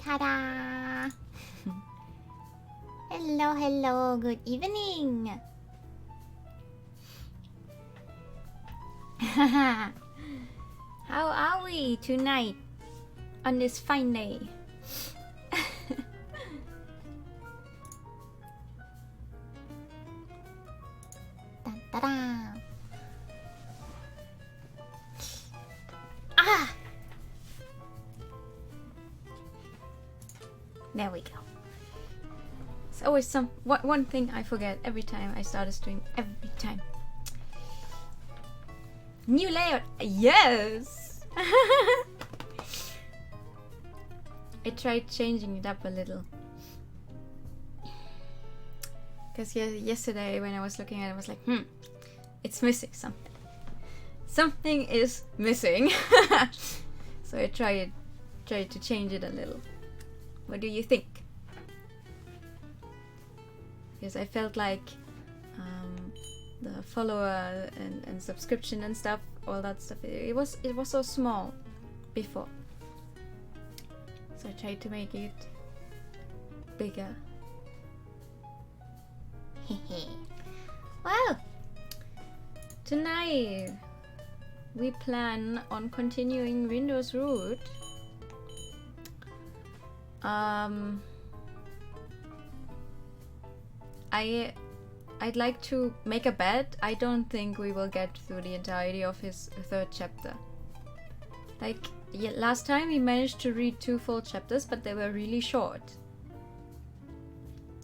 Ta-da! Hello, hello, good evening! How are we tonight on this fine day? Da-da-da. Ah! There we go. It's always one thing I forget every time I start a stream. Every time. New layout. Yes. I tried changing it up a little. Because yesterday when I was looking at it, I was like, it's missing something. Something is missing. So I tried to change it a little. What do you think? Because I felt like the follower and subscription and stuff, all that stuff, it was so small before. So I tried to make it bigger. Well, tonight we plan on continuing Windows root. I'd like to make a bet. I don't think we will get through the entirety of his third chapter. Like, last time we managed to read 2 full chapters, but they were really short.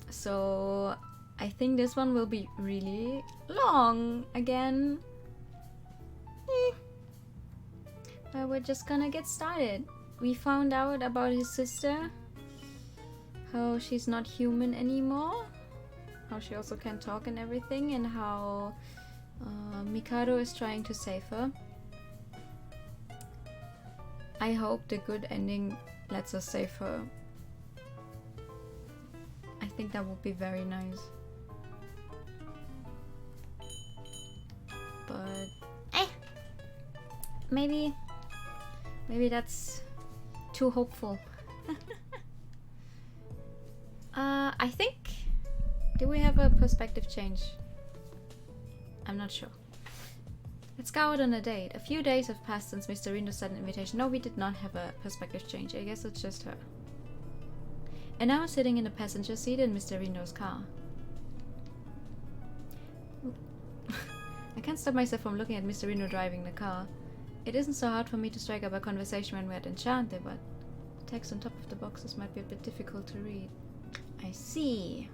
So I think this one will be really long again. But we're just gonna get started. We found out about his sister, how she's not human anymore, how she also can talk and everything, and how Mikado is trying to save her. I hope the good ending lets us save her. I think that would be very nice. But maybe that's too hopeful. I think, do we have a perspective change? I'm not sure. Let's go out on a date. A few days have passed since Mr. Rindo sent an invitation. No, we did not have a perspective change. I guess it's just her. And now I'm sitting in the passenger seat in Mr. Rindo's car. I can't stop myself from looking at Mr. Rindo driving the car. It isn't so hard for me to strike up a conversation when we're at Enchanté, but the text on top of the boxes might be a bit difficult to read. I see.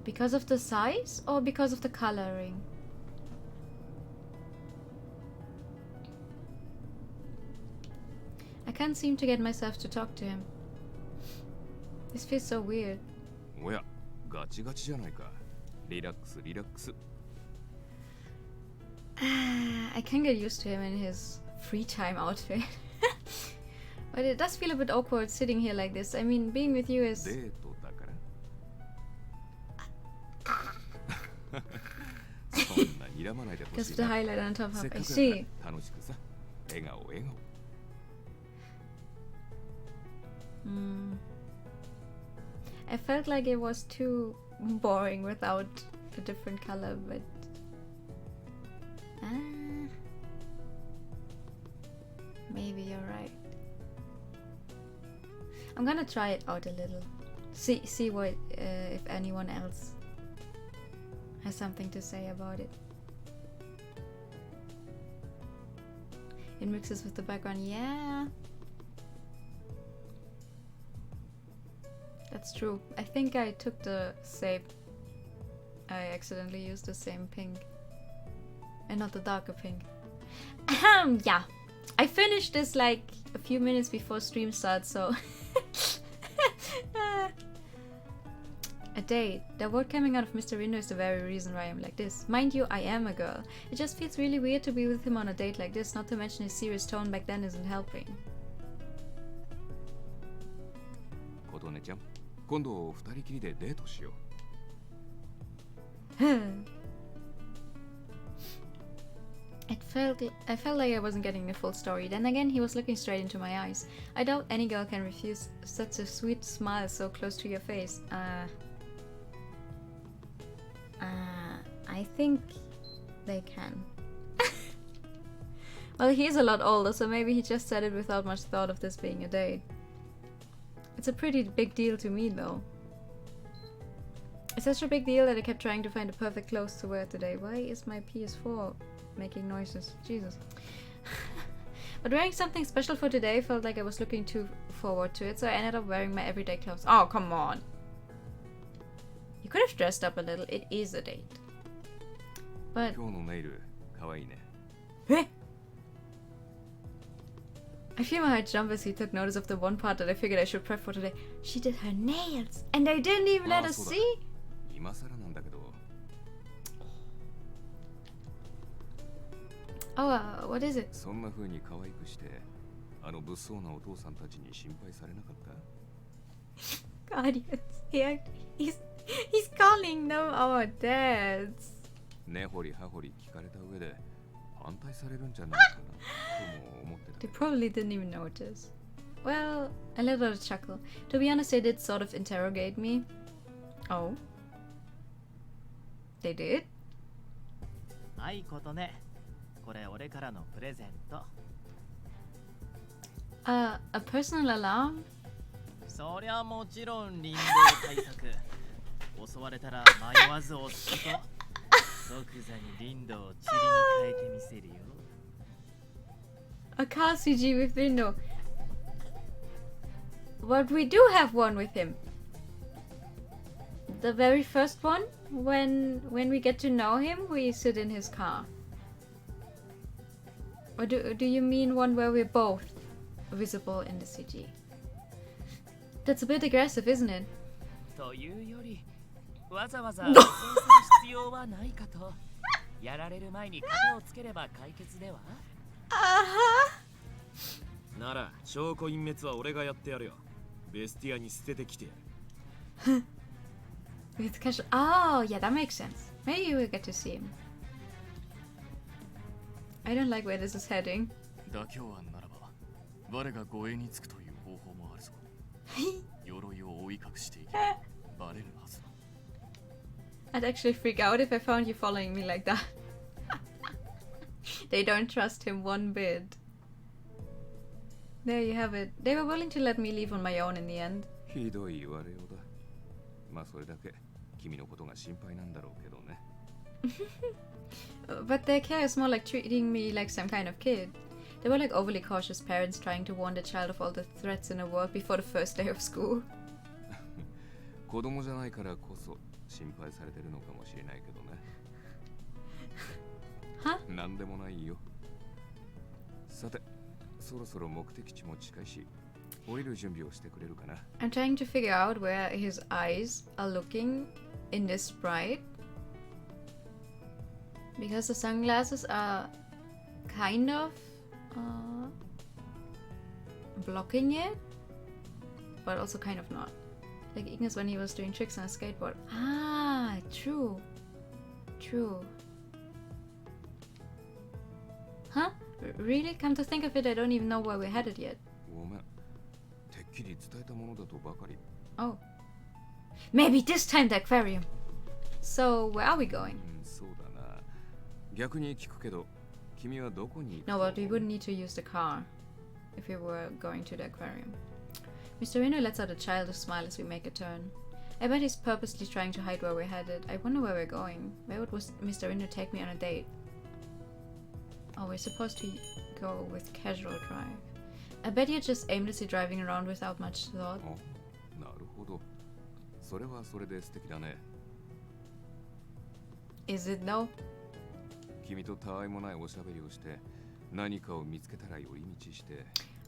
Because of the size or because of the coloring? I can't seem to get myself to talk to him. This feels so weird. I can get used to him in his free time outfit. But it does feel a bit awkward sitting here like this. I mean, being with you is... Because of the highlight on top of... I see. I felt like it was too boring without a different color, but... maybe you're right. I'm gonna try it out a little. See what if anyone else has something to say about it. It mixes with the background, yeah. That's true. I think I took the same. I accidentally used the same pink. And not the darker pink. Yeah. I finished this like a few minutes before stream starts, so... A date. The word coming out of Mr. Rindo is the very reason why I'm like this. Mind you, I am a girl. It just feels really weird to be with him on a date like this, not to mention his serious tone back then isn't helping. At felt like I wasn't getting the full story. Then again, he was looking straight into my eyes. I doubt any girl can refuse such a sweet smile so close to your face. I think they can. Well, he's a lot older, so maybe he just said it without much thought of this being a date. It's a pretty big deal to me, though. It's such a big deal that I kept trying to find the perfect clothes to wear today. Why is my PS4 making noises? Jesus. But wearing something special for today felt like I was looking too forward to it, so I ended up wearing my everyday clothes. Oh, come on. You could have dressed up a little. It is a date. But... Eh? I feel my heart jump as he took notice of the one part that I figured I should prep for today. She did her nails! And they didn't even let us see? Oh, what is it? Guardians. He's calling them our dads. They probably didn't even notice. Well, I let out a chuckle. To be honest, they did sort of interrogate me. Oh. They did? A personal alarm? A car CG with Lindo. But we do have one with him. The very first one, when we get to know him, we sit in his car. Or do you mean one where we're both visible in the CG? That's a bit aggressive, isn't it? With casual. Oh, yeah, that makes sense. Maybe you will get to see him. I don't like where this is heading. I'd actually freak out if I found you following me like that. They don't trust him one bit. There you have it. They were willing to let me leave on my own in the end. But their care is more like treating me like some kind of kid. They were like overly cautious parents trying to warn the child of all the threats in the world before the first day of school. Huh? I'm trying to figure out where his eyes are looking in this sprite. Because the sunglasses are kind of blocking it, but also kind of not. Like Ignis when he was doing tricks on a skateboard. Ah, true. True. Huh? Really? Come to think of it, I don't even know where we're headed yet. Oh. Maybe this time the aquarium. So, where are we going? No, but we wouldn't need to use the car if we were going to the aquarium. Mr. Reno lets out a childish smile as we make a turn. I bet he's purposely trying to hide where we're headed. I wonder where we're going. Where would Mr. Reno take me on a date? Oh, we're supposed to go with casual drive. I bet you're just aimlessly driving around without much thought. Is it though?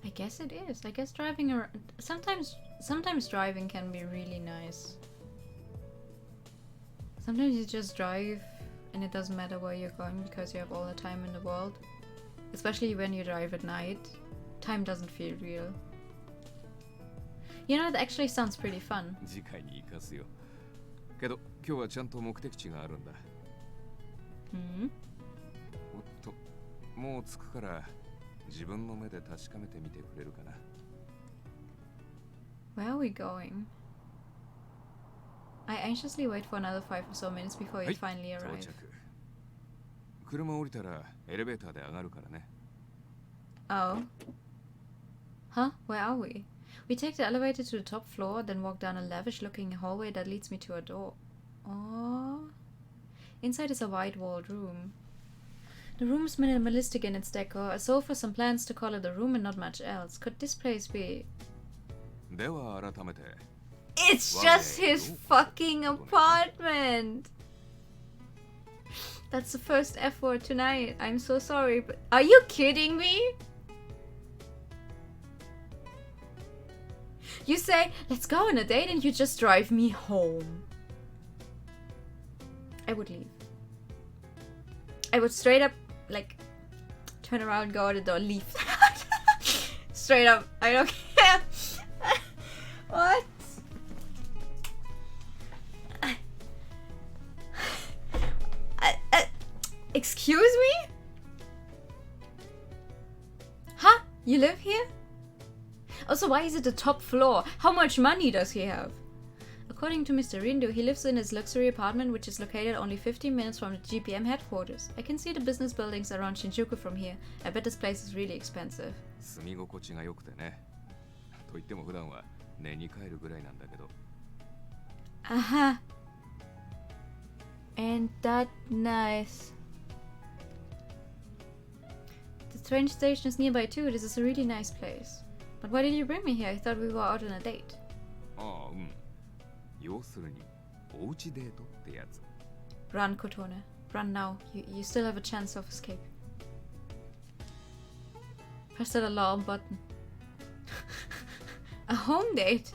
I guess it is. I guess driving around... Sometimes driving can be really nice. Sometimes you just drive and it doesn't matter where you're going because you have all the time in the world. Especially when you drive at night. Time doesn't feel real. You know, that actually sounds pretty fun. Hmm? もう着くから自分の目で確かめてみてくれるかな。 Where are we going? I anxiously wait for another 5 or so minutes before you finally 到 arrive. 着。車降りたらエレベーターで上がるからね。 Oh. Huh? Where are we? We take the elevator to the top floor, then walk down a lavish-looking hallway that leads me to a door. Oh. Inside is a white-walled room. The room is minimalistic in its decor, a sofa, some plants to color the room, and not much else. Could this place be... では改めて。 It's just his fucking apartment! That's the first F word tonight. I'm so sorry, but... Are you kidding me? You say, let's go on a date, and you just drive me home. I would leave. I would straight up, like, turn around, go out the door, leave. Straight up. I don't care. What? Excuse me? Huh? You live here? Also, why is it the top floor? How much money does he have? According to Mr. Rindo, he lives in his luxury apartment, which is located only 15 minutes from the GPM headquarters. I can see the business buildings around Shinjuku from here. I bet this place is really expensive. 住み心地が良くてね。と言っても普段は寝に帰るぐらいなんだけど。Aha. Ain't that nice? The train station is nearby too. This is a really nice place. But why did you bring me here? I thought we were out on a date. ああ、うん。要するに、おうちデートってやつ。Run, Kotone. Run now. You still have a chance of escape. Press that alarm button. A home date?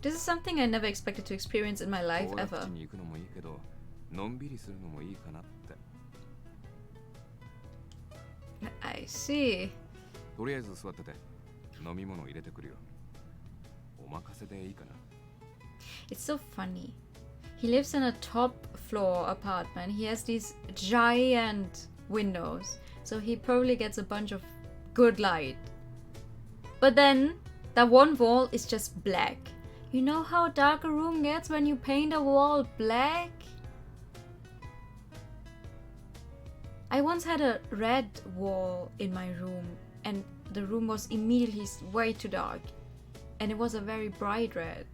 This is something I never expected to experience in my life ever. 口に行くのもいいけど、のんびりするのもいいかなって。I see. とりあえず座ってて、飲み物入れてくるよ。お任せでいいかな。It's so funny. He lives in a top floor apartment. He has these giant windows. So he probably gets a bunch of good light. But then that one wall is just black. You know how dark a room gets when you paint a wall black? I once had a red wall in my room and the room was immediately way too dark. And it was a very bright red.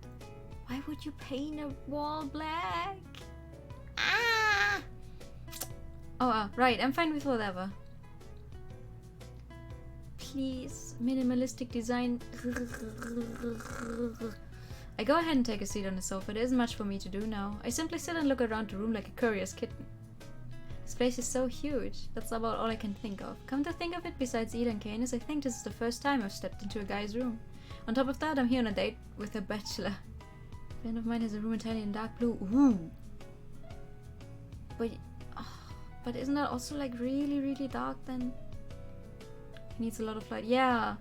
Why would you paint a wall black? Ah! Oh, right. I'm fine with whatever. Please, minimalistic design. I go ahead and take a seat on the sofa. There isn't much for me to do now. I simply sit and look around the room like a curious kitten. This place is so huge. That's about all I can think of. Come to think of it, besides Ida and Canis, I think this is the first time I've stepped into a guy's room. On top of that, I'm here on a date with a bachelor. A friend of mine has a room entirely in dark blue. Ooh. But isn't that also like really, really dark then? He needs a lot of light. Yeah.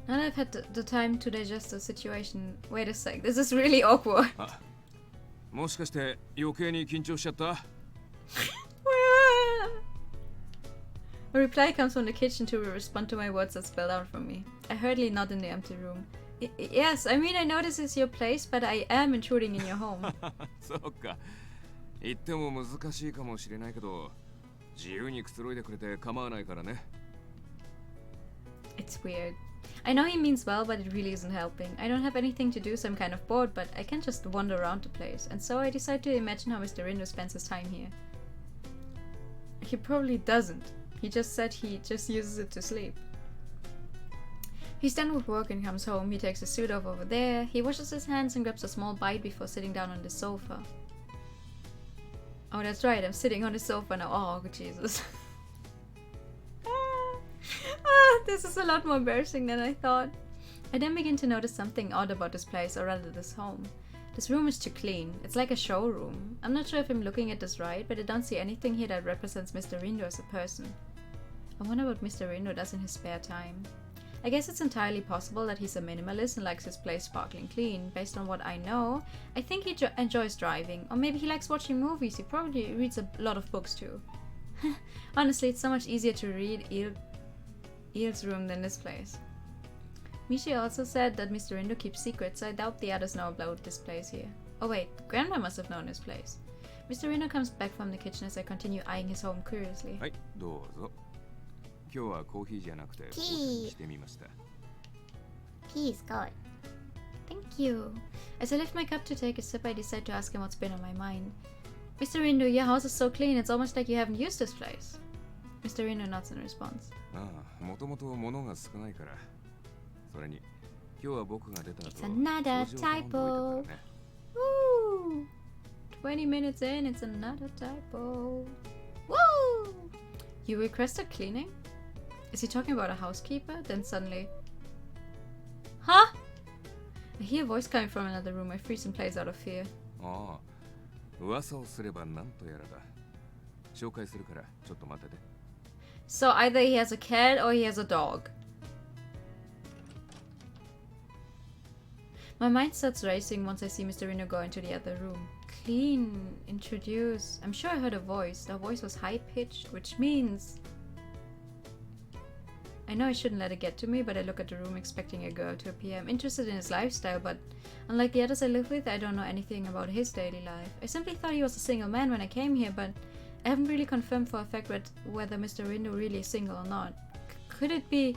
Now that I've had the time to digest the situation. Wait a sec. This is really awkward. もしかして余計に緊張しちゃった？ A reply comes from the kitchen to respond to my words that spelled out from me. I hurriedly nod in the empty room. Yes, I mean I know this is your place, but I am intruding in your home. そうか。言っても難しいかもしれないけど、自由にくつろいでくれて構わないからね。It's weird. I know he means well, but it really isn't helping. I don't have anything to do, so I'm kind of bored, but I can't just wander around the place. And so I decide to imagine how Mr. Rindo spends his time here. He probably doesn't. He just said he just uses it to sleep. He's done with work and comes home. He takes his suit off over there. He washes his hands and grabs a small bite before sitting down on the sofa. Oh, that's right. I'm sitting on the sofa now. Oh, Jesus. This is a lot more embarrassing than I thought. I then begin to notice something odd about this place, or rather this home. This room is too clean. It's like a showroom. I'm not sure if I'm looking at this right, but I don't see anything here that represents Mr. Rindo as a person. I wonder what Mr. Rindo does in his spare time. I guess it's entirely possible that he's a minimalist and likes his place sparkling clean. Based on what I know, I think he enjoys driving. Or maybe he likes watching movies. He probably reads a lot of books too. Honestly, it's so much easier to read Eel's room than this place. Mishi also said that Mr. Rindo keeps secrets, so I doubt the others know about this place here. Oh wait, Grandma must have known this place. Mr. Rindo comes back from the kitchen as I continue eyeing his home curiously. はい、どうぞ。今日はコーヒーじゃなくて紅茶にしてみました。Tea is good. Thank you. As I lift my cup to take a sip, I decide to ask him what's been on my mind. Mr. Rindo, your house is so clean, it's almost like you haven't used this place. Mr. Rindo nods in response. ああ、もともと物が少ないから。それに、今日は僕が出た後、 It's another 掃除を頼んでおいたからね。 Woo! 20 minutes in, it's another typo. Woo! You requested cleaning? Is he talking about a housekeeper? Then suddenly... Huh? I hear a voice coming from another room. I freeze in place out of fear. ああ、噂をすればなんとやらだ。紹介するから、ちょっと待ってて。So either he has a cat or he has a dog. My mind starts racing once I see Mr. Rindo go into the other room. Clean, introduce. I'm sure I heard a voice. The voice was high-pitched, which means... I know I shouldn't let it get to me, but I look at the room expecting a girl to appear. I'm interested in his lifestyle, but unlike the others I live with, I don't know anything about his daily life. I simply thought he was a single man when I came here, but I haven't really confirmed for a fact whether Mr. Rindo really is single or not. Could it be...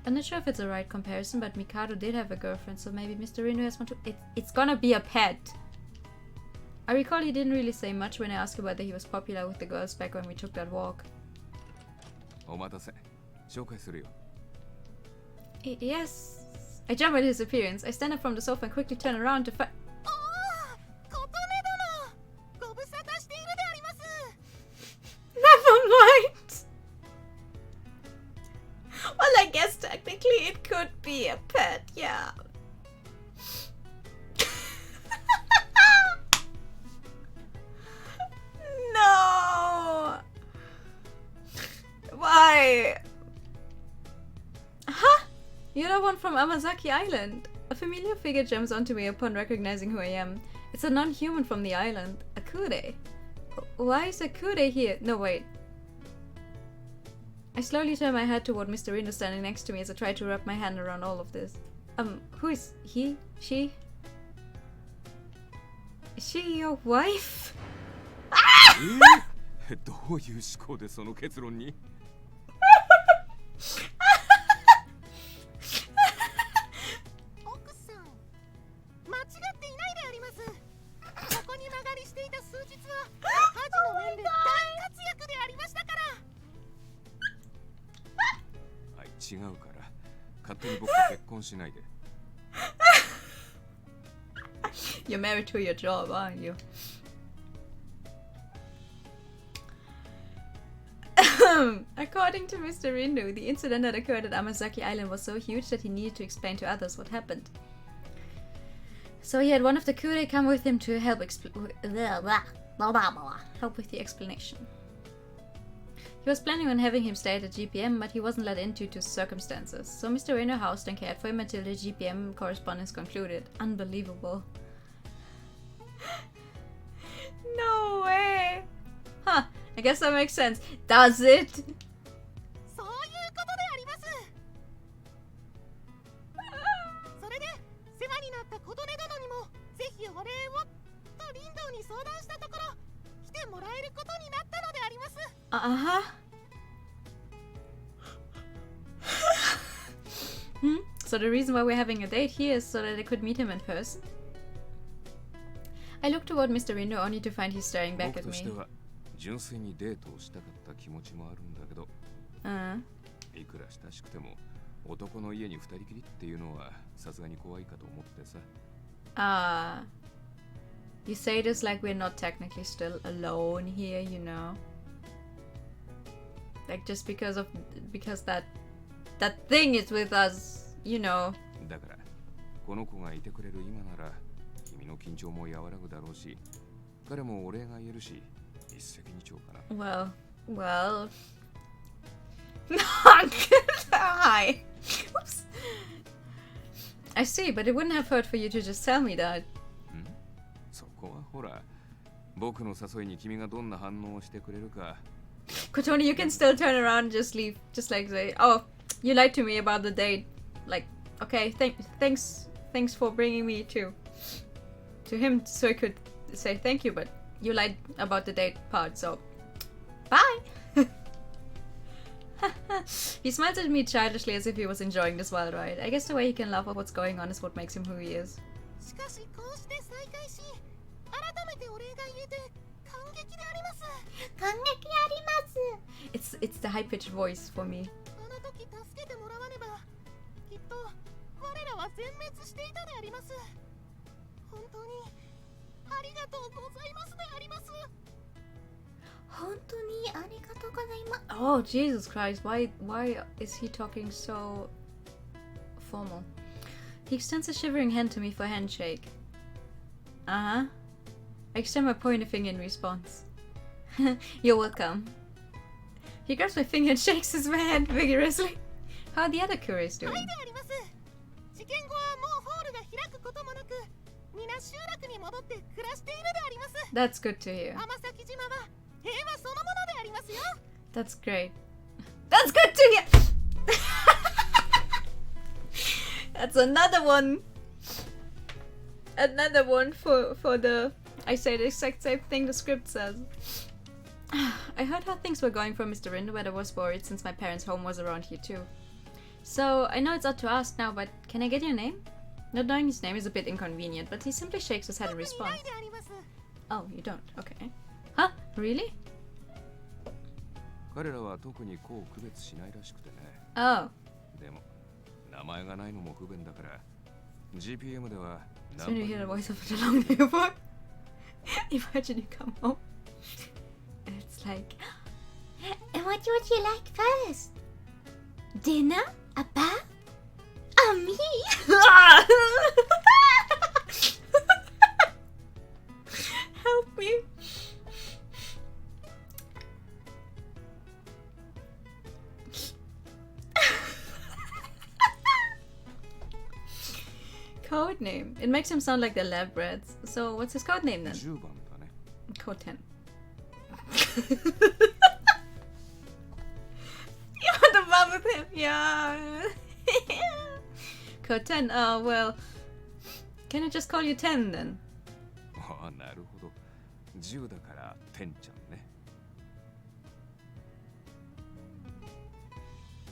I'm not sure if it's the right comparison, but Mikado did have a girlfriend, so maybe Mr. Rindo has one too. It's gonna be a pet. I recall he didn't really say much when I asked him whether he was popular with the girls back when we took that walk. お待たせ。紹介するよ。Yes. I jump at his appearance. I stand up from the sofa and quickly turn around to find... Never mind. Well, I guess technically it could be a pet, yeah. No. Why? Huh? You're the one from Amazaki Island. A familiar figure jumps onto me upon recognizing who I am. It's a non-human from the island, Akure. Why is Akure here? No, wait. I slowly turn my head toward Mr. Rindo standing next to me as I try to wrap my hand around all of this. Who is he? She? Is she your wife? どういう思考でその結論に？奥さん、間違っていないであります。ここに間借りしていた数日は家事の面で大活躍でありましたから。はい、違うから。勝手に僕と結婚しないで。You're married to your job, aren't you? According to Mr. Rindo, the incident that occurred at Amazaki Island was so huge that he needed to explain to others what happened. So he had one of the Kure come with him to help with the explanation. He was planning on having him stay at the GPM, but he wasn't let in due to circumstances. So Mr. Rindo housed and cared for him until the GPM correspondence concluded. Unbelievable. No way! Huh, I guess that makes sense. Does it? そういうことであります。それで世話になった琴音殿にもぜひお礼をと林道に相談したところ来てもらえることになったのであります。So the reason why we're having a date here is so that I could meet him in person? I look toward Mr. Rindo only to find he's staring back 僕 at と me. しては純粋にデートをしたかった気持ちもあるんだけど、いくら親しくても男の家に二人きりっていうのはさすがに怖いかと思ってさ。You say this like we're not technically still alone here, you know? Like just because that thing is with us, you know. だからこの子がいてくれる今なら君の緊張も和らぐだろうし、彼もお礼が言えるし、一石二鳥かな。Well. Not good. Hi. Oops. I see, but it wouldn't have hurt for you to just tell me that. そこはほら、僕の誘いに君がどんな反応をしてくれるか。Kotoni, you can still turn around and just leave. Just like say, oh, you lied to me about the date. Like, okay, thanks for bringing me to him so I could say thank you, but you lied about the date part, so bye. He smiles at me childishly as if he was enjoying this wild ride. I guess the way he can laugh at what's going on is what makes him who he is. しかしこうして再会し、改めてお礼が言えて感激であります。感激あります。It's the high-pitched voice for me. あの時助けてもらわねば、きっと我らは全滅していたであります。本当にありがとうございますであります。本当にありがとうございます。Oh, Jesus Christ, why is he talking so formal? He extends a shivering hand to me for a handshake. I extend my pointer finger in response. You're welcome. He grabs my finger and shakes his hand vigorously. How are the other couriers doing? はいであります。事件後はもうホールが開くこともなく、皆集落に戻って暮らしているであります。That's good to hear. 天崎島は平和そのものでありますよ。That's great. That's good to hear. That's another one. Another one for the. I say the exact same thing the script says. I heard how things were going for Mr. Rinderweather was worried since my parents' home was around here too. So I know it's odd to ask now, but can I get your name? Not knowing his name is a bit inconvenient, but he simply shakes his head in response. Oh, you don't? Okay. Huh? Really? 彼らは特にこう区別しないらしくてね。Oh. でも名前がないのも不便だから GPM では So you hear the voice of the long day boy. Imagine you come home and it's like, And what would you like first? Dinner? A bath? Me? Help me. Code name. It makes him sound like the lab rats. So what's his code name then? 10番だね。 Code 10. You want to bump with him? Yeah. Code 10. Oh, well. Can I just call you 10 then? ああ、なるほど。10だから10ちゃんね。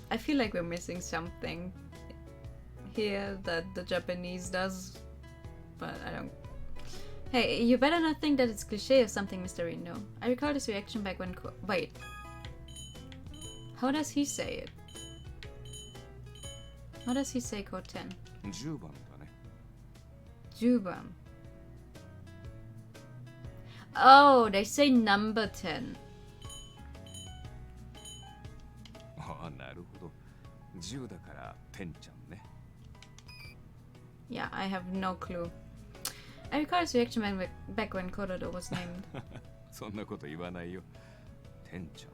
I feel like we're missing something here that the Japanese does, but I don't. Hey, you better not think that it's cliché or something, Mr. Reno. I recall his reaction back when. Wait. How does he say it? How does he say code 10? 10番だね。 Juban. Oh, they say number 10. ああ、なるほど。10だから10ちゃんね。Yeah, I have no clue. I recall his reaction back when Korodo was named. そんなこと言わないよ。10ちゃん。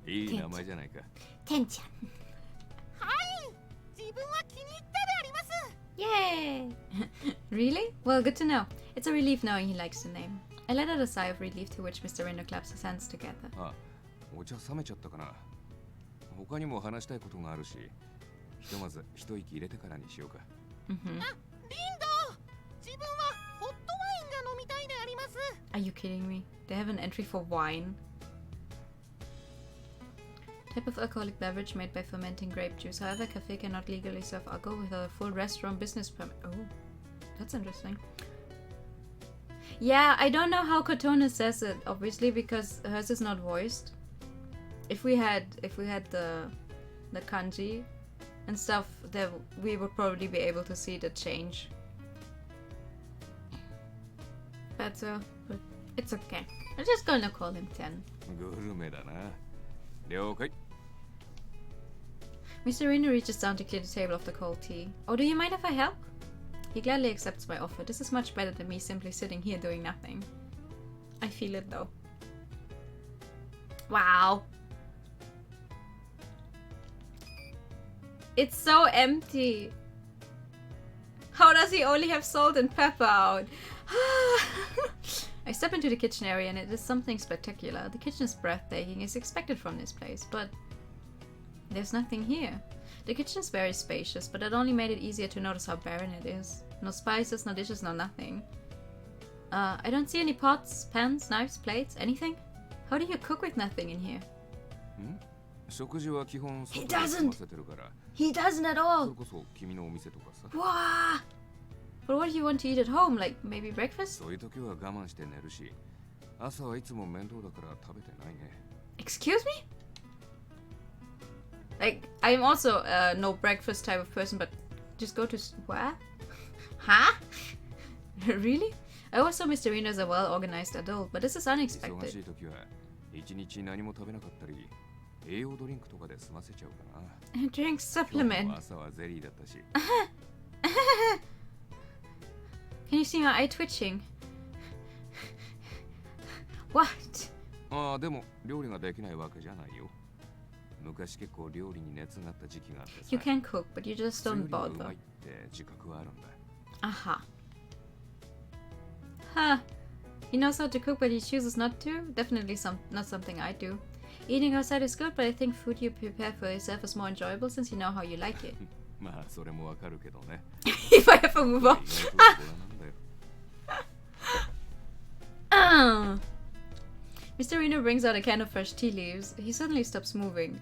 いい名前じゃないか。てんちゃん。はい。自分は気に入ったであります。Yay! Really? Well, good to know. It's a relief knowing he likes the name. I let out a sigh of relief to which Mr. Reno claps his hands together. あ、お茶冷めちゃったかな。他にも話したいことがあるし、ひとまず一息入れてからにしようか。Mm-hmm. あ、リンド。自分はホットワインが飲みたいであります。Are you kidding me? They have an entry for wine? Type of alcoholic beverage made by fermenting grape juice. However, a cafe cannot legally serve alcohol without a full restaurant business permit. Oh, that's interesting. Yeah, I don't know how Kotone says it, obviously, because hers is not voiced. If we had the kanji and stuff, then we would probably be able to see the change. But it's okay. I'm just gonna call him 10. グルメだな。了解。 Mr. Reno reaches down to clear the table of the cold tea. Oh, do you mind if I help? He gladly accepts my offer. This is much better than me simply sitting here doing nothing. I feel it though. Wow. It's so empty. How does he only have salt and pepper out? I step into the kitchen area and it is something spectacular. The kitchen is breathtaking, as expected from this place, but there's nothing here. The kitchen is very spacious, but it only made it easier to notice how barren it is. No spices, no dishes, no nothing. I don't see any pots, pans, knives, plates, anything. How do you cook with nothing in here? He doesn't! He doesn't at all! Wow! But what do you want to eat at home? Like, maybe breakfast? Excuse me? Like, I'm also no breakfast type of person, but just go to... What? Huh? Really? I always saw Mr. Reno as a well-organized adult, but this is unexpected. Drink supplement. Can you see my eye twitching? What? You can cook, but you just don't bother. Aha. Huh. He knows how to cook, but he chooses not to? Definitely not something I do. Eating outside is good, but I think food you prepare for yourself is more enjoyable since you know how you like it. If I ever move on. Mr. Reno brings out a can of fresh tea leaves. He suddenly stops moving.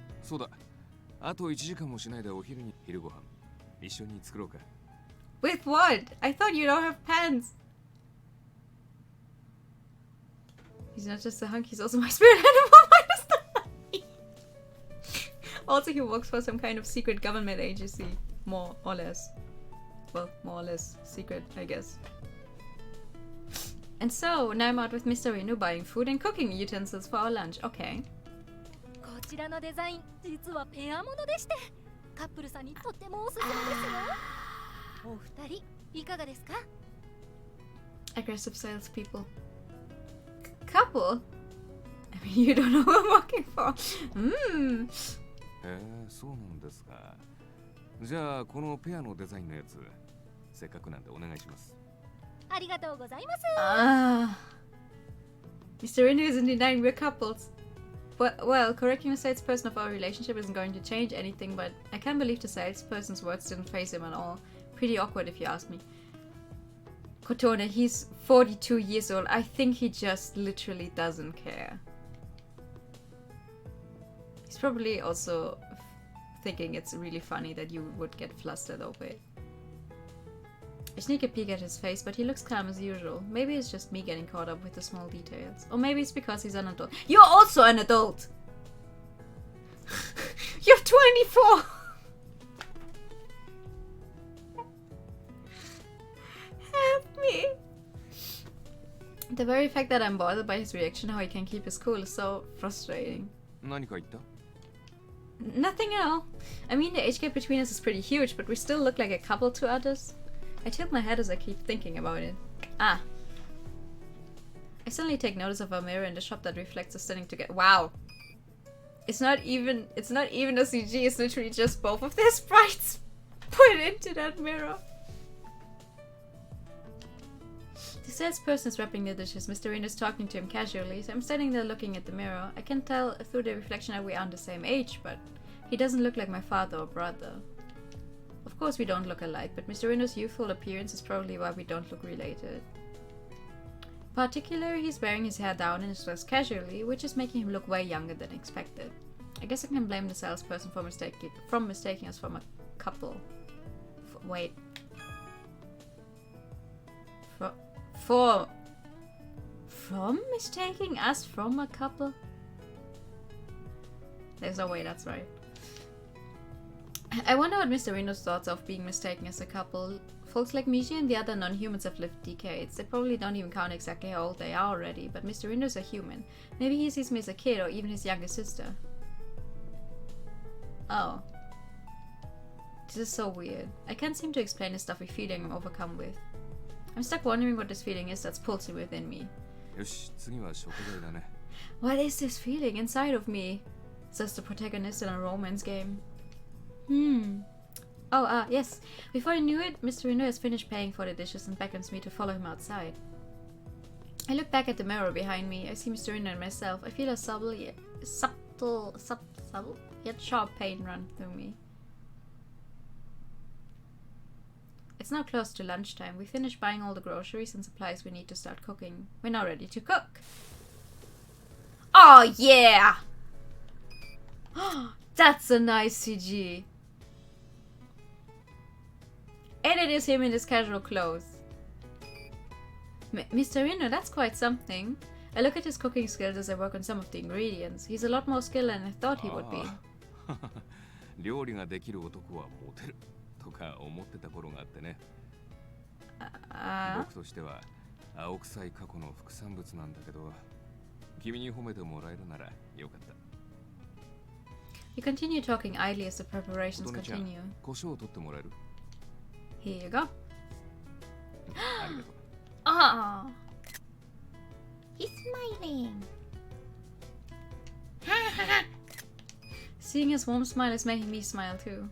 With what? I thought you don't have pants. He's not just a hunk, he's also my spirit animal. Also, he works for some kind of secret government agency. More or less. Well, more or less secret, I guess. And so, now I'm out with Mr. Reno buying food and cooking utensils for our lunch. Okay. Aggressive salespeople. Couple? I mean, you don't know who I'm working for. Mmm. Mr. Reno isn't denying we're couples. Well, correcting the salesperson of our relationship isn't going to change anything, but I can't believe the salesperson's words didn't faze him at all. Pretty awkward if you ask me. Kotone, he's 42 years old. I think he just literally doesn't care. He's probably also thinking it's really funny that you would get flustered over it. I sneak a peek at his face, but he looks calm as usual. Maybe it's just me getting caught up with the small details. Or maybe it's because he's an adult. You're also an adult! You're 24! Help me! The very fact that I'm bothered by his reaction, how he can keep his cool, is so frustrating. Nothing at all. I mean, the age gap between us is pretty huge, but we still look like a couple to others. I tilt my head as I keep thinking about it. I suddenly take notice of a mirror in the shop that reflects us standing together. Wow! It's not even a CG, it's literally just both of their sprites put into that mirror. The salesperson is wrapping the dishes. Mr. Reno is talking to him casually, so I'm standing there looking at the mirror. I can tell through the reflection that we aren't the same age, but he doesn't look like my father or brother. Of course we don't look alike, but Mr. Reno's youthful appearance is probably why we don't look related. Particularly, he's wearing his hair down and is dressed casually, which is making him look way younger than expected. I guess I can blame the salesperson for mistaking us from a couple. Wait. From mistaking us from a couple? There's no way that's right. I wonder what Mr. Reno's thoughts of being mistaken as a couple. Folks like Michi and the other non-humans have lived decades. They probably don't even count exactly how old they are already, but Mr. Reno's a human. Maybe he sees me as a kid or even his younger sister. Oh. This is so weird. I can't seem to explain the stuffy feeling I'm overcome with. I'm stuck wondering what this feeling is that's pulsing within me. What is this feeling inside of me? Says the protagonist in a romance game. Oh, yes. Before I knew it, Mr. Rino has finished paying for the dishes and beckons me to follow him outside. I look back at the mirror behind me. I see Mr. Rino and myself. I feel a subtle yet sharp pain run through me. It's now close to lunchtime. We finished buying all the groceries and supplies we need to start cooking. We're now ready to cook. Oh, yeah! That's a nice CG. And it is him in his casual clothes. Mr. Rino, that's quite something. I look at his cooking skills as I work on some of the ingredients. He's a lot more skilled than I thought he would be. 料理ができる男はモテるとか思ってた頃があってね。僕としては青臭い過去の副産物なんだけど、君に褒めてもらえるならよかった。You continue talking idly as the preparations continue. 胡椒を取ってもらえる? Here you go. ありがとう。Ah. He's smiling. Seeing his warm smile is making me smile too.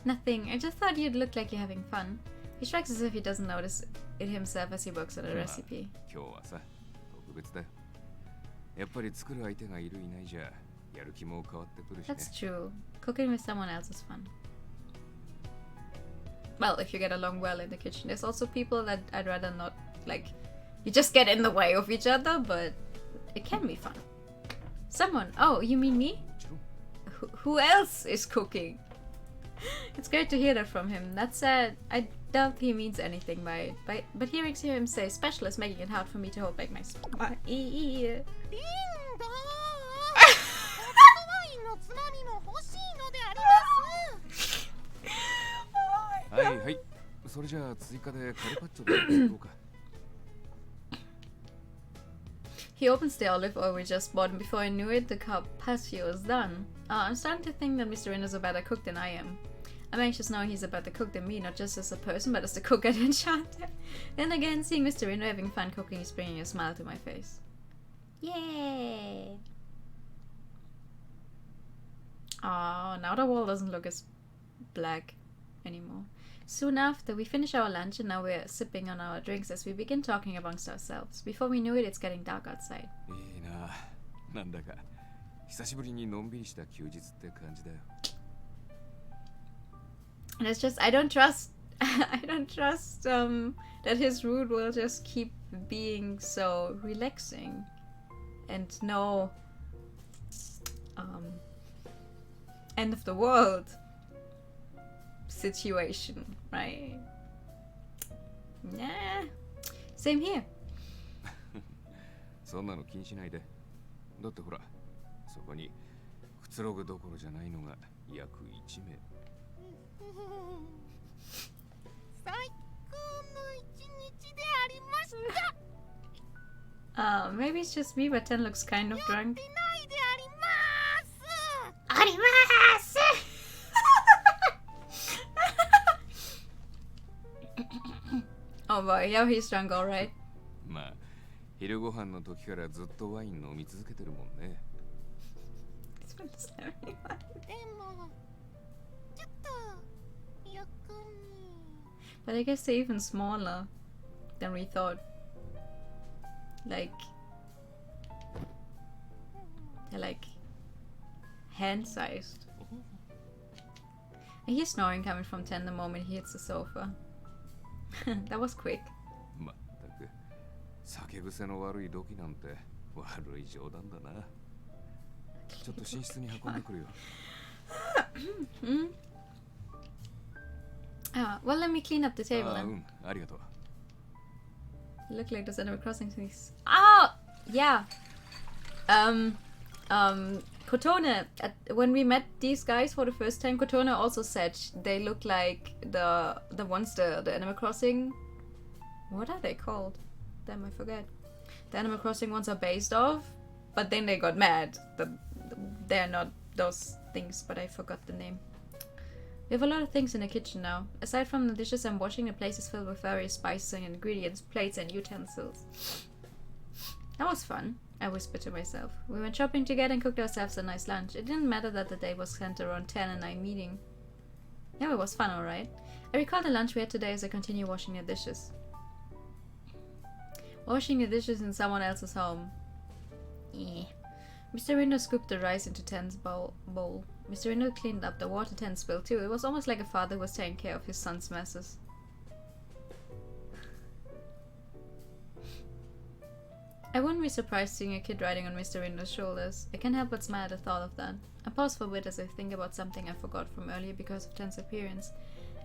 Nothing. I just thought you'd look like you're having fun. He shrugs as if he doesn't notice it himself as he works on a recipe. 今日はさ、特別だよ。やっぱり作る相手がいるいないじゃ、やる気も変わってくるしね。That's true. Cooking with someone else is fun. Well, if you get along well in the kitchen. There's also people that I'd rather not, like, you just get in the way of each other, but it can be fun. Someone. Oh, you mean me? Who else is cooking? It's great to hear that from him. That said, I doubt he means anything by it. But hearing him say special is making it hard for me to hold back my smile. He opens the olive oil we just bought, and before I knew it, the carpaccio is done. I'm starting to think that Mr. Rin is a better cook than I am. I'm anxious knowing he's a better cook than me, not just as a person, but as the cook at Enchanté. Then again, seeing Mr. Rin having fun cooking is bringing a smile to my face. Yay! Oh, now the wall doesn't look as black anymore. Soon after, we finish our lunch and now we're sipping on our drinks as we begin talking amongst ourselves. Before we knew it, it's getting dark outside. And it's just, I don't trust that his route will just keep being so relaxing and no end of the world situation, right? Nah. Same here. そんなの気にしないで。だってほら、そこにくつろぐどころじゃないのが約1名。最高の一日でありました。Maybe it's just me, but Ten looks kind of drunk. やってないであります。あります。Oh boy, yeah, he's drunk, all right. まあ、昼ご飯の時からずっとワイン飲み続けてるもんね。でも、ちょっと横に。But I guess they're even smaller than we thought. Like, they're like hand-sized. I hear snoring coming from Ten the moment he hits the sofa. That was quick. まったく、酒癖の悪いドキなんて悪い冗談だな。ちょっと寝室に運んでくるよ。Well, let me clean up the table then. うん、ありがとう。Look like there's another crossing things. Oh, yeah. Kotone, when we met these guys for the first time, Kotone also said they look like the ones the Animal Crossing. What are they called? Damn, I forget. The Animal Crossing ones are based off, but then they got mad that they're not those things, but I forgot the name. We have a lot of things in the kitchen now. Aside from the dishes I'm washing, the place is filled with various spices and ingredients, plates and utensils. That was fun, I whispered to myself. We went shopping together and cooked ourselves a nice lunch. It didn't matter that the day was centered around Ten and I meeting. Yeah, it was fun, alright. I recall the lunch we had today as I continue washing the dishes. Washing the dishes in someone else's home. Eh. Mr. Rindo scooped the rice into Ten's bowl. Mr. Rindo cleaned up the water Ten spilled too. It was almost like a father who was taking care of his son's messes. I wouldn't be surprised seeing a kid riding on Mr. Rindo's shoulders. I can't help but smile at the thought of that. I pause for a bit as I think about something I forgot from earlier because of Ten's appearance.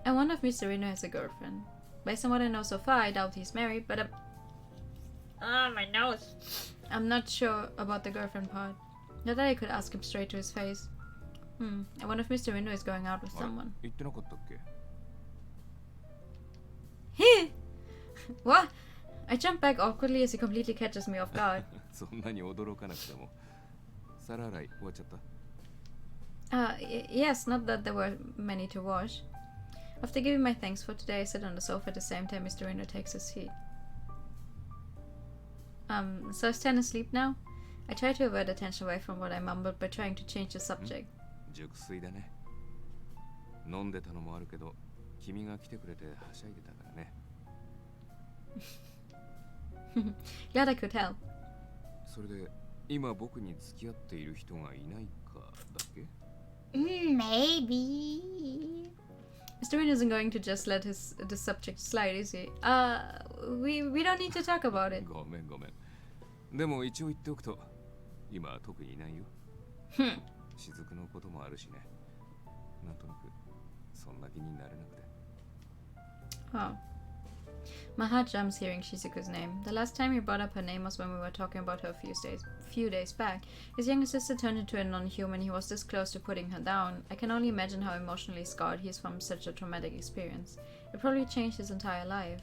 I wonder if Mr. Rindo has a girlfriend. Based on what I know so far, I doubt he's married, but my nose! I'm not sure about the girlfriend part. Not that I could ask him straight to his face. I wonder if Mr. Rindo is going out with someone. Hey! What? I jump back awkwardly as he completely catches me off guard. Yes, not that there were many to wash. After giving my thanks for today, I sit on the sofa at the same time Mr. Rindo takes his seat. So is Ten asleep now? I try to avert attention away from what I mumbled by trying to change the subject. Glad I could help. Maybe. Mr. Rindo isn't going to just let the subject slide, is he? We don't need to talk about it. Oh. My heart jumps hearing Shizuku's name. The last time he brought up her name was when we were talking about her a few days back. His younger sister turned into a non-human. He was this close to putting her down. I can only imagine how emotionally scarred he is from such a traumatic experience. It probably changed his entire life.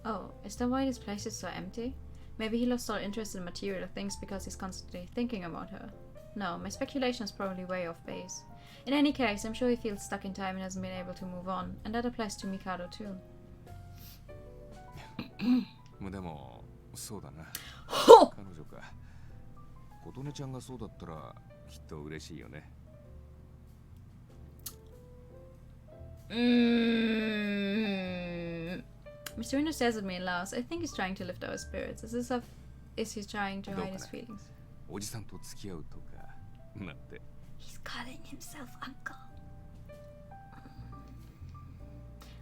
Oh, is that why this place is so empty? Maybe he lost all interest in material things because he's constantly thinking about her. No, my speculation is probably way off base. In any case, I'm sure he feels stuck in time and hasn't been able to move on, and that applies to Mikado too. でもそうだな。彼女か。琴音ちゃんがそうだったらきっと嬉しいよね。Mr. Rindo stares at me and laughs. I think he's trying to lift our spirits. Is he trying to hide his feelings? おじさんと付き合うとかなんて。He's calling himself uncle.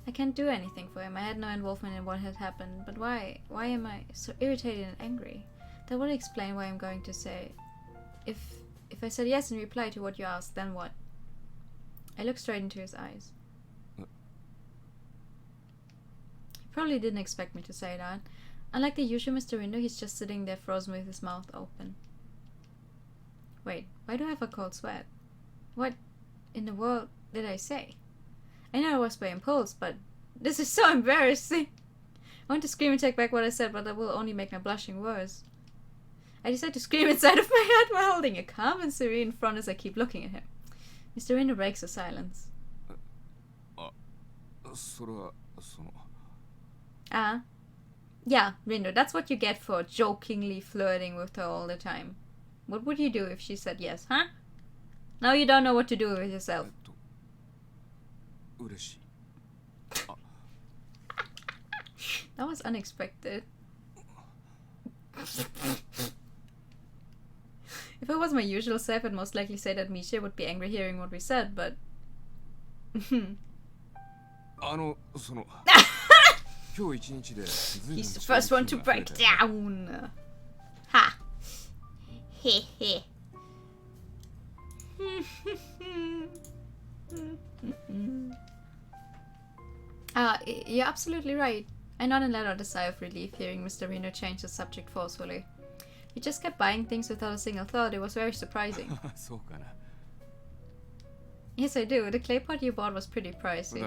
I can't do anything for him. I had no involvement in what had happened. But why? Why am I so irritated and angry? That would explain why I'm going to say... If I said yes in reply to what you asked, then what? I looked straight into his eyes. He probably didn't expect me to say that. Unlike the usual Mr. Rindo, he's just sitting there frozen with his mouth open. Wait, why do I have a cold sweat? What in the world did I say? I know it was by impulse, but this is so embarrassing. I want to scream and take back what I said, but that will only make my blushing worse. I decide to scream inside of my head while holding a calm and serene front as I keep looking at him. Mr. Rindo breaks the silence. Yeah, Rindo, that's what you get for jokingly flirting with her all the time. What would you do if she said yes, huh? Now you don't know what to do with yourself. That was unexpected. If it was my usual self, I'd most likely say that Misha would be angry hearing what we said, but... He's the first one to break down! Ha! Hehe. You're absolutely right. I nodded and let out a sigh of relief hearing Mr. Rindo change the subject forcefully. He just kept buying things without a single thought. It was very surprising. Yes, I do. The clay pot you bought was pretty pricey.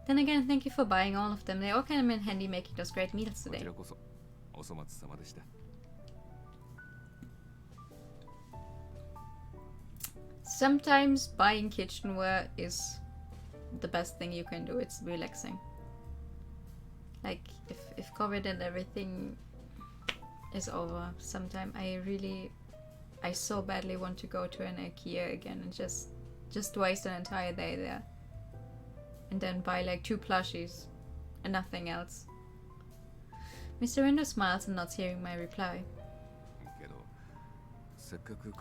Then again, thank you for buying all of them. They all came in handy making those great meals today. Sometimes buying kitchenware is the best thing you can do. It's relaxing. Like, if COVID and everything is over sometime. I so badly want to go to an IKEA again and just waste an entire day there. And then buy like 2 plushies and nothing else. Mr. Rindo smiles and nods, hearing my reply.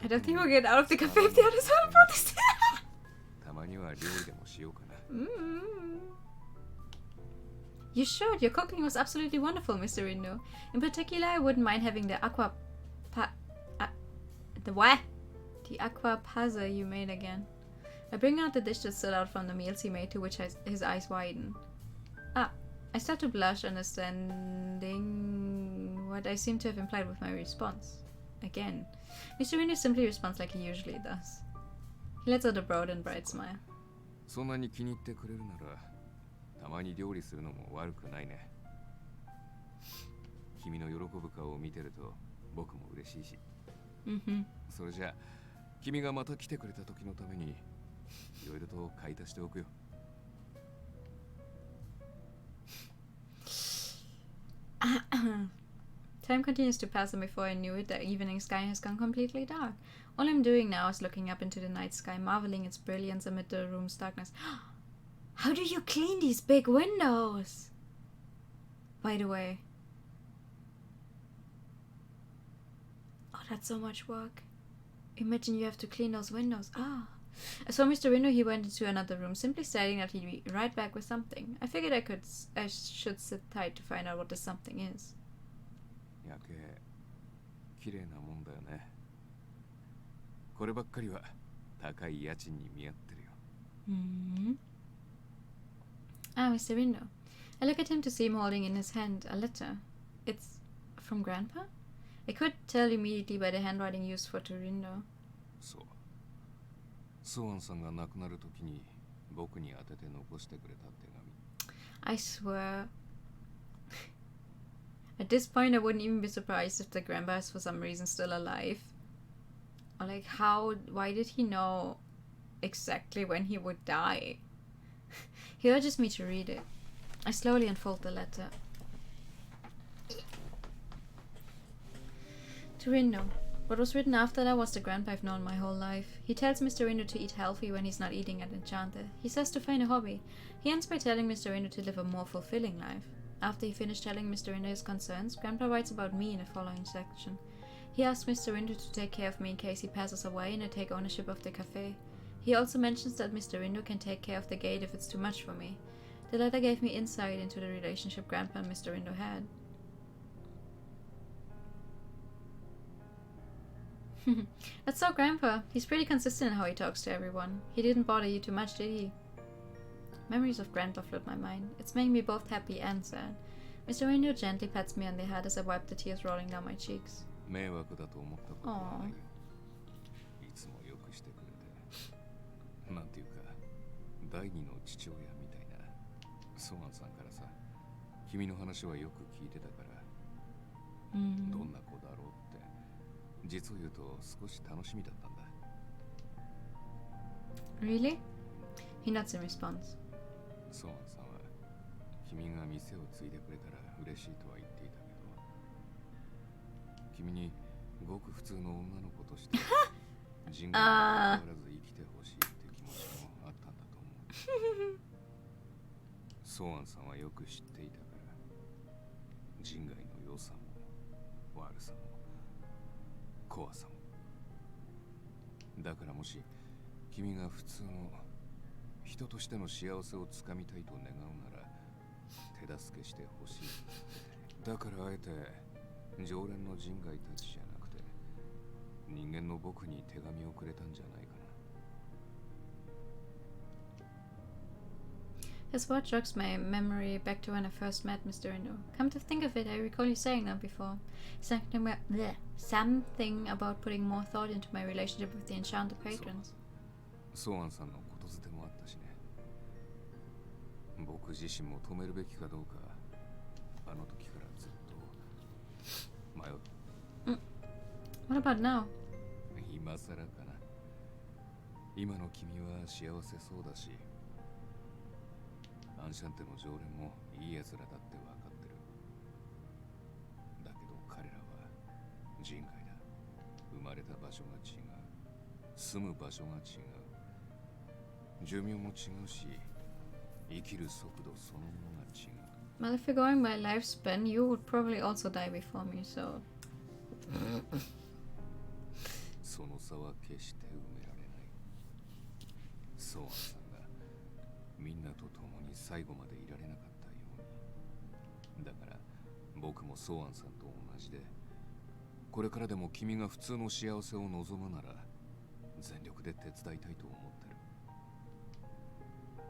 I don't think we'll get out of the cafe if the others haven't protested. You should. Your cooking was absolutely wonderful, Mr. Rindo. In particular, I wouldn't mind having the the aqua pazza you made again. I bring out the dish that stood out from the meals he made, to which his eyes widen. I start to blush, understanding what I seem to have implied with my response. Again, Mr. Rindo simply responds like he usually does. He lets out a broad and bright smile. そんなに気に入ってくれるなら、たまに料理するのも悪くないね。君の喜ぶ顔を見てると僕も嬉しいし。それじゃあ、君がまた来てくれた時のためにいろいろと買い足しておくよ。Time continues to pass, and before I knew it, the evening sky has gone completely dark. All I'm doing now is looking up into the night sky, marveling its brilliance amid the room's darkness. How do you clean these big windows? By the way. Oh, that's so much work. Imagine you have to clean those windows. As for Mr. Rindo, he went into another room, simply stating that he'd be right back with something. I figured I should sit tight to find out what this something is. 夜景、綺麗なもんだよね。こればっかりは高い家賃に見合ってるよ。Mr. Rindo. I look at him to see him holding in his hand a letter. It's from Grandpa? I could tell immediately by the handwriting used for Torindo. そう。スワンさんが亡くなるときに僕に宛てて残してくれた手紙。I swear. At this point, I wouldn't even be surprised if the grandpa is for some reason still alive. Or like, why did he know exactly when he would die? He urges me to read it. I slowly unfold the letter. To Rindo. What was written after that was the grandpa I've known my whole life. He tells Mr. Rindo to eat healthy when he's not eating at Enchanté. He says to find a hobby. He ends by telling Mr. Rindo to live a more fulfilling life. After he finished telling Mr. Rindo his concerns, Grandpa writes about me in the following section. He asks Mr. Rindo to take care of me in case he passes away and I take ownership of the cafe. He also mentions that Mr. Rindo can take care of the gate if it's too much for me. The letter gave me insight into the relationship Grandpa and Mr. Rindo had. That's so Grandpa. He's pretty consistent in how he talks to everyone. He didn't bother you too much, did he? Memories of Grandpa flood my mind. It's making me both happy and sad. Mr. Rindo gently pats me on the head as I wipe the tears rolling down my cheeks. Aww. なんていうか、第二の父親みたいな。ソワンさんからさ、君の話はよく聞いてたから、どんな子だろうって、実を言うと少し楽しみだったんだ。Really? He nods in response. ソワンさんは、君が店を継いでくれたら嬉しいとは言っていたけど、君にごく普通の女の子として人外に関わらず生きてほしいっていう気持ちもあったんだと思う。ソワンさんはよく知っていたから、人外の良さも悪さも怖さも。だからもし君が普通の人としての幸せをつかみたいと願うなら手助けしてほしい。だからあえて常連の人外たちじゃなくて人間の僕に手紙をくれたんじゃないかな。His word jogs my memory back to when I first met Mr. Rindo. Come to think of it, I recall you saying that before. Something about putting more thought into my relationship with the Enchanted patrons. ソワンさんのことづてもあったしね。僕自身も止めるべきかどうかあの時からずっと迷う。What about now? 今更かな。今の君は幸せそうだし、アンシャンテの常連もいい奴らだって分かってる。だけど彼らは人海だ。生まれた場所が違う。住む場所が違う。寿命も違うし、生きる速度そのものが違う。Well, if you're going by lifespan, you would probably also die before me, so... その差は決して埋められない。ソワンさんがみんなと共に最後までいられなかったように。だから僕もソワンさんと同じで、これからでも君が普通の幸せを望むなら全力で手伝いたいと思ってる。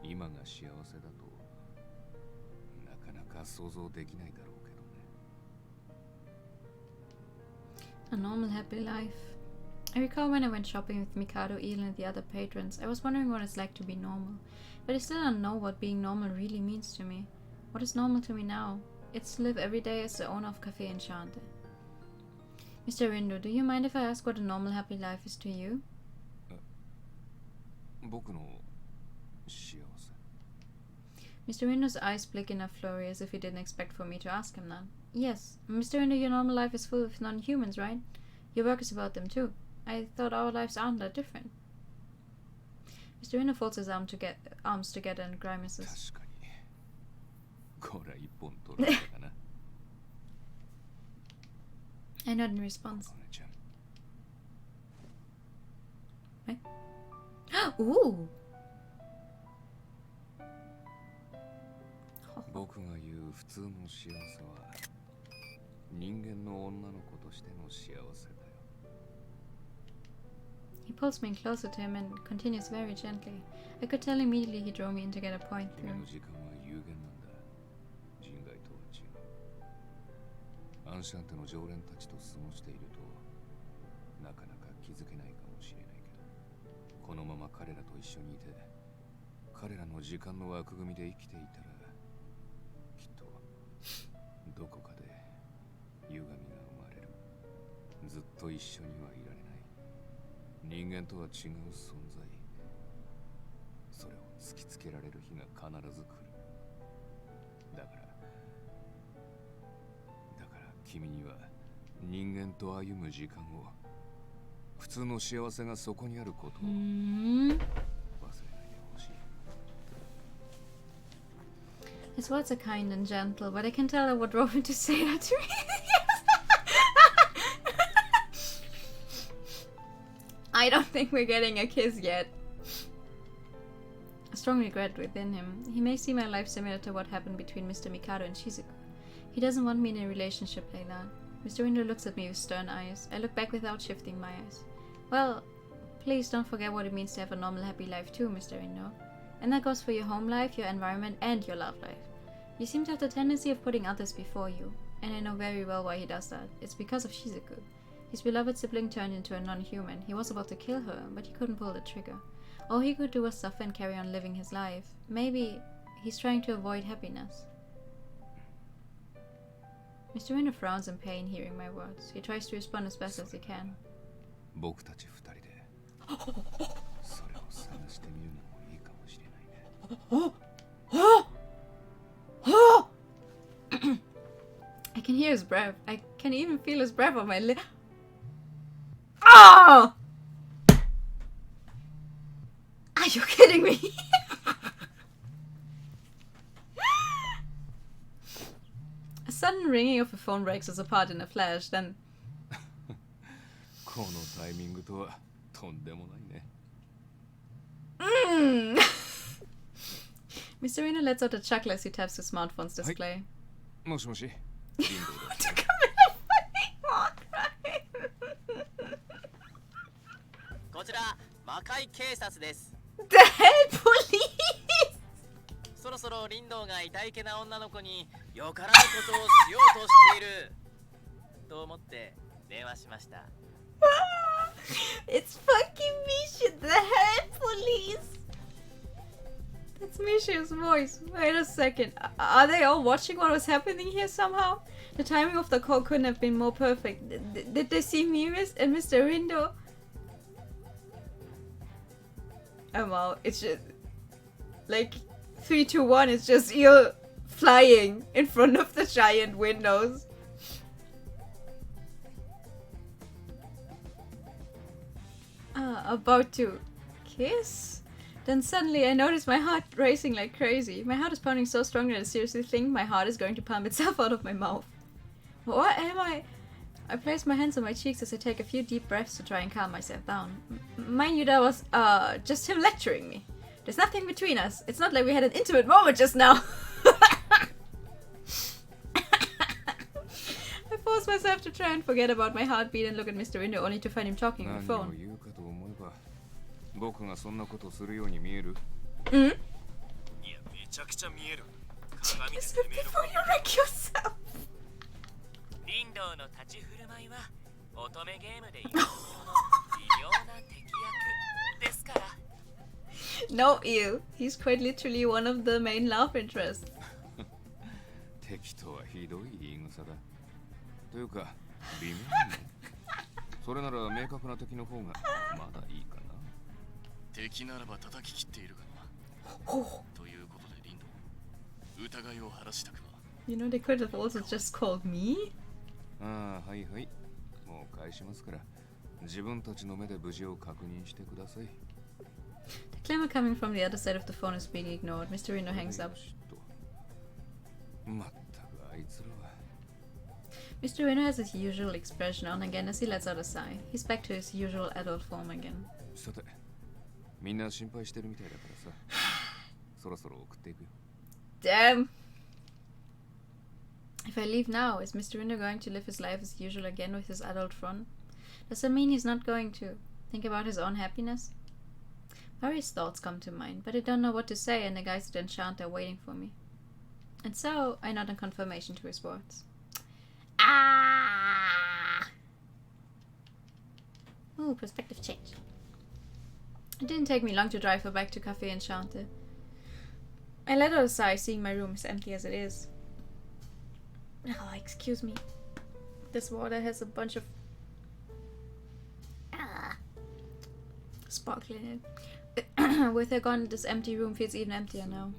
今が幸せだとなかなか想像できないだろうけどね。A normal happy life. I recall when I went shopping with Mikado, Eel and the other patrons, I was wondering what it's like to be normal. But I still don't know what being normal really means to me. What is normal to me now? It's to live every day as the owner of Café Enchanté. Mr. Rindo, do you mind if I ask what a normal happy life is to you? 僕の幸せ。 Mr. Rindo's eyes blinked in a flurry as if he didn't expect for me to ask him that. Yes, Mr. Rindo, your normal life is full of non-humans, right? Your work is about them too. I thought our lives aren't that different. Mr. Rindo folds his arms together and grimaces. 確かに。これは一本取られたかな。I nod in response. お姉ちゃん。 Ooh! 僕が言う普通の幸せは人間の女の子としての幸せだよ。 He pulls me closer to him and continues very gently. I could tell immediately he drove me in to get a point 君 through. の時間は有限なんだ。人外とは違う。アンシャンテの常連たちと過ごしているとなかなか気づけないかもしれないけど、このまま彼らと一緒にいて彼らの時間の枠組みで生きていたらきっとどこかで歪みが生まれる。ずっと一緒にはいられない。人間とは違う存在。それを突きつけられる日が必ず来る。だから君には人間と歩む時間を、普通の幸せがそこにあることを忘れないでほしい。His words are kind and gentle, but I can tell that what drove him to say that to me. I don't think we're getting a kiss yet. A strong regret within him. He may see my life similar to what happened between Mr. Mikado and Shizuku. He doesn't want me in a relationship like that. Mr. Rindo looks at me with stern eyes. I look back without shifting my eyes. Well, please don't forget what it means to have a normal happy life too, Mr. Rindo. And that goes for your home life, your environment, and your love life. You seem to have the tendency of putting others before you. And I know very well why he does that. It's because of Shizuku. His beloved sibling turned into a non-human. He was about to kill her, but he couldn't pull the trigger. All he could do was suffer and carry on living his life. Maybe he's trying to avoid happiness. Mr. Rindo frowns in pain hearing my words. He tries to respond as best as he can. 僕たち二人でそれを探してみるのもいいかもしれないね。I can hear his breath. I can even feel his breath on my lip. Oh! Are you kidding me? A sudden ringing of a phone breaks us apart in a flash, then... このタイミングとはとんでもないね。Mr. Rindo lets out a chuckle as he taps his smartphone's display. もしもし。リンドです。こちら魔界警察です。 The hell, police! そろそろリンドウが痛いけな女の子によからぬことをしようとしていると思って電話しました。It's fucking Misha, the hell, police! That's Misha's voice. Wait a second. Are they all watching what was happening here somehow? The timing of the call couldn't have been more perfect. Did they see me and Mr. Rindo? I'm out. It's just... like... 3, 2, 1 is just eel flying in front of the giant windows. about to kiss. Then suddenly I notice my heart racing like crazy. My heart is pounding so strong that I seriously think my heart is going to pump itself out of my mouth. What am I? I place my hands on my cheeks as I take a few deep breaths to try and calm myself down. Mind you, that was just him lecturing me. There's nothing between us. It's not like we had an intimate moment just now. I force myself to try and forget about my heartbeat and look at Mr. Window only to find him talking on the phone. 僕がそんなことするように見える? うん? いや、めちゃくちゃ見える。鏡で Just てめえの before you wreck yourself. リンドウの立ち振る舞いは乙女ゲームで有名な微妙な敵役ですから。No, ew. He's quite literally one of the main love interests. 敵とはひどい言い草だ。というか、微妙に。それなら明確な敵の方がまだいいかな。敵ならば叩き切っているかな。ということでリンド、疑いを晴らしたくば。You know, they could have also just called me? ああ、はいはい。もう返しますから、自分たちの目で無事を確認してください。The clamor coming from the other side of the phone is being ignored. Mr. Reno hangs up. まったくあいつらは。Mr. Reno has his usual expression on again as he lets out a sigh. He's back to his usual adult form again. さて、みんな心配してるみたいだからさ、そろそろ送っていくよ。Damn! If I leave now, is Mr. Reno going to live his life as usual again with his adult front? Does that mean he's not going to think about his own happiness? Various thoughts come to mind, but I don't know what to say, and the guys at Enchanté are waiting for me. And so, I nod in confirmation to his words. Ah! Ooh, perspective change. It didn't take me long to drive her back to Café Enchanté. I let out a sigh, seeing my room as empty as it is. Oh, excuse me. This water has a bunch of sparkle in it. With her gone, this empty room feels even emptier now.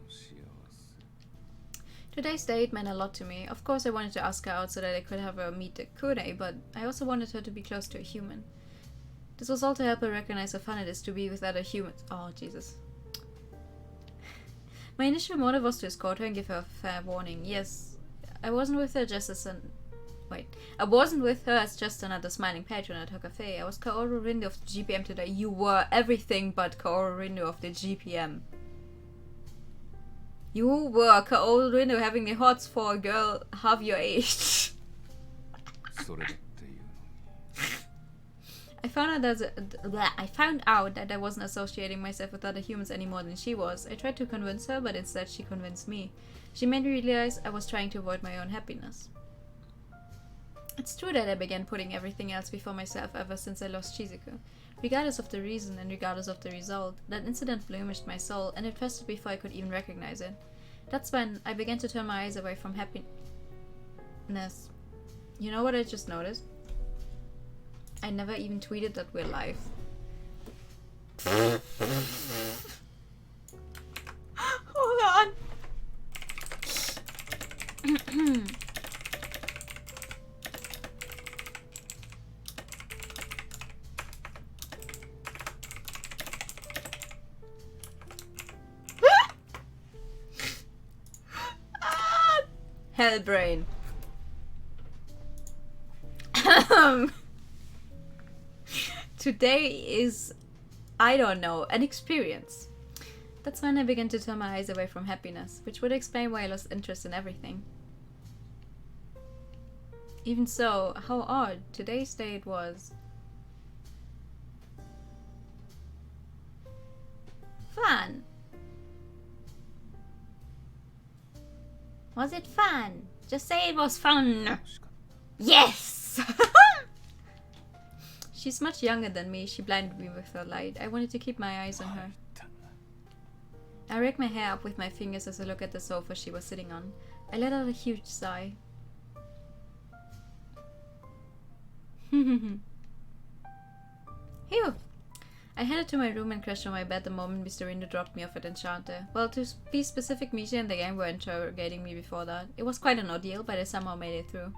Today's date meant a lot to me. Of course, I wanted to ask her out so that I could have her meet the Kure, but I also wanted her to be close to a human. This was all to help her recognize how fun it is to be with other humans. Oh, Jesus. My initial motive was to escort her and give her a fair warning. Yes, I wasn't with her just as an... Wait. I wasn't with her as just another smiling patron at her cafe. I was Kaoru Rindu of the GPM today. You were everything but Kaoru Rindu of the GPM. You were Kaoru Rindu having the hots for a girl half your age. I found out that I wasn't associating myself with other humans any more than she was. I tried to convince her, but instead she convinced me. She made me realize I was trying to avoid my own happiness. It's true that I began putting everything else before myself ever since I lost Shizuku. Regardless of the reason and regardless of the result, that incident blemished my soul, and it festered before I could even recognize it. That's when I began to turn my eyes away from happiness. You know what I just noticed? I never even tweeted that we're live. Hold on. Hellbrain. Today is, I don't know, an experience. That's when I began to turn my eyes away from happiness, which would explain why I lost interest in everything. Even so, how odd today's date was. Fun. Was it fun? Just say it was fun. Yes! She's much younger than me. She blinded me with her light. I wanted to keep my eyes on her. I raked my hair up with my fingers as I looked at the sofa she was sitting on. I let out a huge sigh. Phew! I headed to my room and crashed on my bed the moment Mr. Rindu dropped me off at Enchanté. Well, to be specific, Misha and the gang were interrogating me before that. It was quite an ordeal, but I somehow made it through.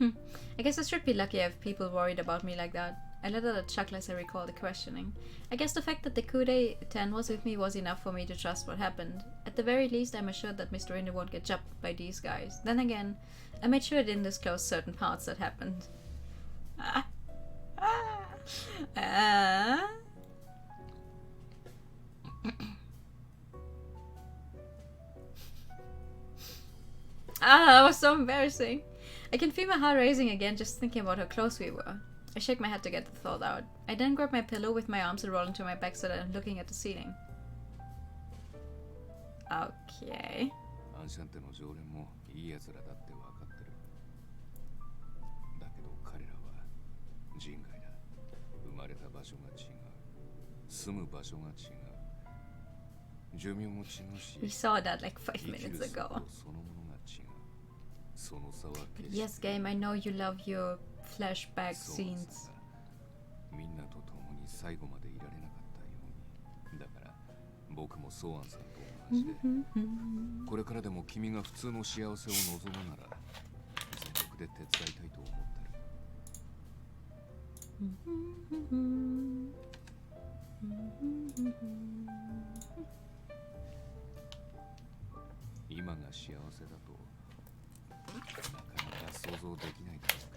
I guess I should be lucky I have people worried about me like that. I let out a chuckle as I recall the questioning. I guess the fact that the Kude 10 was with me was enough for me to trust what happened. At the very least, I'm assured that Mr. Rindo won't get jumped by these guys. Then again, I made sure I didn't disclose certain parts that happened. That was so embarrassing. I can feel my heart racing again just thinking about how close we were. I shake my head to get the thought out. I then grab my pillow with my arms and roll into my back so that I'm looking at the ceiling. Okay. アンシャンテの常連もいい奴らだって分かってる。だけど彼らは人外だ。生まれた場所が違う。住む場所が違う。寿命も違うし。 We saw that like 5 minutes ago. そのものが違う。その差は決 Yes, して game, I know you love your flashback そうさ scenes. みんなと共に最後までいられなかったように。だから僕もソーアンさんと同じで、これからでも君が普通の幸せを望むなら全力で手伝いたいと思ってる。今が幸せだとなかなか想像できないだろう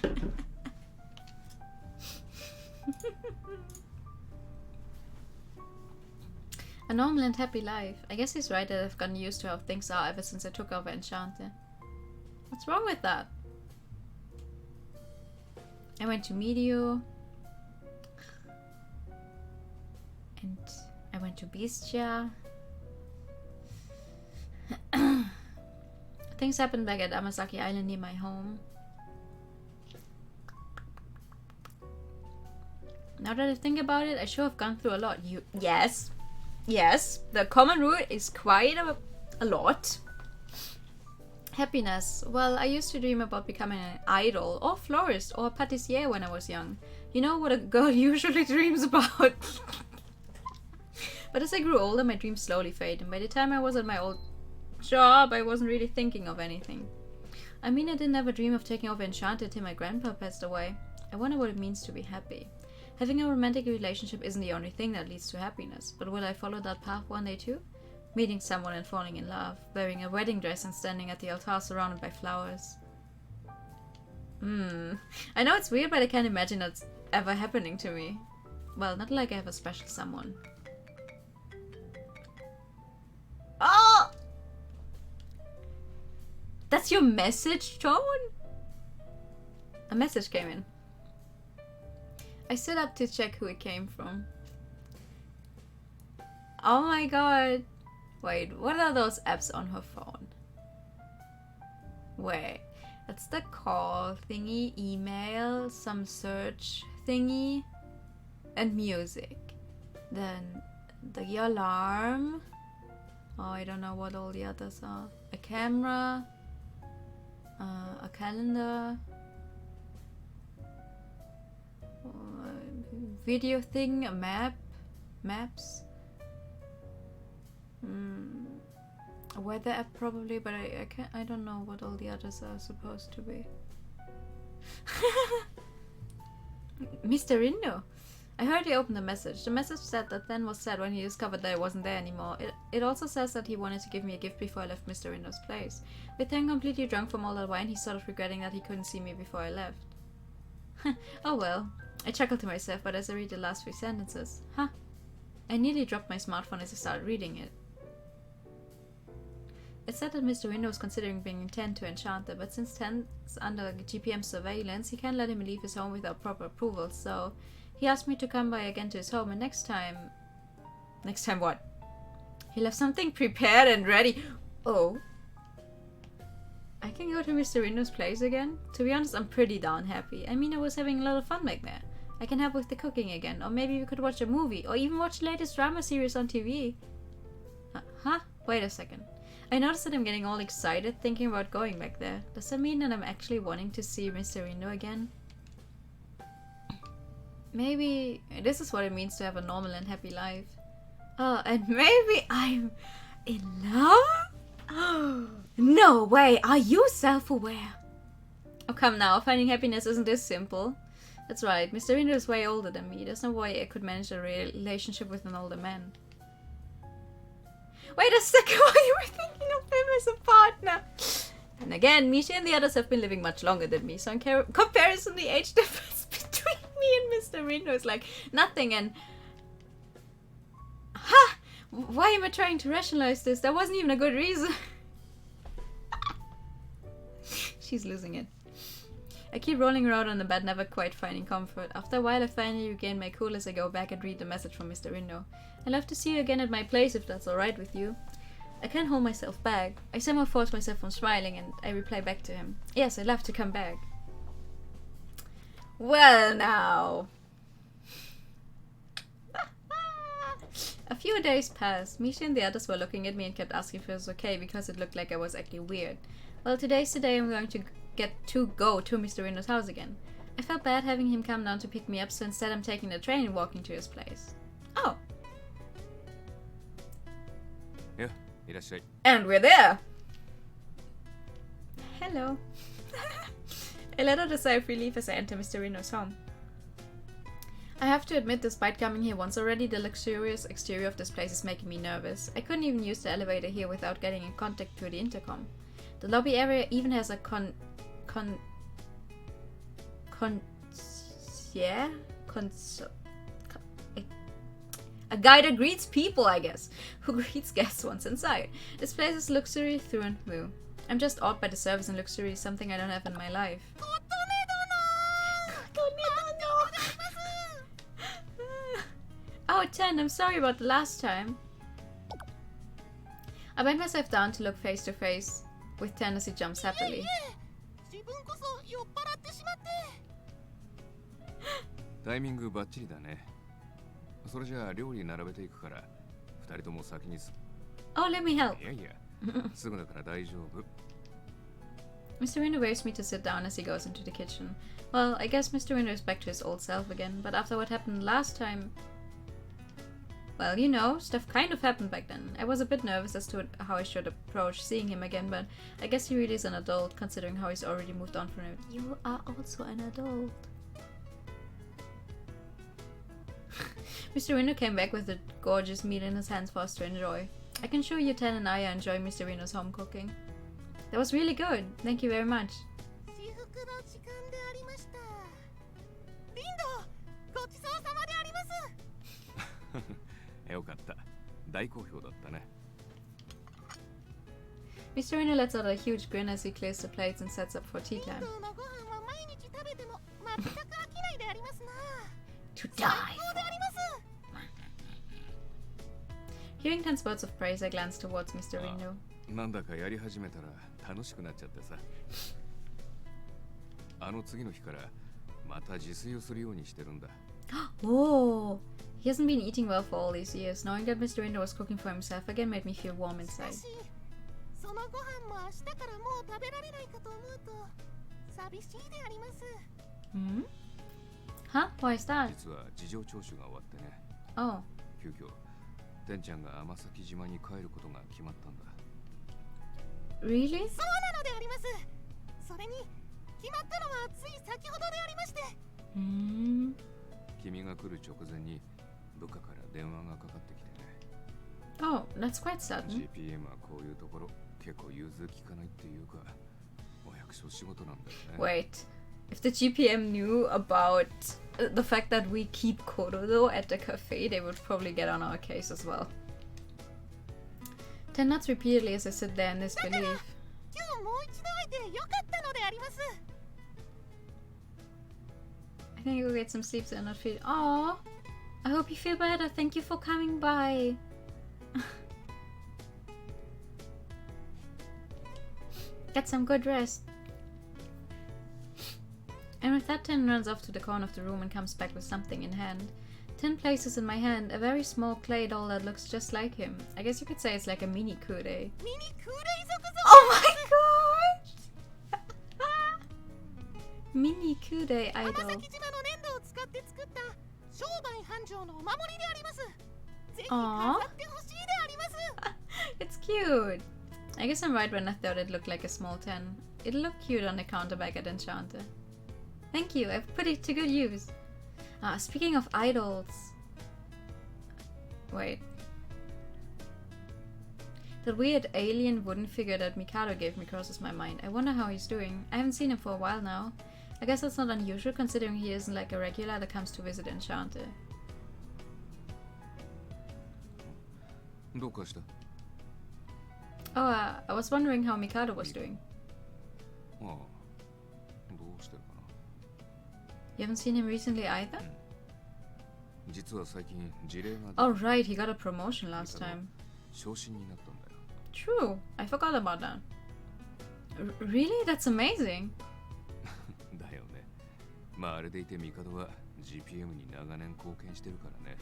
けど。A normal and happy life. I guess he's right that I've gotten used to how things are ever since I took over Enchanté. What's wrong with that? I went to Medio. And I went to Beastia. Things happened back at Amasaki Island near my home. Now that I think about it, I sure have gone through a lot. Yes. Yes, the common rule is quite a lot. Happiness. Well, I used to dream about becoming an idol, or florist, or patissier when I was young. You know what a girl usually dreams about. But as I grew older, my dreams slowly faded, and by the time I was at my old job, I wasn't really thinking of anything. I mean, I didn't ever dream of taking over Enchanté till my grandpa passed away. I wonder what it means to be happy. Having a romantic relationship isn't the only thing that leads to happiness, but will I follow that path one day too? Meeting someone and falling in love, wearing a wedding dress and standing at the altar surrounded by flowers. I know it's weird, but I can't imagine that's ever happening to me. Well, not like I have a special someone. Oh! That's your message tone? A message came in. I stood up to check who it came from. Oh my god. Wait, what are those apps on her phone? Wait, that's the call thingy, email, some search thingy, and music. Then the alarm. Oh, I don't know what all the others are. A camera, a calendar. Video thing, a map, maps, a weather app probably, but I don't know what all the others are supposed to be. Mr. Rindo. I hurriedly opened the message. The message said that then was said when he discovered that I wasn't there anymore. It also says that he wanted to give me a gift before I left Mr. Rindo's place. With then completely drunk from all that wine, he's sort of regretting that he couldn't see me before I left. Oh well. I chuckled to myself, but as I read the last few sentences, I nearly dropped my smartphone as I started reading it. It said that Mr. Rindo was considering bringing Ten to Enchanté, but since Ten's under GPM surveillance, he can't let him leave his home without proper approval, so he asked me to come by again to his home, and next time... Next time what? He left something prepared and ready. Oh. I can go to Mr. Rindo's place again? To be honest, I'm pretty darn happy. I mean, I was having a lot of fun back there. I can help with the cooking again, or maybe we could watch a movie, or even watch the latest drama series on TV. Wait a second. I noticed that I'm getting all excited thinking about going back there. Does that mean that I'm actually wanting to see Mr. Rindo again? Maybe this is what it means to have a normal and happy life. Oh, and maybe I'm in love? No way, are you self-aware? Oh, come now, finding happiness isn't this simple. That's right, Mr. Rindo is way older than me. There's no way I could manage a relationship with an older man. Wait a second, why you were thinking of him as a partner? And again, Misha and the others have been living much longer than me, so in comparison, the age difference between me and Mr. Rindo is like nothing, and... Ha! Why am I trying to rationalize this? That wasn't even a good reason. She's losing it. I keep rolling around on the bed, never quite finding comfort. After a while, I finally regain my cool as I go back and read the message from Mr. Rindo. I'd love to see you again at my place if that's alright with you. I can't hold myself back. I somehow force myself from smiling and I reply back to him. Yes, I'd love to come back. Well now. A few days passed. Misha and the others were looking at me and kept asking if it was okay because it looked like I was acting weird. Well, today's the day I'm going to go to Mr. Rindo's house again. I felt bad having him come down to pick me up, so instead I'm taking the train and walking to his place. Oh. Yeah, いらっしゃい. And we're there! Hello. I let out a sigh of relief as I enter Mr. Rindo's home. I have to admit, despite coming here once already, the luxurious exterior of this place is making me nervous. I couldn't even use the elevator here without getting in contact through the intercom. The lobby area even has a a guy that greets people, I guess, who greets guests once inside. This place is luxury through and through. I'm just awed by the service, and luxury is something I don't have in my life. Oh, Ten, I'm sorry about the last time. I bend myself down to look face to face with Ten as he jumps happily. タイミングバッチリだね。それじゃあ料理並べていくから、二人とも先に。Oh, let me help. いやいや、すぐだから大丈夫。Mr. Rindo waves me to sit down as he goes into the kitchen. Well, I guess Mr. Rindo is back to his old self again, but after what happened last time... Well, you know, stuff kind of happened back then. I was a bit nervous as to how I should approach seeing him again, but I guess he really is an adult, considering how he's already moved on from it. You are also an adult. Mr. Rindo came back with a gorgeous meal in his hands for us to enjoy. I can assure you Ten and I are enjoying Mr. Rindo's home cooking. That was really good. Thank you very much. Mr. Rindo lets out a huge grin as he clears the plates and sets up for tea time. To die. Hearing Ten's words of praise, I glance towards Mr. Rindo. なんだかやり始めたら楽しくなっちゃってさ。あの次の日からまた自炊をするようにしてるんだ。Oh, he hasn't been eating well for all these years. Knowing that Mr. Rindo was cooking for himself again made me feel warm inside. そのご飯も明日からもう食べられないかと思うと寂しいであります。Hmm? Huh? Why is that? 実は事情聴取が終わってね。Oh. 急遽、てんちゃんが天崎島に帰ることが決まったんだ。Really? そうなのであります。それに決まったのはつい先ほどでありまして。君が来る直前にどっかから電話がかかってきてね。Oh, that's quite sudden. GPM はこういうところ結構融通きかないっていうか、お役所仕事なんだよね。Wait, if the GPM knew about the fact that we keep Kororo at the cafe, they would probably get on our case as well. Ten nods repeatedly as I sit there in disbelief. 今日もう一度会えてよかったのであります。I think you'll get some sleep so I'm not feel. Aww, I hope you feel better. Thank you for coming by. Get some good rest. And with that, Ten runs off to the corner of the room and comes back with something in hand. Ten places in my hand a very small clay doll that looks just like him. I guess you could say it's like a mini Kure. Oh my gosh! Mini Kure idol. Aww. It's cute. I guess I'm right when I thought it looked like a small Ten. It'll look cute on the counter back at Enchanté. Thank you, I've put it to good use. Speaking of idols... Wait. That weird alien wooden figure that Mikado gave me crosses my mind. I wonder how he's doing. I haven't seen him for a while now. I guess that's not unusual considering he isn't like a regular that comes to visit Enchanté. どうかした? Oh, I was wondering how Mikado was doing. ああ、どうしてるかな? You haven't seen him recently either? 実は最近事例が Oh right, he got a promotion last time. 昇進になったんだよ。 True, I forgot about that. Really? That's amazing. だよね。まああれでいてミカドは GPM に長年貢献してるからね。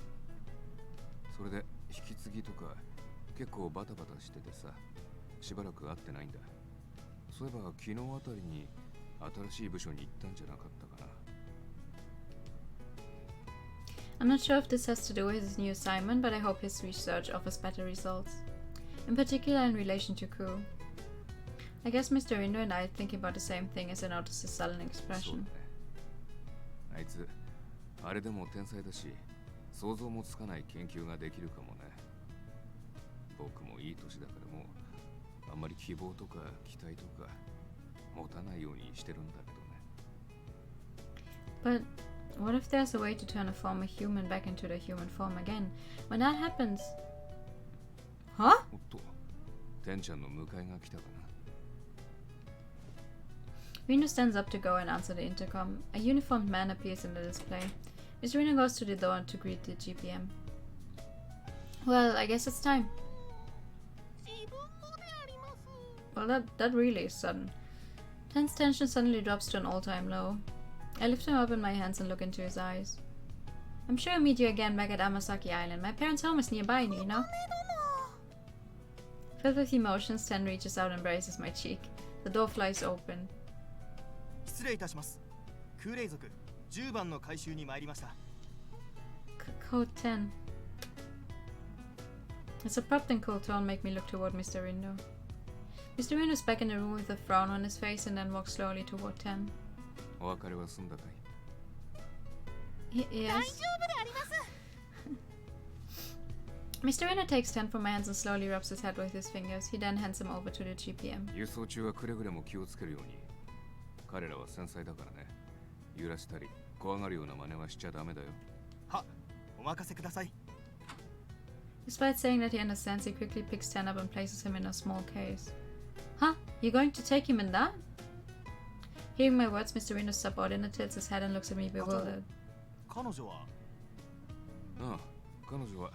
それで引き継ぎとか結構バタバタしててさ、しばらく会ってないんだ。そういえば昨日あたりに新しい部署に行ったんじゃなかったかな。I'm not sure if this has to do with his new assignment, but I hope his research offers better results. In particular in relation to Ku. I guess Mr. Indo and I are thinking about the same thing as I noticed his sullen そう expression. だね。あいつあれでも天才だし、想像もつかない研究ができるかもね。僕もいい年だからもうあんまり希望とか期待とか持たないようにしてるんだけどね。 But what if there's a way to turn a former human back into the human form again? When that happens... Huh? おっと、テンちゃんの迎えが来たかな。 Rino stands up to go and answer the intercom. A uniformed man appears in the display. Mr. Rino goes to the door to greet the GPM. Well, I guess it's time. 自分もであります。 Well, that really is sudden. Tense tension suddenly drops to an all-time low. I lift him up in my hands and look into his eyes. I'm sure I'll meet you again back at Amasaki Island. My parents' home is nearby, you know? 姉殿。 Filled with emotions, Ten reaches out and embraces my cheek. The door flies open. 失礼いたします。空冷族10番の回収に参りました。 Code 10. Its abrupt and cold tone make me look toward Mr. Rindo. Mr. Rindo's back in the room with a frown on his face and then walks slowly toward 10. お別れは済んだかい? 大丈夫で Yes. あります。 Mr. Rindo takes 10 from my hands and slowly rubs his head with his fingers. He then hands him over to the GPM. 輸送中はくれぐれも気をつけるように。彼らは繊細だからね。揺らしたり怖がるような真似はしちゃダメだよ。は、お任せください。 Despite saying that he understands, he quickly picks 10 up and places him in a small case. Huh? You're going to take him in that? Hearing my words, Mr. Rindo's subordinate tilts his head and looks at me bewildered. 彼女はああ、彼女は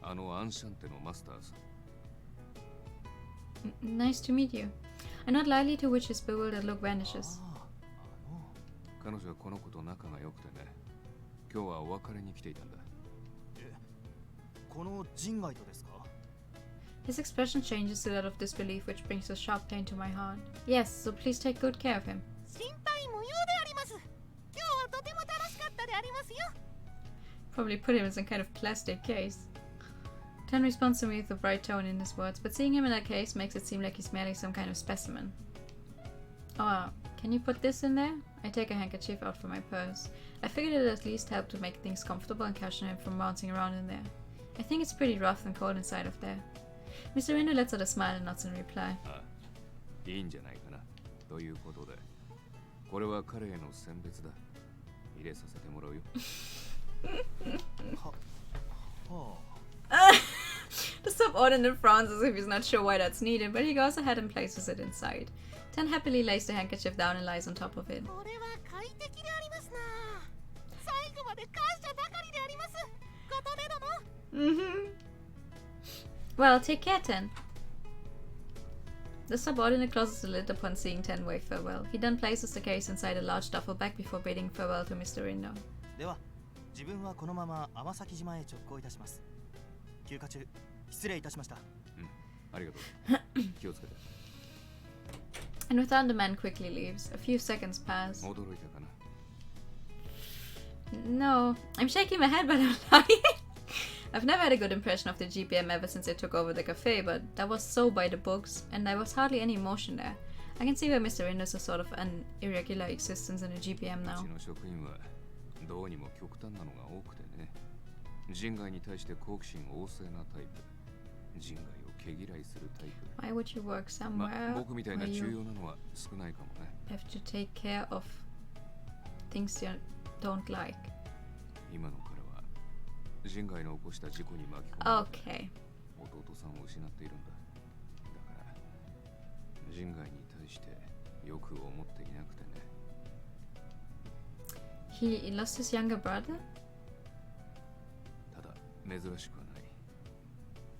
あのアンシャンテのマスターズ。Nice to meet you. I nod lightly to which his bewildered look vanishes. 彼女はこの子と仲が良くてね。今日はお別れに来ていたんだ。この人外とですか? His expression changes to that of disbelief, which brings a sharp pain to my heart. Yes, so please take good care of him. 心配無用であります。今日はとても楽しかったでありますよ。 Probably put him in some kind of plastic case. Ten responds to me with a bright tone in his words, but seeing him in that case makes it seem like he's merely some kind of specimen. Oh, can you put this in there? I take a handkerchief out from my purse. I figured it at least helped to make things comfortable and cushion him from bouncing around in there. I think it's pretty rough and cold inside of there. Mr. Rindo lets out a smile and nods in reply. ああ、いいんじゃないかな。ということで、これは彼への選別だ。入れさせてもらうよ。は The subordinate frowns as if he's not sure why that's needed, but he goes ahead and places it inside. Ten happily lays the handkerchief down and lies on top of it. これは快適でありますな。最後まで感謝ばかりであります。琴音殿。Well, take care, Ten. The subordinate closes the lid upon seeing Ten wave farewell. He then places the case inside a large duffel bag before bidding farewell to Mr. Rindo. では、自分はこのまま天崎島へ直行いたします。休暇中、失礼いたしました。ありがとう。気をつけて。 And with that, the man quickly leaves. A few seconds pass. 驚いたかな。 No, I'm shaking my head, but I'm lying. I've never had a good impression of the GPM ever since I took over the cafe, but that was so by the books, and there was hardly any emotion there. I can see why Mr. Rindo is a sort of an irregular existence in a GPM う now. ちの職員はどうにも極端なのが多くてね。人外に対して好奇心旺盛なタイプ。人外を毛嫌いするタイプ。 Why would you work ま somewhere 僕みたい where な重 you 要なのは少ないかもね。 have to take care of things you don't like? 今の彼は人外の起こした事故に巻き込まれて Okay. 弟さんを失っているんだ。だから人外に対してよく思っていなくてね。 He lost his younger brother? ただ珍しくはない。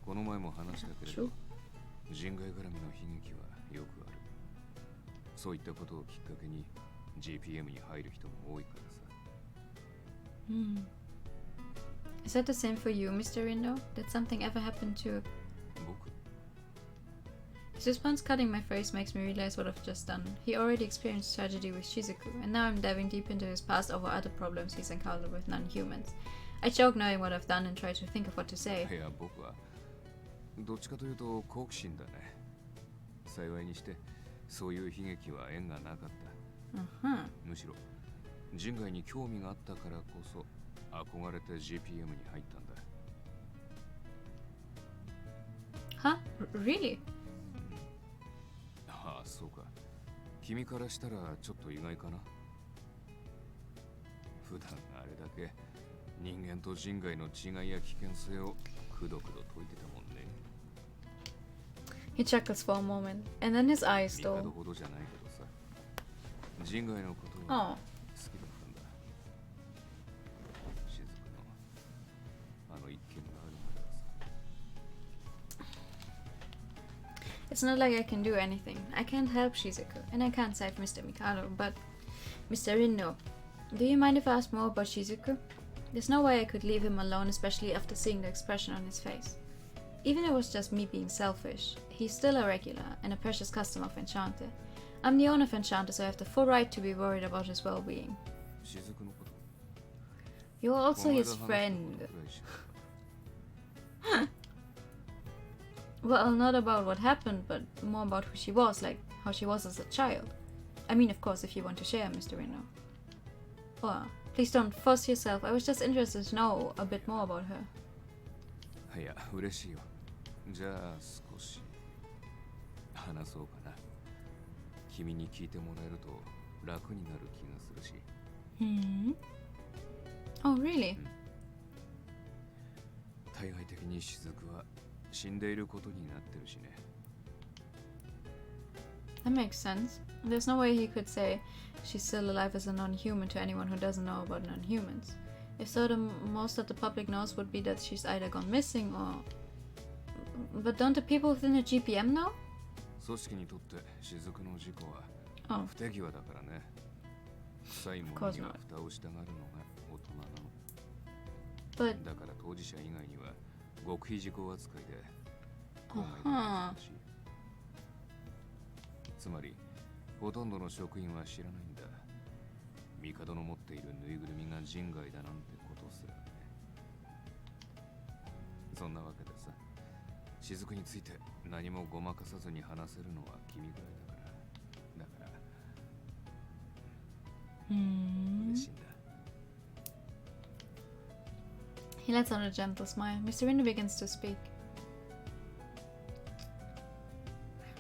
この前も話したけれど、人外絡みの悲劇はよくある。そういったことをきっかけに GPM に入る人も多いからさ。Hmm. Is that the same for you, Mr. Rindo? Did something ever happen to... 僕 His response cutting my face makes me realize what I've just done. He already experienced tragedy with Shizuku, and now I'm diving deep into his past over other problems he's encountered with non-humans. I choke knowing what I've done and try to think of what to say. いや僕はどっちかというと好奇心だね。幸いにしてそういう悲劇は縁がなかった。 Uh-huh. むしろ人外に興味があったからこそ憧れて GPM に入ったんだ。 Huh? Really? ああそうか。君からしたらちょっと意外かな。普段あれだけ人間と人外の違いや危険性をくどくど解いてたもんね。 He chuckles for a moment, and then his eyes 帝 stole. ほどじゃないけどさ。人外のことは Oh. 好きだったんだ。雫のあの一件があるまではさ。 It's not like I can do anything. I can't help Shizuku, and I can't save Mr. Mikado, but... Mr. Rindo, do you mind if I ask more about Shizuku? There's no way I could leave him alone, especially after seeing the expression on his face. Even if it was just me being selfish, he's still a regular and a precious customer of Enchanté. I'm the owner of Enchanté, so I have the full right to be worried about his well-being. 雫のこと You're also この間 his 話したこと friend. くらいしか Well, not about what happened, but more about who she was, like how she was as a child. I mean, of course, if you want to share, Mr. Rindo. Or, please don't force yourself. I was just interested to know a bit more about her. いや嬉しいよ。じゃあ少し話そうかな。君に聞いてもらえると楽になる気がするし。 Hmm? Oh, really? 対外的に雫は死んでいることになってるしね。 That makes sense. There's no way he could say she's still alive as a non-human to anyone who doesn't know about non-humans. If so, the most that the public knows would be that she's either gone missing or... But don't the people within the GPM know? 組織にとって雫の事故は Oh, 不手際だからね。臭いものには蓋をしたがるのが大人なの。 but... だから当事者以外には極秘事項扱いで公害が難しい。つまりほとんどの職員は知らないんだ。帝の持っているぬいぐるみが人外だなんてことすらね。そんなわけでさ、雫について何もごまかさずに話せるのは君ぐらいだから。だから Hmm. 嬉しいんだ。 He lets out a gentle smile. Mr. Rindo begins to speak.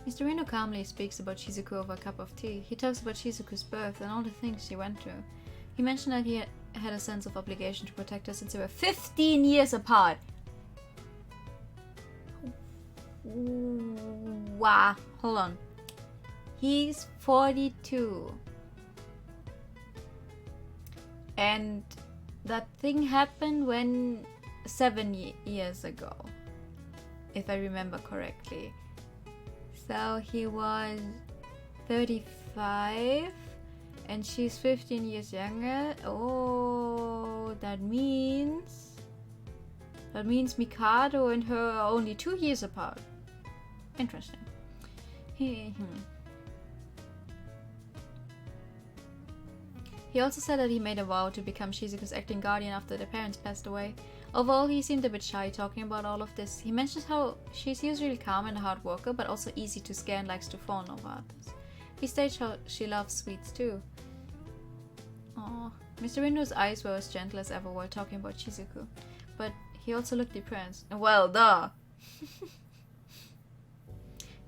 Mr. Rindo calmly speaks about Shizuku over a cup of tea. He talks about Shizuku's birth and all the things she went through. He mentioned that he had a sense of obligation to protect her since they were 15 years apart. Wow. Hold on. He's 42. And that thing happened when 7 years ago, if I remember correctly. So he was 35 and she's 15 years younger. Oh, that means Mikado and her are only 2 years apart. Interesting. He also said that he made a vow to become Shizuku's acting guardian after their parents passed away. Overall, he seemed a bit shy talking about all of this. He mentions how she's usually calm and a hard worker, but also easy to scare and likes to fawn over others. He states how she loves sweets too. Aww. Mr. Windows' eyes were as gentle as ever while talking about Shizuku, but he also looked depressed. Well, duh!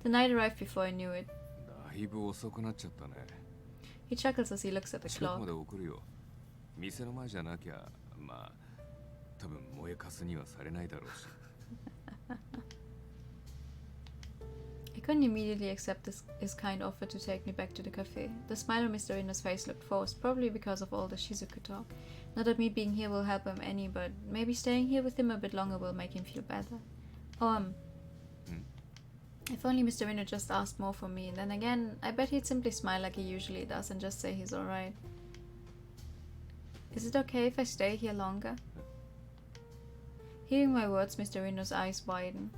The night arrived before I knew it. だいぶ遅くなっちゃったね。 He chuckles as he looks at the 近く clock. まで送るよ。店の前じゃなきゃ、まあ、多分燃えかすにはされないだろうし。I couldn't immediately accept his kind offer to take me back to the cafe. The smile on Mr. Windows' face looked forced, probably because of all the Shizuku talk. Not that me being here will help him any, but maybe staying here with him a bit longer will make him feel better. If only Mr. Windows just asked more from me, and then again, I bet he'd simply smile like he usually does and just say he's alright. Is it okay if I stay here longer? Hearing my words, Mr. Windows' eyes widen.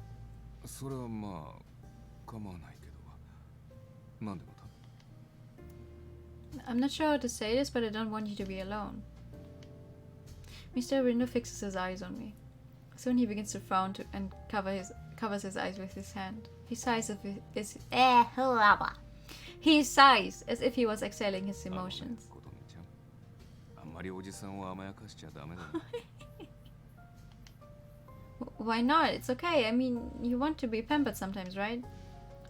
それはまあ構わないけど。なんでまた？ I'm not sure how to say this, but I don't want you to be alone. Mr. Window fixes his eyes on me. Soon he begins to frown and covers his eyes with his hand. He sighs as if he was exhaling his emotions. 琴音ちゃん、あんまりおじさんを甘やかしちゃダメだね。Why not? It's okay. I mean, you want to be pampered sometimes, right?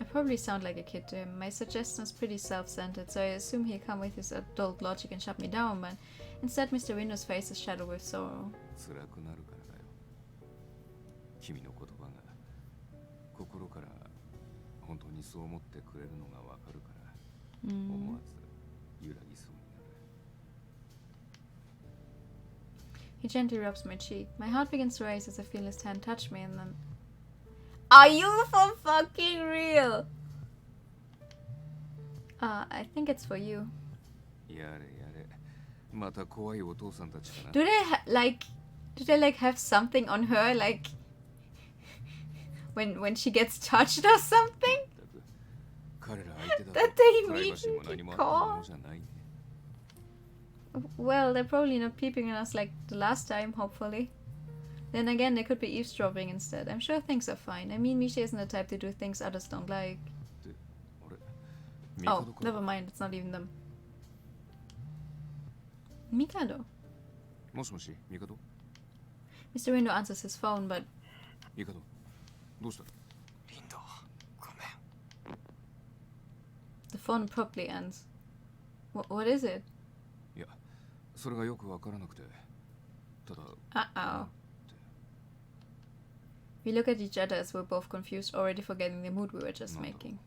I probably sound like a kid to him. My suggestion is pretty self-centered, so I assume he'll come with his adult logic and shut me down, but instead Mr. Window's face is shadowed with sorrow. 辛くなるからだよ。君の言葉が心から本当にそう思ってくれるのがわかるから、思わず揺らぎそうになる。He gently rubs my cheek. My heart begins to race as I feel his hand touch me, and then... Are you for fucking real? I think it's for you. やれやれ。また怖いお父さんたちかな。Do they have something on her, like when she gets touched or something? 彼ら相手だと That they プライバシーも何もあったものじゃないね。 Well, they're probably not peeping at us like the last time, hopefully. Then again, they could be eavesdropping instead. I'm sure things are fine. I mean, Misha isn't the type to do things others don't like. で、俺、 Oh, 帝から never mind. It's not even them. Mikado? もしもし、帝？ Mr. Window answers his phone, but 帝、どうした？リンド、ごめん。 the phone abruptly ends. What is it? いや、それがよくわからなくて。ただ、 Uh-oh. We look at each other as we're both confused, already forgetting the mood we were just making.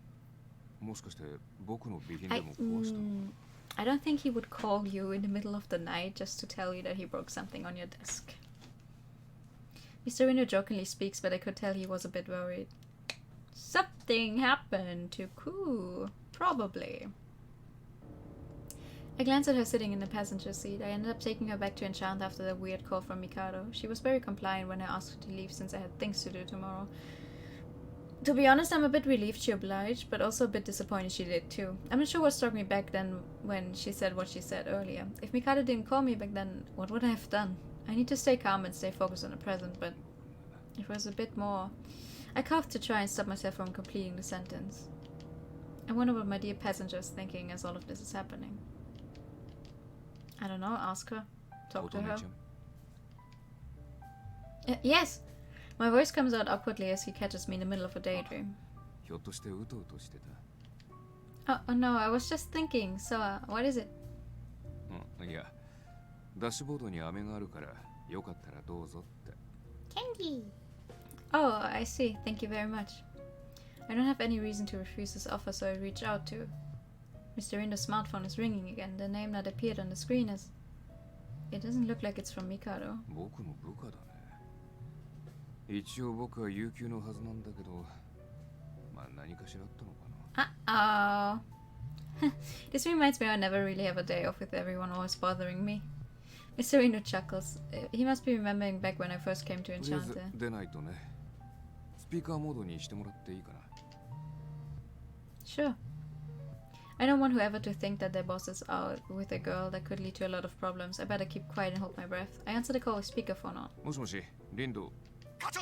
もしかして僕の備品でも壊したの？ I don't think he would call you in the middle of the night just to tell you that he broke something on your desk. Mr. Window jokingly speaks, but I could tell he was a bit worried. Something happened to Ku. Probably. I glanced at her sitting in the passenger seat. I ended up taking her back to Enchanté after the weird call from Mikado. She was very compliant when I asked her to leave since I had things to do tomorrow. To be honest, I'm a bit relieved she obliged, but also a bit disappointed she did too. I'm not sure what struck me back then when she said what she said earlier. If Mikado didn't call me back then, what would I have done? I need to stay calm and stay focused on the present, but it was a bit more... I coughed to try and stop myself from completing the sentence. I wonder what my dear passenger is thinking as all of this is happening. I don't know, ask her. Talk to her. Yes! My voice comes out awkwardly as he catches me in the middle of a daydream. ひょっとしてうとうとしてた？ Oh no, I was just thinking. So, what is it? いや、ダッシュボードに飴があるからよかったらどうぞって。 Candy. Oh, I see. Thank you very much. I don't have any reason to refuse this offer, so I reach out to... Mr. Rindo's smartphone is ringing again. The name that appeared on the screen is... It doesn't look like it's from Mikado. 僕の部下だね。一応僕は有給のはずなんだけど、まあ何かしらあったのかな。Uh-oh. This reminds me I never really have a day off with everyone always bothering me. Mr. Rindo chuckles. He must be remembering back when I first came to とりあえず Enchanté. 出ないとね。スピーカーモードにしてもらっていいかな。 Sure. I don't want whoever to think that their boss is out with a girl. That could lead to a lot of problems. I better keep quiet and hold my breath. I answer the call with speakerphone on. もしもし、リンド。課長、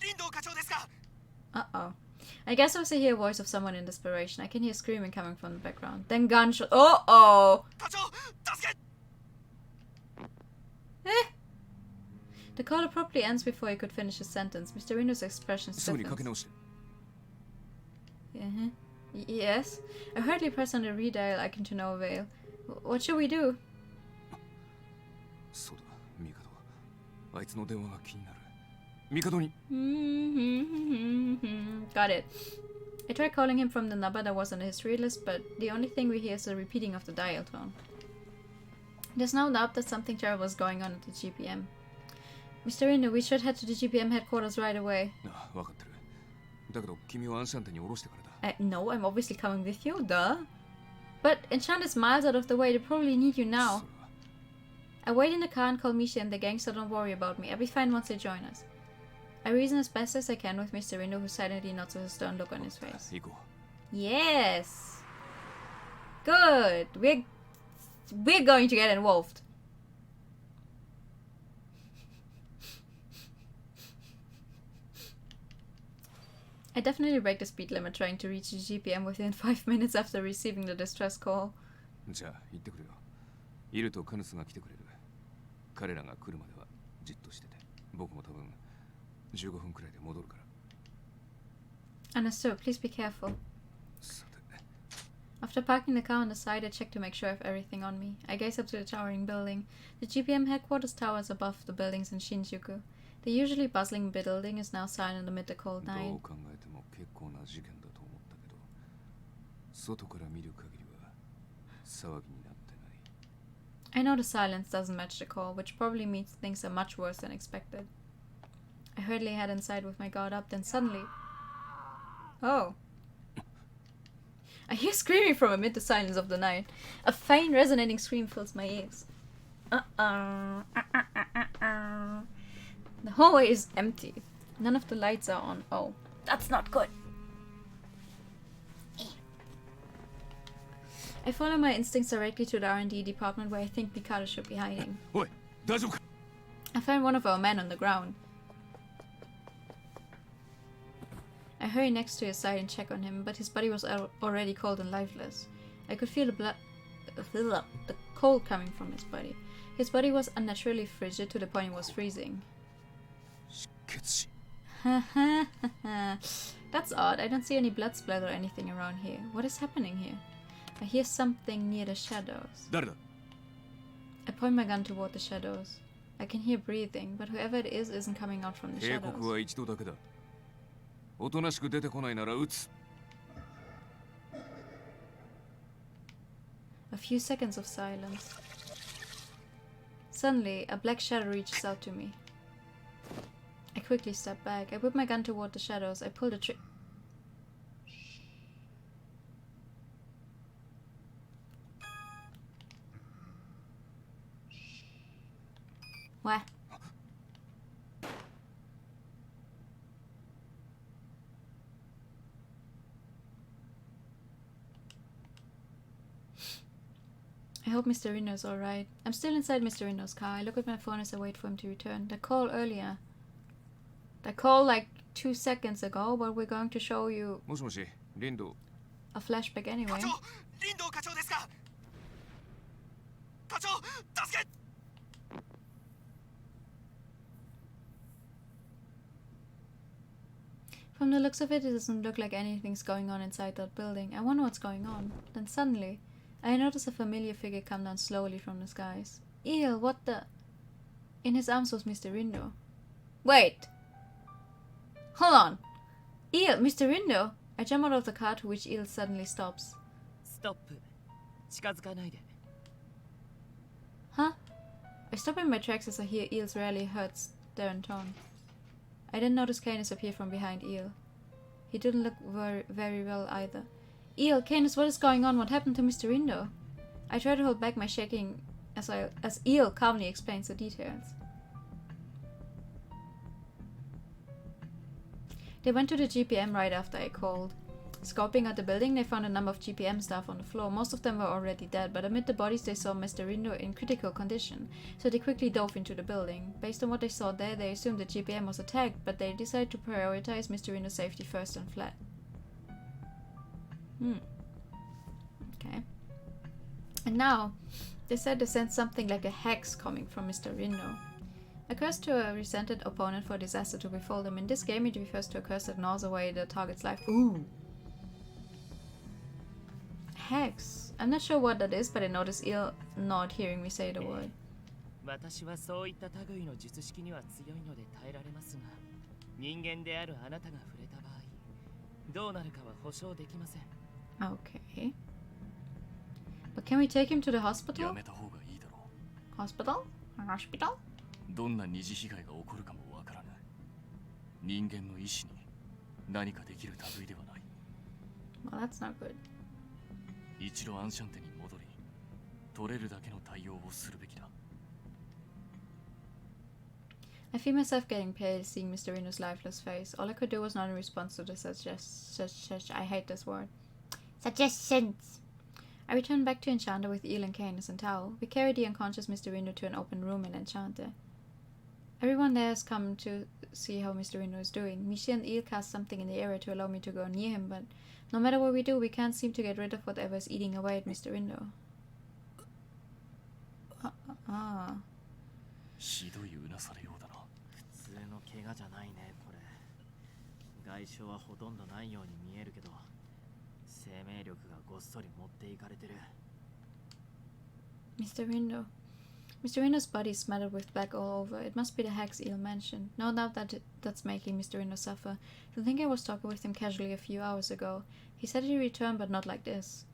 リンド課長ですか？ Uh-oh. I guess also hear a voice of someone in desperation. I can hear screaming coming from the background. Then gunshot. Oh! 課長助け Eh! The call abruptly ends before he could finish his sentence. Mr. Rindo's expression すぐにかけ stiffens. 直して Yes. I hurriedly press on the redial icon to no avail. What should we do? そうだミカドあいつの電話が気になるミカドに Got it. I tried calling him from the number that was on the history list, but the only thing we hear is the repeating of the dial tone. There's no doubt that something terrible is going on at the GPM. Mr. Rindo, we should head to the GPM headquarters right away. ああ分かってるだけど君をアンシャンテに降ろしてからだ No, I'm obviously coming with you, duh. But Enchanté is miles out of the way, they probably need you そ now. れは I wait in the car and call Misha and the gang, so don't worry about me. I'll be fine once they join us. I reason as best as I can with Mr. Rindo, who silently nods with a stern look on his face. 行こ Yes! Good! We're going to get involved. I definitely break the speed limit trying to reach the GPM within 5 minutes after receiving the distress call. うじゃあ行ってくるよイルとカヌスが来てくれる彼らが来るまではじっとしてて僕も多分15分くらいで戻るから Understood, please be careful. さて After parking the car on the side, I check to make sure I have everything on me. I gaze up to the towering building. The GPM headquarters tower is above the buildings in Shinjuku. The usually bustling building is now silent amid the cold ど night. う考えても結構な事件だと思ったけど外から見る限りは騒ぎになってない I know the silence doesn't match the call, which probably means things are much worse than expected. I hurriedly head inside with my guard up, then suddenly... Oh. I hear screaming from amid the silence of the night. A faint resonating scream fills my ears. The hallway is empty. None of the lights are on. Oh, that's not good. I follow my instincts directly to the R&D department where I think Mikado should be hiding. おい大丈夫か I find one of our men on the ground. I hurry next to his side and check on him, but his body was already cold and lifeless. I could feel the cold coming from his body. His body was unnaturally frigid to the point it was freezing. 失血死 That's odd. I don't see any blood splatter or anything around here. What is happening here? I hear something near the shadows. 誰だ I point my gun toward the shadows. I can hear breathing, but whoever it is isn't coming out from the 警告 shadows. は一度だけだおとなしく出てこないなら撃つ A few seconds of silence. Suddenly, a black shadow reaches out to me. I quickly step back. I whip my gun toward the shadows. I pull the trigger. What? I hope Mr. Reno's alright. I'm still inside Mr. Reno's car. I look at my phone as I wait for him to return. The call earlier. The call like 2 seconds ago, but we're going to show you もしもしリンド a flashback 課 anyway. 長リンド課長ですか課長助け From the looks of it, it doesn't look like anything's going on inside that building. I wonder what's going on. Then suddenly, I notice a familiar figure come down slowly from the skies. Eel, what the... In his arms was Mr. Rindo. Wait! Hold on! Eel, Mr. Rindo! I jump out of the car, to which Eel suddenly stops. ストップ近づかないで Huh? I stop in my tracks as I hear Eel's rarely heard stern tone. I didn't notice Canis appear from behind Eel. He didn't look very well either. Eel, Canis, what is going on? What happened to Mr. Rindo? I try to hold back my shaking as Eel calmly explains the details. They went to the GPM right after I called. Scoping out the building, they found a number of GPM staff on the floor. Most of them were already dead, but amid the bodies they saw Mr. Rindo in critical condition, so they quickly dove into the building. Based on what they saw there, they assumed the GPM was attacked, but they decided to prioritize Mr. Rindo's safety first and fled. Okay. And now, they said they sent something like a hex coming from Mr. Rindo. A curse to a resented opponent for disaster to befall them. In this game, it refers to a curse that gnaws away the target's life. Ooh! Hex. I'm not sure what that is, but I noticed ill not hearing me say the word. 私はそういった類の術式には強いので耐えられますが、人間であるあなたが触れた場合、どうなるかは保証できません。Okay. But can we take him to the や hospital? めた方がいいだろ Hospital? Hospital? う。どんな二次被害が起こるかもわからぬ。人間の意志に何かできる類ではない。 Well, that's not good. 一度アンシャンテに戻り、取れるだけの対応をするべきだ。I feel myself getting pale seeing Mr. Reno's lifeless face. All I could do was nod in response to the I hate this word. Suggestions! I returned back to Enchanté with Eel and Canis and Towel. We carried the unconscious Mr. Reno to an open room in Enchanté. Everyone there has come to see how Mr. Reno is doing. Michi and Eel cast something in the area to allow me to go near him, but no matter what we do, we can't seem to get rid of whatever is eating away at Mr. Reno. ひどいうなされようだな。普通の怪我じゃないねこれ。外傷はほとんどないように見えるけど、生命力がごっそり持っていかれてる。 Mr. Reno. Mr. Reno's body is smattered with black all over. It must be the hex Eel mentioned. No doubt that's making Mr. Reno suffer. To think I was talking with him casually a few hours ago. He said he'd return, but not like this.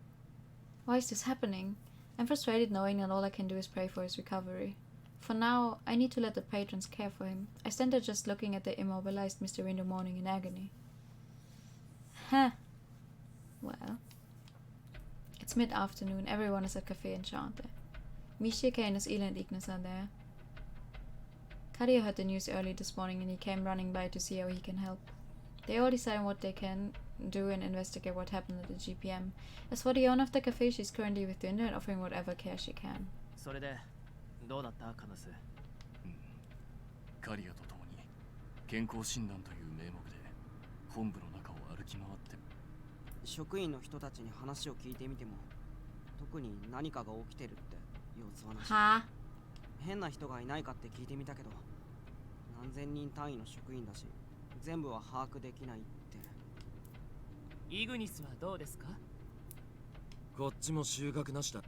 Why is this happening? I'm frustrated knowing that all I can do is pray for his recovery. For now, I need to let the patrons care for him. I stand there just looking at the immobilized Mr. Reno moaning in agony. Huh. Well. It's mid-afternoon. Everyone is at Café Enchanté. Michi, Canis, Eel and Ignis are there. Kadia heard the news early this morning and he came running by to see how he can help. They all decide what they can do and investigate what happened at the GPM. As for the owner of the cafe, she's currently with Dinda and offering whatever care she can. それでどうだったカヌス？カリアと共に健康診断という名目で本部の中を歩き回って。職員の人たちに話を聞いてみても特に何かが起きてるって様子はなし。は？変な人がいないかって聞いてみたけど、何千人単位の職員だし全部は把握できないって。イグニスはどうですか？こっちも収穫なしだ。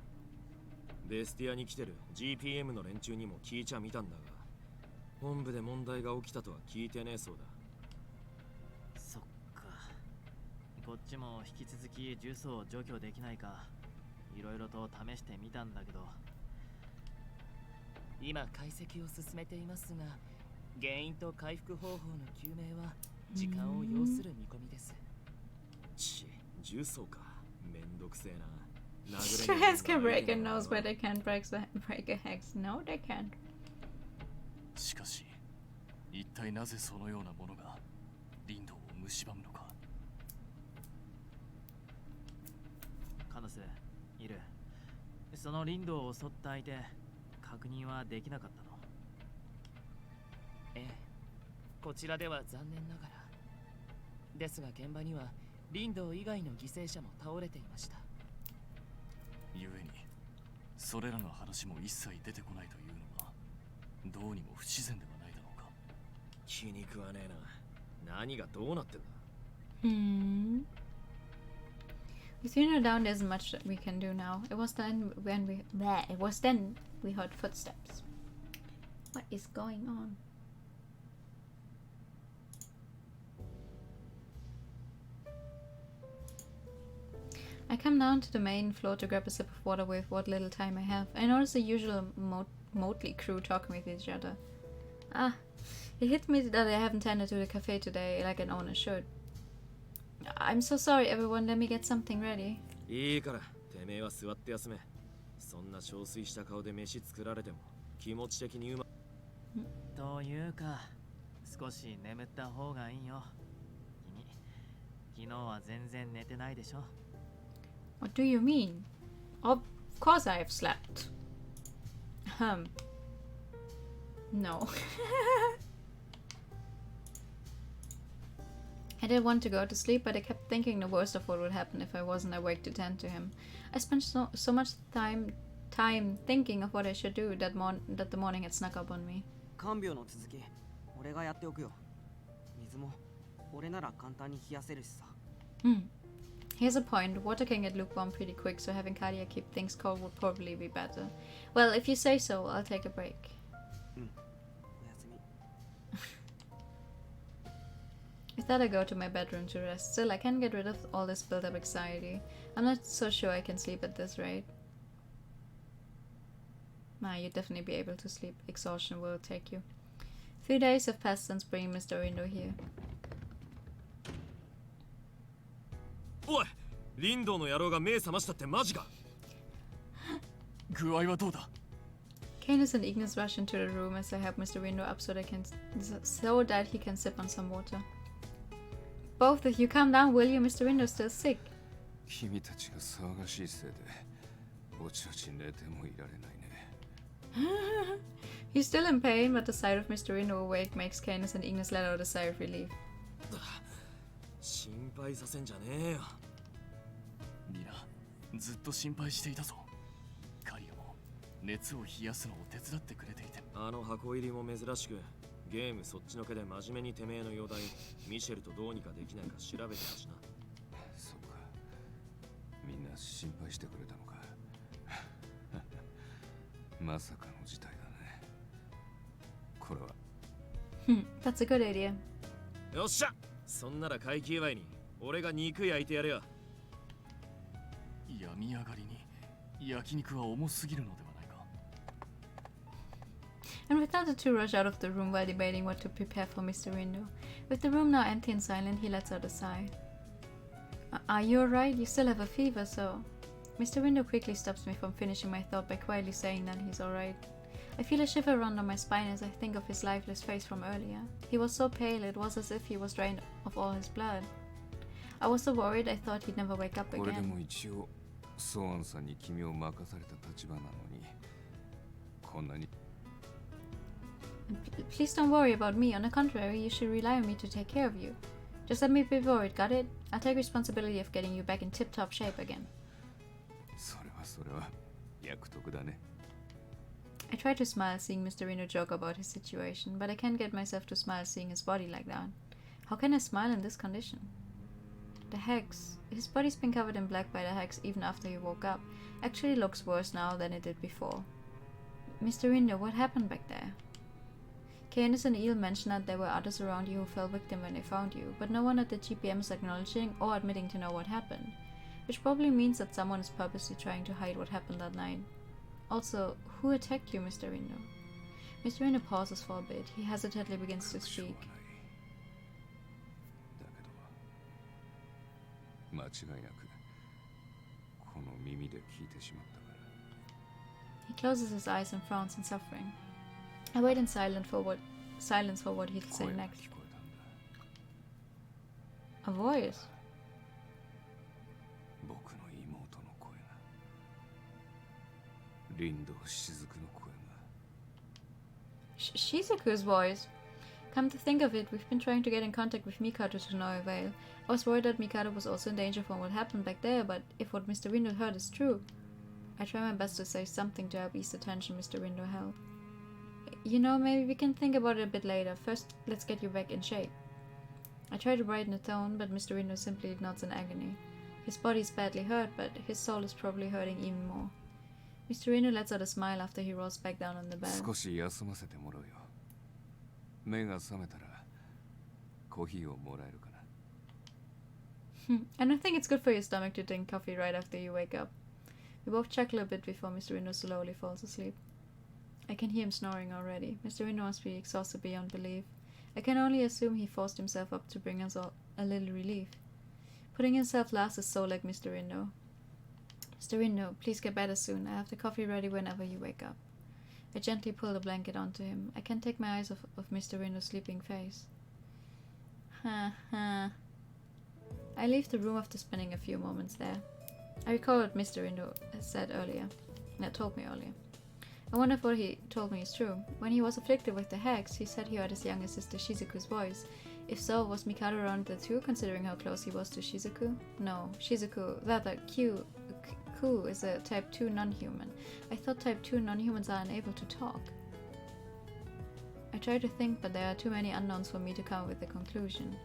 ベスティアに来てる GPM の連中にも聞いちゃみたんだが、本部で問題が起きたとは聞いてねえそうだ。そっか。こっちも引き続き重曹を除去できないかいろいろと試してみたんだけど。今解析を進めていますが、原因と回復方法の究明は時間を要する見込みです。重曹か。めんどくせえな。Stress can break a nose, but they can't break a hex. No, they can't. しかし、一体なぜそのようなものがリンドを蝕むのか。カヌス、いる。そのリンドを襲った相手、確認はできなかったの？ええ、こちらでは残念ながら。ですが現場にはリンド以外の犠牲者も倒れていました。ゆえに、それらの話も一切出てこないというのはどうにも不自然ではないだろうか。気に食わねえな。何がどうなってんだ。With Reno down, there isn't much that we can do now. It was then we heard footsteps. What is going on? I come down to the main floor to grab a sip of water with what little time I have. I notice the usual motley crew talking with each other. Ah, it hit me that I haven't tended to the cafe today like an owner should. I'm so sorry everyone, let me get something ready. いいから、てめえは座って休め。そんな憔悴した顔で飯作られても気持ち的にというか、少し眠った方がいいよ。君、昨日は全然寝てないでしょ。What do you mean? Of course I have slept. No. I didn't want to go to sleep, but I kept thinking the worst of what would happen if I wasn't awake to tend to him. I spent so much time thinking of what I should do that the morning had snuck up on me. 看病の続き俺がやっておくよ。水も俺なら簡単に冷やせるしさ。Here's a point. Water can get lukewarm pretty quick, so having Kadia keep things cold would probably be better. Well, if you say so, I'll take a break. おやすみ。I thought I'd go to my bedroom to rest. Still, I can't get rid of all this built-up anxiety. I'm not so sure I can sleep at this rate. Nah, you'd definitely be able to sleep. Exhaustion will take you. 3 days have passed since bringing Mr. Rindo here. おい、リンドウの野郎が目覚ましたってマジか。具合はどうだ。 Canis and Ignis rush into the room as I help Mr. Rindo up so that he can sip on some water. Both of you, calm down, will you? Mr. Rindo's still sick. 君たちが騒がしいせいでおちおち寝てもいられないね。He's still in pain, but the sight of Mr. Rindo awake makes Canis and Ignis let out a sigh of relief. 心配させんじゃねえよ。リナ、ずっと心配していたぞ。カリアも熱を冷やすのを手伝ってくれていて。あの箱入りも珍しく、ゲームそっちのけで真面目にてめえの容体、ミシェルとどうにかできないか調べてたしな。そうか。みんな心配してくれたのか。まさかの事態だね。これは。That's a good idea. よっしゃ、そんなら会期祝いに俺が肉焼いてやるよ。病み上がりに焼肉は重すぎるのではないか。And with that, the two rush out of the room while debating what to prepare for Mr. Rindo. With the room now empty and silent, he lets out a sigh. Are you alright? You still have a fever, so... Mr. Rindo quickly stops me from finishing my thought by quietly saying that he's alright. I feel a shiver run down my spine as I think of his lifeless face from earlier. He was so pale, it was as if he was drained of all his blood. I was so worried I thought he'd never wake up これで again. も一応ソーアンさんに君を任された立場なのにこんなに。 Please don't worry about me. On the contrary, you should rely on me to take care of you. Just let me be worried, got it? I'll take responsibility of getting you back in tip-top shape again. それは約束だね。 I try to smile seeing Mr. Rindo joke about his situation, but I can't get myself to smile seeing his body like that. How can I smile in this condition? The hex. His body's been covered in black by the hex even after he woke up. Actually looks worse now than it did before. Mr. Rindo, what happened back there? Canis and Eel mentioned that there were others around you who fell victim when they found you, but no one at the GPM is acknowledging or admitting to know what happened. Which probably means that someone is purposely trying to hide what happened that night. Also, who attacked you, Mr. Rindo? Mr. Rindo pauses for a bit. He hesitantly begins to speak. だけど間違いなくこの耳で聞いてしまったから。 He closes his eyes and frowns in suffering. I wait in silence for what he'll say 声が next. 聞こえたんだ。 A voice. 僕の妹の声が。リンドウ雫の声が。 Shizuku's voice. Come to think of it, we've been trying to get in contact with Mikado to no avail. I was worried that Mikado was also in danger from what happened back there, but if what Mr. Rindo heard is true... I try my best to say something to help ease the tension Mr. Rindo held. You know, maybe we can think about it a bit later. First, let's get you back in shape. I try to brighten the tone, but Mr. Rindo simply nods in agony. His body is badly hurt, but his soul is probably hurting even more. Mr. Rindo lets out a smile after he rolls back down on the bed. 少し休ませてもらうよ。目が覚めたらコーヒーをもらえるかな。I don't think it's good for your stomach to drink coffee right after you wake up. We both chuckle a bit before Mr. Rindo slowly falls asleep. I can hear him snoring already. Mr. Rindo must be exhausted beyond belief. I can only assume he forced himself up to bring us all a little relief. Putting himself last is so like Mr. Rindo. Mr. Rindo, please get better soon. I have the coffee ready whenever you wake up. I gently pull the blanket onto him. I can't take my eyes off Mr. Rindo's sleeping face. I leave the room after spending a few moments there. I recall what Mr. Rindo said earlier. Told me earlier. I wonder if what he told me is true. When he was afflicted with the hex, he said he heard his younger sister Shizuku's voice. If so, was Mikado around there too, considering how close he was to Shizuku? No, Shizuku, rather Ku is a type 2 non-human. I thought type 2 non-humans are unable to talk. I try to think, but there are too many unknowns for me to come up with a conclusion.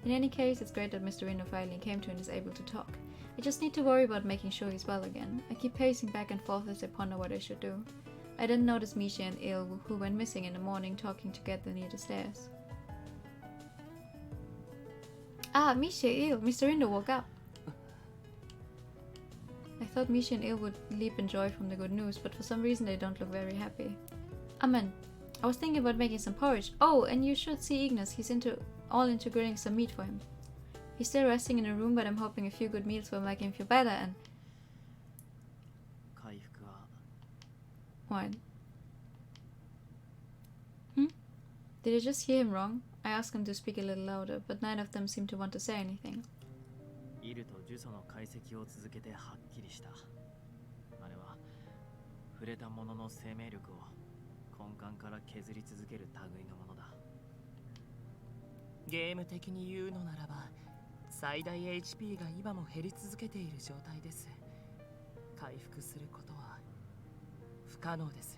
In any case, it's great that Mr. Rindo finally came to and is able to talk. I just need to worry about making sure he's well again. I keep pacing back and forth as I ponder what I should do. I didn't notice Misha and Il, who went missing in the morning, talking together near the stairs. Ah, Misha, Il, Mr. Rindo woke up. I thought Misha and Il would leap in joy from the good news, but for some reason they don't look very happy. Amen. I was thinking about making some porridge. Oh, and you should see Ignis. He's all into grilling some meat for him. He's still resting in a room, but I'm hoping a few good meals will make him feel better and... What? Did I just hear him wrong? I asked him to speak a little louder, but neither of them seemed to want to say anything. イルとジュソの解析を続けてはっきりした。あれは触れたものの生命力を根幹から削り続ける類のものだ。ゲーム的に言うのならば、最大 HP が今も減り続けている状態です。回復することは不可能です。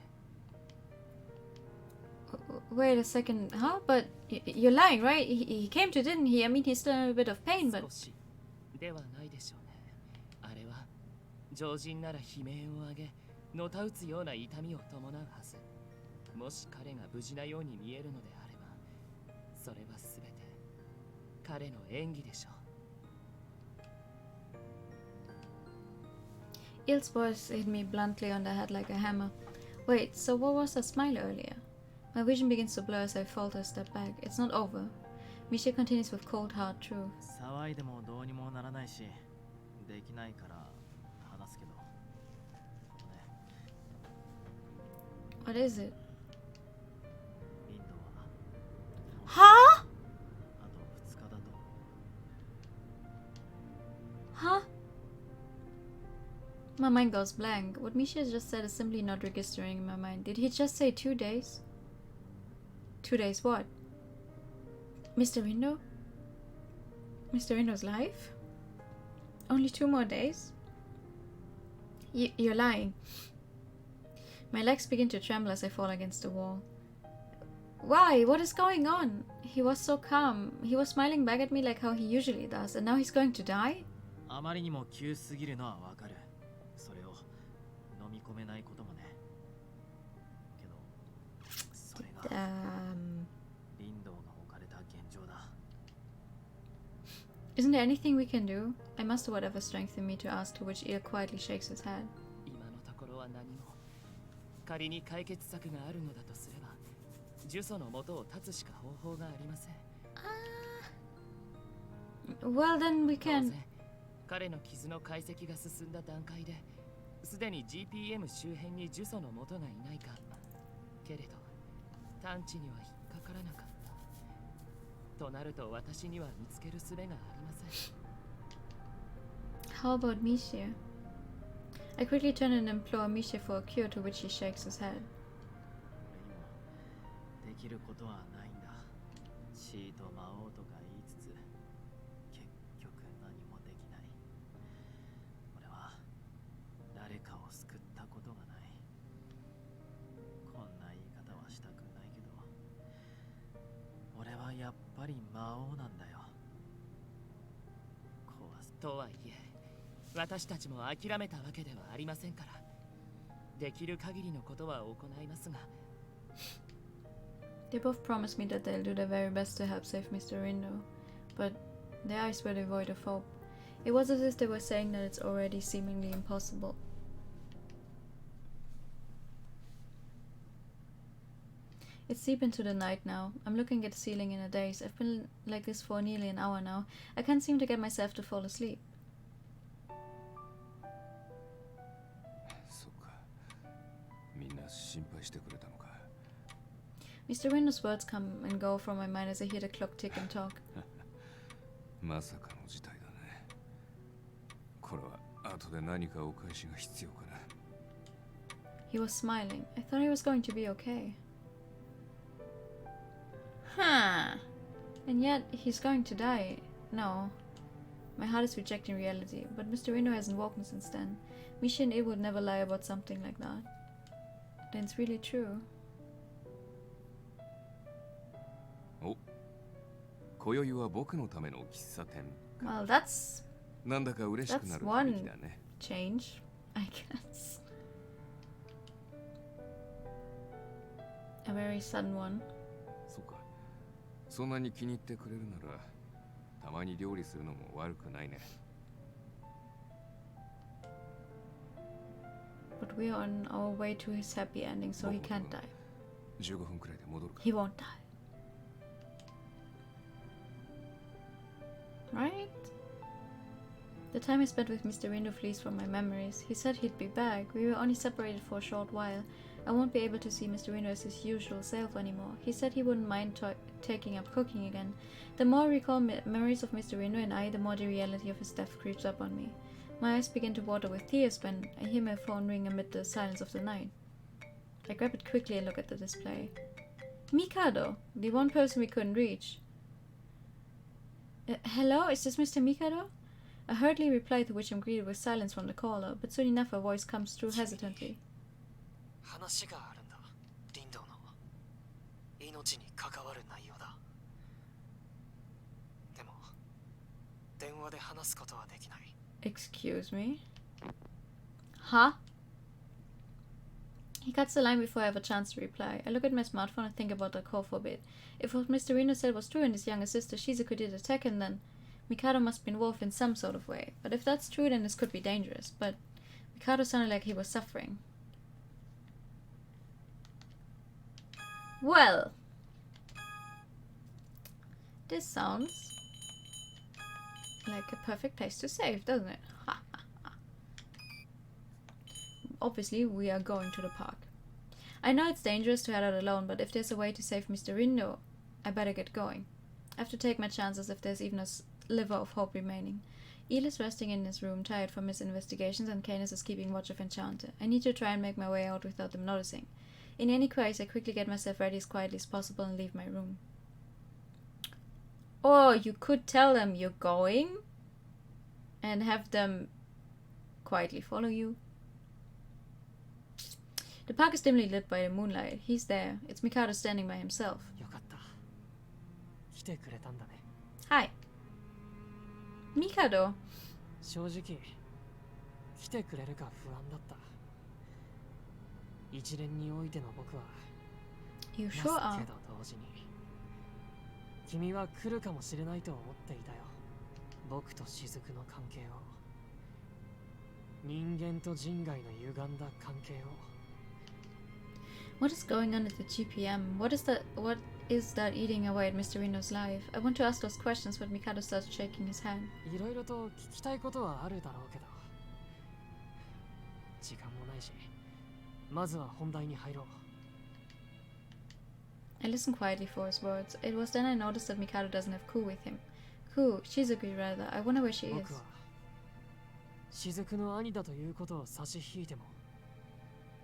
Wait a second, huh? But you're lying, right? He came to, didn't he? I mean, he's still in a bit of pain, but... 少しではないでしょうね。あれは常人なら悲鳴を上げ、のたうつような痛みを伴うはず。もし彼が無事なように見えるのであれば、それはすべて彼の演技でしょう。Il's voice hit me bluntly on the head like a hammer. Wait, so what was that smile earlier? My vision begins to blur as I falter a step back. It's not over. Misha continues with cold, hard truth. 騒いでもどうにもならないし、できないから話すけど。ね。What is it? インドは。はぁ? あと2日だと。Huh? My mind goes blank. What Misha just said is simply not registering in my mind. Did he just say 2 days? 2 days what? Mr. Rindo? Mr. Rindo's life? Only 2 more days? You're lying. My legs begin to tremble as I fall against the wall. Why? What is going on? He was so calm. He was smiling back at me like how he usually does, and now he's going to die? あまりにも急すぎるのはわかる。それを飲み込めないこともね。けど、それがリンドウが置かれた現状だ。Isn't there anything we can do? I muster whatever strength in me to ask, to which Il quietly shakes his head. 今のところは何も。仮に解決策があるのだとすれば、呪詛の元を断つしか方法がありません。Well, then we can... 彼の傷の解析が進んだ段階で、すでに GPM 周辺に呪詛の元がいないか。けれど、探知には引っかからなかった。となると私には見つける術がありません。How about Misha? I quickly turn and implore Misha for a cure, to which he shakes his head. できることはないんだ。地位と魔王とか言いつつ、結局何もできない。俺は誰かを救ったことがない。こんな言い方はしたくないけど、俺はやっぱり魔王なんだよ。壊すとはいえ、私たちも諦めたわけではありませんから。できる限りのことは行いますが。They both promised me that they'll do their very best to help save Mr. Rindo, but their eyes were devoid of hope. It was as if they were saying that it's already seemingly impossible. It's deep into the night now. I'm looking at the ceiling in a daze. I've been like this for nearly an hour now. I can't seem to get myself to fall asleep. そうか。みんな心配してくれたのか。Mr. Rindo's words come and go from my mind as I hear the clock tick and talk. まさかの事態だね。これは後で何かお返しが必要かな。He was smiling. I thought he was going to be okay. Huh. And yet, he's going to die. No. My heart is rejecting reality, but Mr. Rindo hasn't woken since then. Mishi and Ib would never lie about something like that. Then it's really true. お、今宵は僕のための喫茶店。 Well, that's なんだか嬉しくなる雰囲気だね。 change, I guess. A very sudden one. そうか。そんなに気に入ってくれるなら、たまに料理するのも悪くないね。 But we are on our way to his happy ending, so he can't die. 15分くらいで戻るか。 He won't die. Right? The time I spent with Mr. Rindo flees from my memories. He said he'd be back. We were only separated for a short while. I won't be able to see Mr. Rindo as his usual self anymore. He said he wouldn't mind taking up cooking again. The more I recall memories of Mr. Rindo and I, the more the reality of his death creeps up on me. My eyes begin to water with tears when I hear my phone ring amid the silence of the night. I grab it quickly and look at the display. Mikado, the one person we couldn't reach. Hello, is this Mr. Mikado? I hurriedly reply, to which I'm greeted with silence from the caller, but soon enough a voice comes through hesitantly. 話があるんだ。リンドウの命に関わる内容だ。でも電話で話すことはできない。 Excuse me? Huh? He cuts the line before I have a chance to reply. I look at my smartphone and think about the call for a bit. If what Mr. Rino said was true and his younger sister Shizuku did attack him, then Mikado must be involved in some sort of way. But if that's true, then this could be dangerous. But Mikado sounded like he was suffering. Well, this sounds like a perfect place to save, doesn't it? Obviously, we are going to the park. I know it's dangerous to head out alone, but if there's a way to save Mr. Rindo, I better get going. I have to take my chances if there's even a sliver of hope remaining. Eel is resting in his room, tired from his investigations, and Canis is keeping watch of Enchanté. I need to try and make my way out without them noticing. In any case, I quickly get myself ready as quietly as possible and leave my room. Or you could tell them you're going and have them quietly follow you. The park is dimly lit by the moonlight. He's there. It's Mikado standing by himself. よかった。来てくれたんだね。 Hi. Mikado. 正直来てくれるか不安だった。一連においての僕は You なす sure are. けど同時に君は来るかもしれないと思っていたよ。僕と雫の関係を、人間と人外の歪んだ関係を。 What is going on at the GPM? What is that eating away at Mr. Rino's life? I want to ask those questions, but Mikado starts shaking his hand. いろいろと聞きたいことはあるだろうけど、時間もないし、まずは本題に入ろう。 I listen quietly for his words. It was then I noticed that Mikado doesn't have Ku with him. Ku, Shizuku rather. I wonder where she is. 僕は雫の兄だということを差し引いても、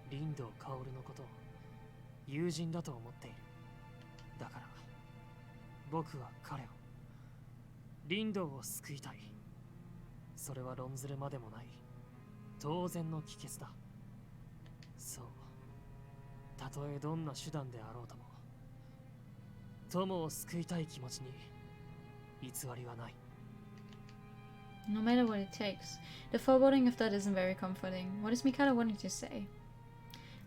林道薫のことを友人だと思っている。だから僕は彼を、林道を救いたい。それは論ずるまでもない当然の帰結だ。そう、たとえどんな手段であろうとも、友を救いたい気持ちに偽りはない。 No matter what it takes. The foreboding of that isn't very comforting. What is Mikado wanting to say?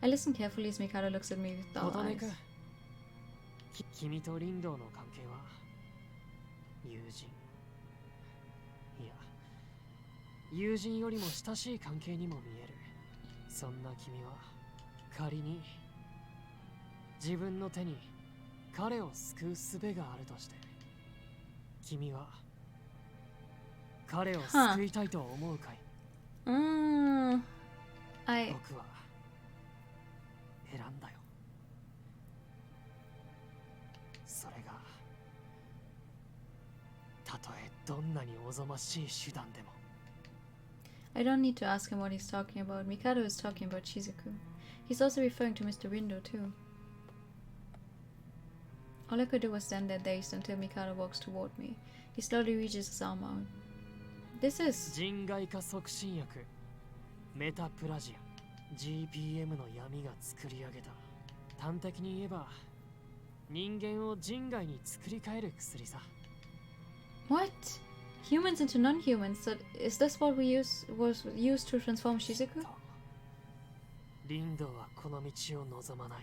I listen carefully as Mikado looks at me with dull 琴音 eyes. 君、君と林道の関係は友人、いや友人よりも親しい関係にも見える。そんな君は仮に自分の手に彼を救う術があるとして、君は彼を救いたいと思うかい？ I 僕は選んだよ。それがたとえどんなにおぞましい手段でも。 I don't need to ask him what he's talking about. Mikado is talking about Shizuku. He's also referring to Mr. Rindo too. All I could do was stand there dazed until Mikado walks toward me. He slowly reaches his arm out. This is... 人外化促進薬メタプラジア GPM の闇が作り上げた。端的に言えば人間を人外に作り変える薬さ。 What? Humans into non-humans? So is this what was used to transform Shizuku? リンドはこの道を望まない。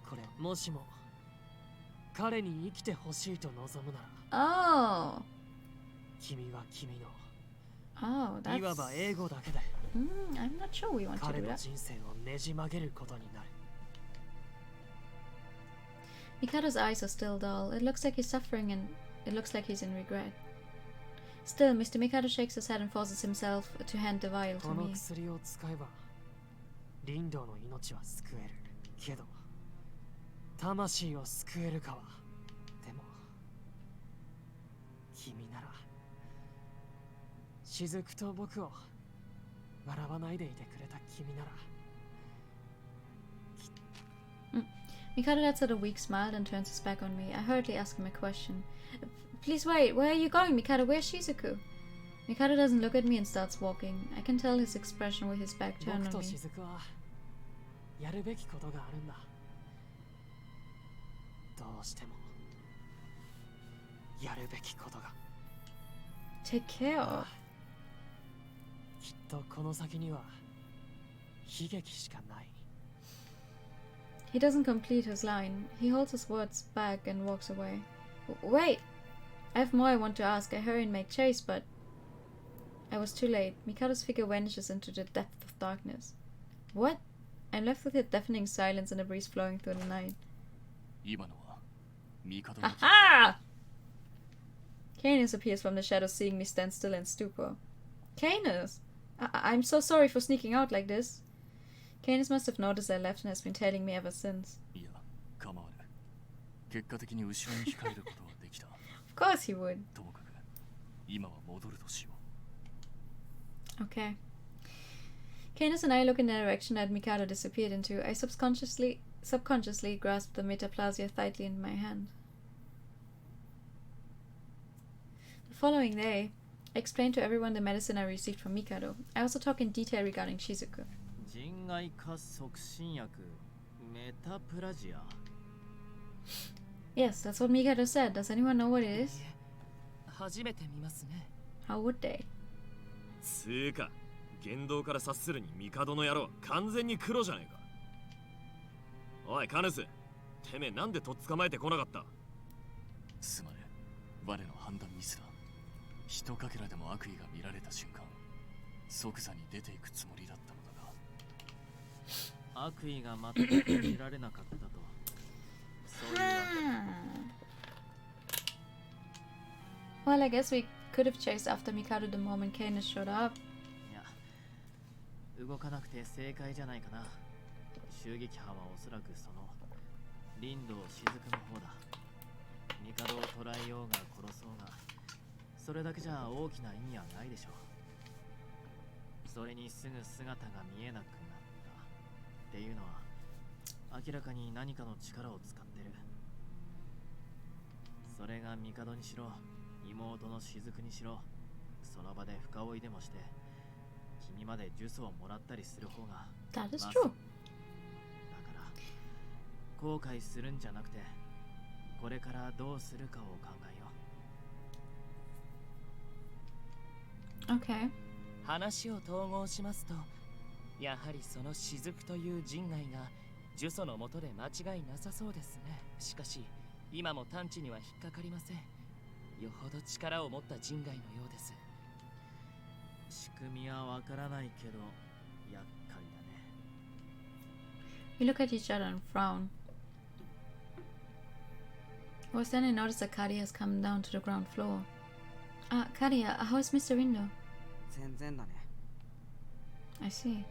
これもしも彼に生きてほしいと望むなら、 Oh. 君は君の Oh, that's... いわば英語だけで I'm not sure we want to 彼 do の that. 人生をねじ曲げることになる。 Mikado's eyes are still dull. It looks like he's suffering and it looks like he's in regret. Still, Mr. Mikado shakes his head and forces himself to hand the vial to この me. 薬を使えばリンドの命は救えるけど魂を救えるかは。でも君なら雫と僕を笑わないでいてくれた君なら。 Mikado lets out a weak smile and turns his back on me. I hurriedly ask him a question. Please wait, where are you going, Mikado? Where's Shizuku? Mikado doesn't look at me and starts walking. I can tell his expression with his back turned 僕 on と me. 雫はやるべきことがあるんだ。どうしてもやるべきことが。 Take care of. きっとこの先には悲劇しかない。 He doesn't complete his line. He holds his words back and walks away. Wait! I have more I want to ask. I hurry and make chase, but... I was too late. Mikado's figure vanishes into the depth of darkness. What? I'm left with a deafening silence and a breeze flowing through the night. 今のは帝が Aha! Canis appears from the shadows, seeing me stand still in stupor. Canis! I'm so sorry for sneaking out like this. Canis must have noticed I left and has been tailing me ever since. いや構わぬ。結果的に後ろに控えることはできた。 Of course he would. ともかく今は戻るとしよう。 Okay. Canis and I look in the direction that Mikado disappeared into. I subconsciously grasp the metaplasia tightly in my hand. The following day, I explained to everyone the medicine I received from Mikado. I also talk in detail regarding Shizuku. 人外化促進薬メタプラジア。 Yes, that's what Mikado said. Does anyone know what it is? 初めて見ますね。 How would they? つーか言動から察するに帝の野郎完全に黒じゃねえか。おいカヌス、てめえなんでとっ捕まえてこなかった。すまね、我の判断ミスだ。ひとかけらでも悪意が見られた瞬間、即座に出ていくつもりだったのだが。悪意が全く見られなかったと。そういうわけ。 Well, I guess we could have chased after Mikado the moment Canis showed up. いや、動かなくて正解じゃないかな。襲撃犯はおそらくその林道雫の方だ。帝を捕らえようが殺そうが、それだけじゃ大きな意味はないでしょう。それにすぐ姿が見えなくなったっていうのは明らかに何かの力を使ってる。それが帝にしろ妹の雫にしろ、その場で深追いでもして君まで呪詛をもらったりする方が That is まず true. だから後悔するんじゃなくてこれからどうするかを考えよう。 Okay. 話を統合しますと、やはりその雫という人外が呪詛の下で間違いなさそうですね。しかし今も探知には引っかかりません。よほど力を持った人外のようです。仕組みはわからないけど厄介だね。 We look at each other and frown. It was then I noticed that Kadia has come down to the ground floor. Kadia, how is Mr. Rindo? 全然だね。 I see.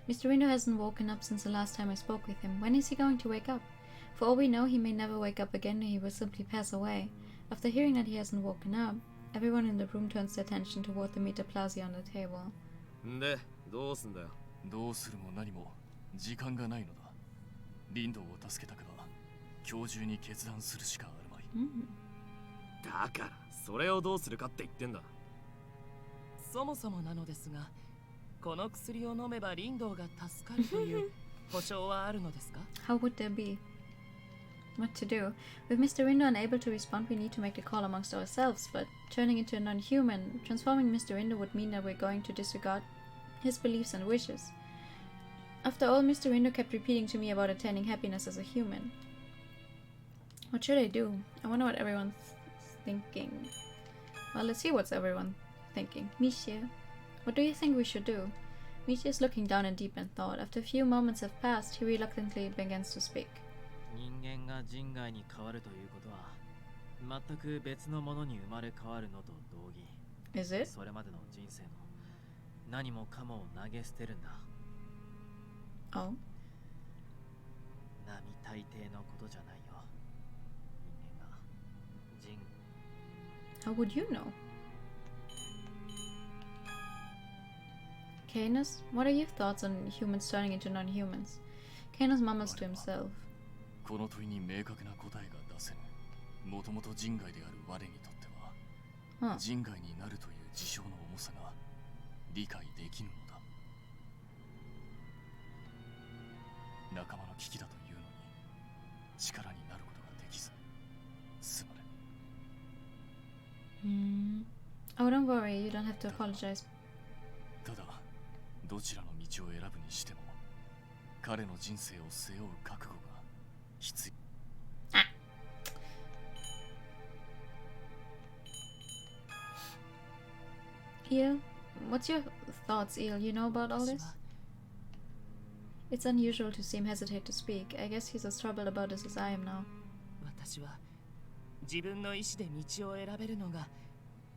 Mr. Rindo hasn't woken up since the last time I spoke with him. When is he going to wake up? For all we know, he may never wake up again or he will simply pass away. After hearing that he hasn't woken up, everyone in the room turns their attention toward the metaplasia on the table. んでどうすんだよ。どうするも何も時間がないのだ。リンドを助けたくば今日中に決断するしかあるまい。だからそれをどうするかって言ってんだ。そもそもなのですが、この薬を飲めばリンドウが助かるという保証はあるのですか？ How would there be? What to do? With Mr. Rindo unable to respond, we need to make the call amongst ourselves, but turning into a non-human, transforming Mr. Rindo would mean that we're going to disregard his beliefs and wishes. After all, Mr. Rindo kept repeating to me about attaining happiness as a human. What should I do? I wonder what everyone's thinking. Well, let's see what's everyone thinking. Misha, what do you think we should do? Misha is looking down and deep in thought. After a few moments have passed, he reluctantly begins to speak. 人間が人外に変わるということは全く別のものに生まれ変わるのと同義。 Is it? それまでの人生の何もかもを投げ捨てるんだ。 Oh. 並大抵のことじゃないよ。人間が人 How would you know? Canis, what are your thoughts on humans turning into non-humans? Canis mumbles to himself. この問いに明確な答えが出せぬ。もともと人外である我にとっては、人外になるという事象の重さが理解できぬのだ。仲間の危機だというのに力になることができず、すまぬ。Oh, don't worry, you don't have to apologize. ただ、どちらの道を選ぶにしても、彼の人生を背負う覚悟が必要。Eel, what's your thoughts, Eel? You know about all this? It's unusual to see him hesitate to speak. I guess he's as troubled about this as I am now. 私は自分の意志で道を選べるのが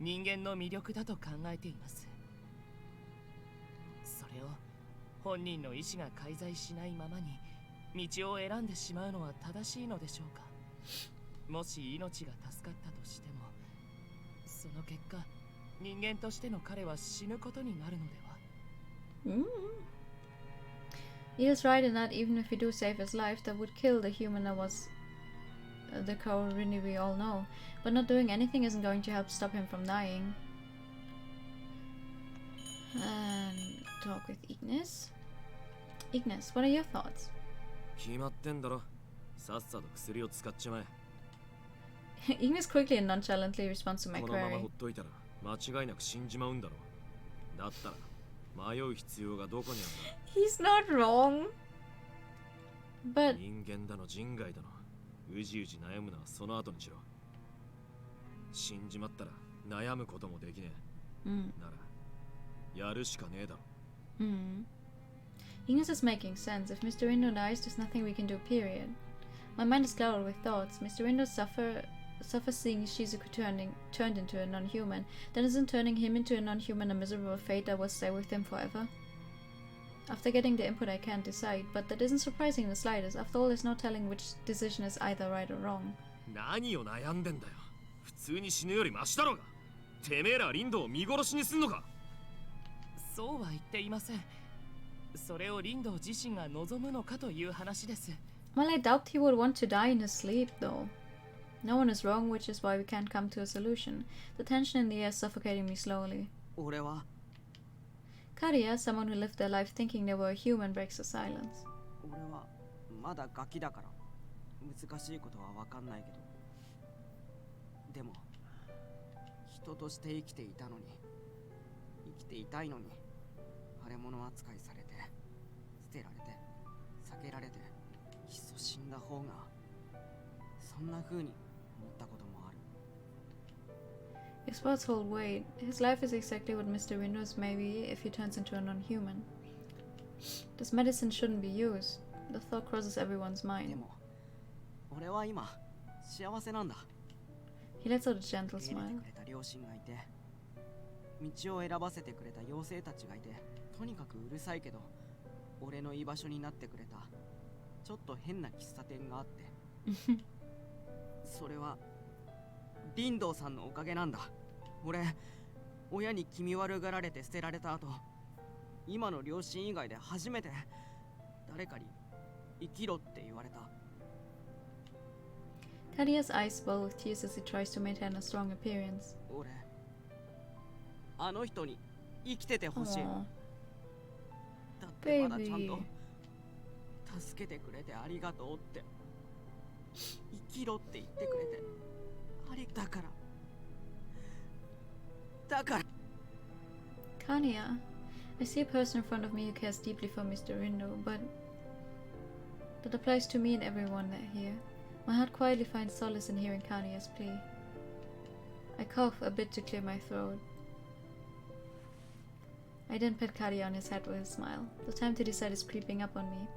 人間の魅力だと考えています。それを本人の意志が介在しないままに道を選んでしまうのは正しいのでしょうか。もし命が助かったとしても、その結果人間としての彼は死ぬことになるのでは。Eel's right in that even if we do save his life, that would kill the human that was the Rini we all know. But not doing anything isn't going to help stop him from dying. And talk with Ignis. Ignis, what are your thoughts? 決まってんだろ。さっさと薬を使っちまえ。Ignis quickly and nonchalantly responds to my このまま query. ほっといたら間違いなく死んじまうんだろう。だったら迷う必要がどこにあるんだ。 He's not wrong. But 人間だの人外だのうじうじ悩むのはその後にしろ。死んじまったら悩むこともできねえ。ならやるしかねえだろ。Ignis is making sense. If Mr. Rindo dies, there's nothing we can do, period. My mind is clouded with thoughts. Mr. Rindo suffers seeing Shizuku turned into a non-human. Then isn't turning him into a non-human a miserable fate that will stay with him forever? After getting the input, I can't decide, but that isn't surprising in the slightest. After all, there's no telling which decision is either right or wrong. 何を悩んでんだよ。普通に死ぬよりマシだろうが。てめえらリンドを見殺しにすんのか。そうは言っていません。それをリンド自身が望むのかという話です。Well, I doubt he would want to die in his sleep, though. No one is wrong, which is why we can't come to a solution. The tension in the air is suffocating me slowly. 俺は Karia, someone who lived their life thinking they were a human, breaks the silence. 俺はまだガキだから難しいことは分かんないけど、でも人として生きていたのに、生きていたいのに腫れ物扱いされて、捨てられて、避けられて、いっそ死んだ方が、そんな風に思ったこともある。 His words hold weight. His life is exactly what Mr. Windows may be if he turns into a non-human. This medicine shouldn't be used. The thought crosses everyone's で mind. も俺は今幸せなんだ。 He lets out a gentle 受け入れ smile. てくれた両親がいて、道を選ばせてくれた妖精たちがいて、とにかくうるさいけど俺の居場所になってくれたちょっと変な喫茶店があって、それはリンドウさんのおかげなんだ。俺親に気味悪がられて捨てられた後、今の両親以外で初めて誰かに生きろって言われた。 Kadia's eyes swell with tears as he tries to maintain a strong appearance. 俺あの人に生きててほしい。 Aw. だってまだちゃんと Baby. 助けてくれてありがとうって、生きろって言ってくれてだから Kania, I see a person in front of me who cares deeply for Mr. Rindo, but that applies to me and everyone here. My heart quietly finds solace in hearing Kania's plea. I cough a bit to clear my throat. I then pat Kania on his head with a smile. The time to decide is creeping up on me.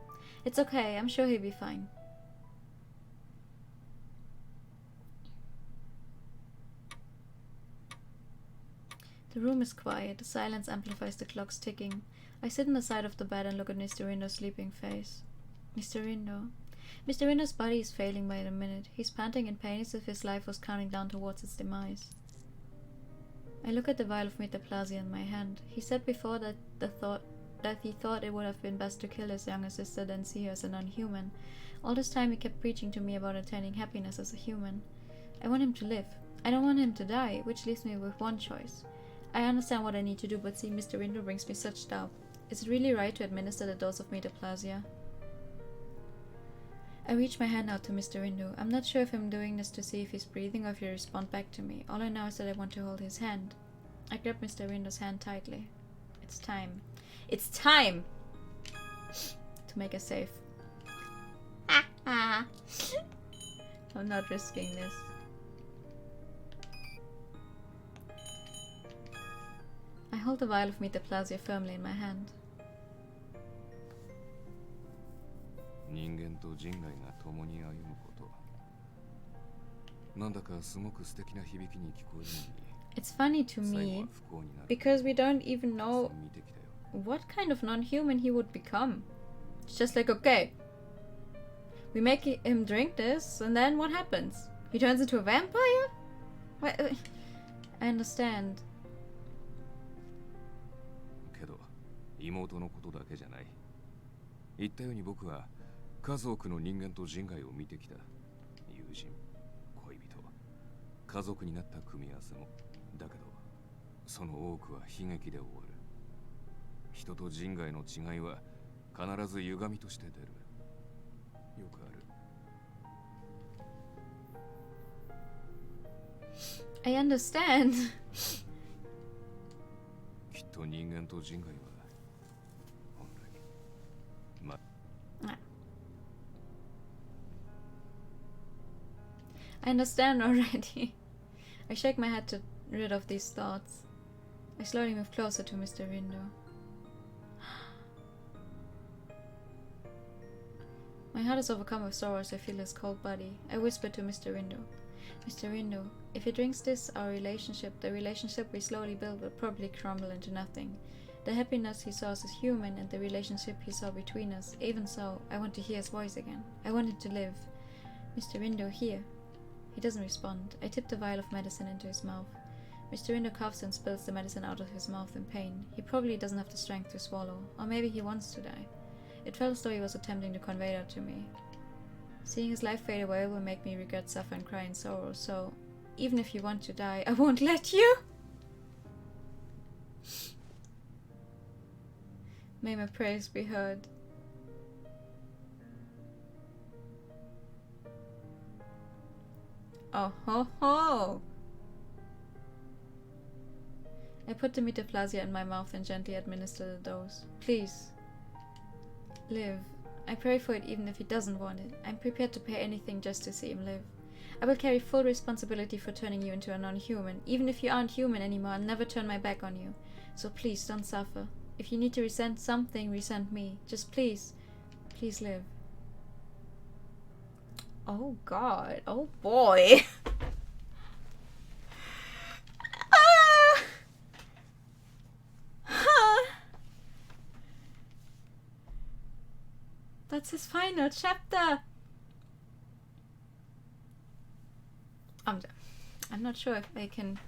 It's okay, I'm sure he'll be fine. The room is quiet. The silence amplifies the clock's ticking. I sit on the side of the bed and look at Mr. Rindo's sleeping face. Mr. Rindo. Mr. Rindo's body is failing by the minute. He's panting in pain as if his life was counting down towards its demise. I look at the vial of metaplasia in my hand. He said before that he thought it would have been best to kill his younger sister than see her as a non-human. All this time he kept preaching to me about attaining happiness as a human. I want him to live. I don't want him to die, which leaves me with one choice. I understand what I need to do, but seeing Mr. Rindo brings me such doubt. Is it really right to administer the dose of metaplasia? I reach my hand out to Mr. Rindo. I'm not sure if I'm doing this to see if he's breathing or if he'll respond back to me. All I know is that I want to hold his hand. I grab Mr. Rindo's hand tightly. It's time. It's time! To make a save. I'm not risking this. I hold the vial of metaplasia firmly in my hand. 人間と人外が共に歩むこと、なんだかすごく素敵な響きに聞こえるのに。 It's funny to me because we don't even know what kind of non-human he would become. It's just like, okay, we make him drink this and then what happens? He turns into a vampire? What? I understand. けど妹のことだけじゃない。言ったように僕は数多くの人間と人外を見てきた。友人、恋人、家族になった組み合わせも。だけどその多くは悲劇で終わる。人と人外の違いは必ず歪みとして出る。よくある。I understand. きっと人間と人外は本来I understand already. I shake my head to rid of these thoughts. I slowly move closer to Mr. Rindo. My heart is overcome with sorrow as I feel his cold body. I whisper to Mr. Rindo. Mr. Rindo, if he drinks this, our relationship, the relationship we slowly build, will probably crumble into nothing. The happiness he saw as human and the relationship he saw between us, even so, I want to hear his voice again. I want him to live. Mr. Rindo, here. He doesn't respond. I tip the vial of medicine into his mouth. Mr. Rindo coughs and spills the medicine out of his mouth in pain. He probably doesn't have the strength to swallow, or maybe he wants to die. It felt as though he was attempting to convey that to me. Seeing his life fade away will make me regret, suffer, and cry in sorrow, so even if you want to die, I won't let you! May my prayers be heard. Oh ho ho! I put the metaplasia in my mouth and gently administer the dose. Please, live. I pray for it even if he doesn't want it. I'm prepared to pay anything just to see him live. I will carry full responsibility for turning you into a non-human. Even if you aren't human anymore, I'll never turn my back on you. So please, don't suffer. If you need to resent something, resent me. Just please, please live. Oh god. Oh boy. That's his final chapter. I'm not sure if I can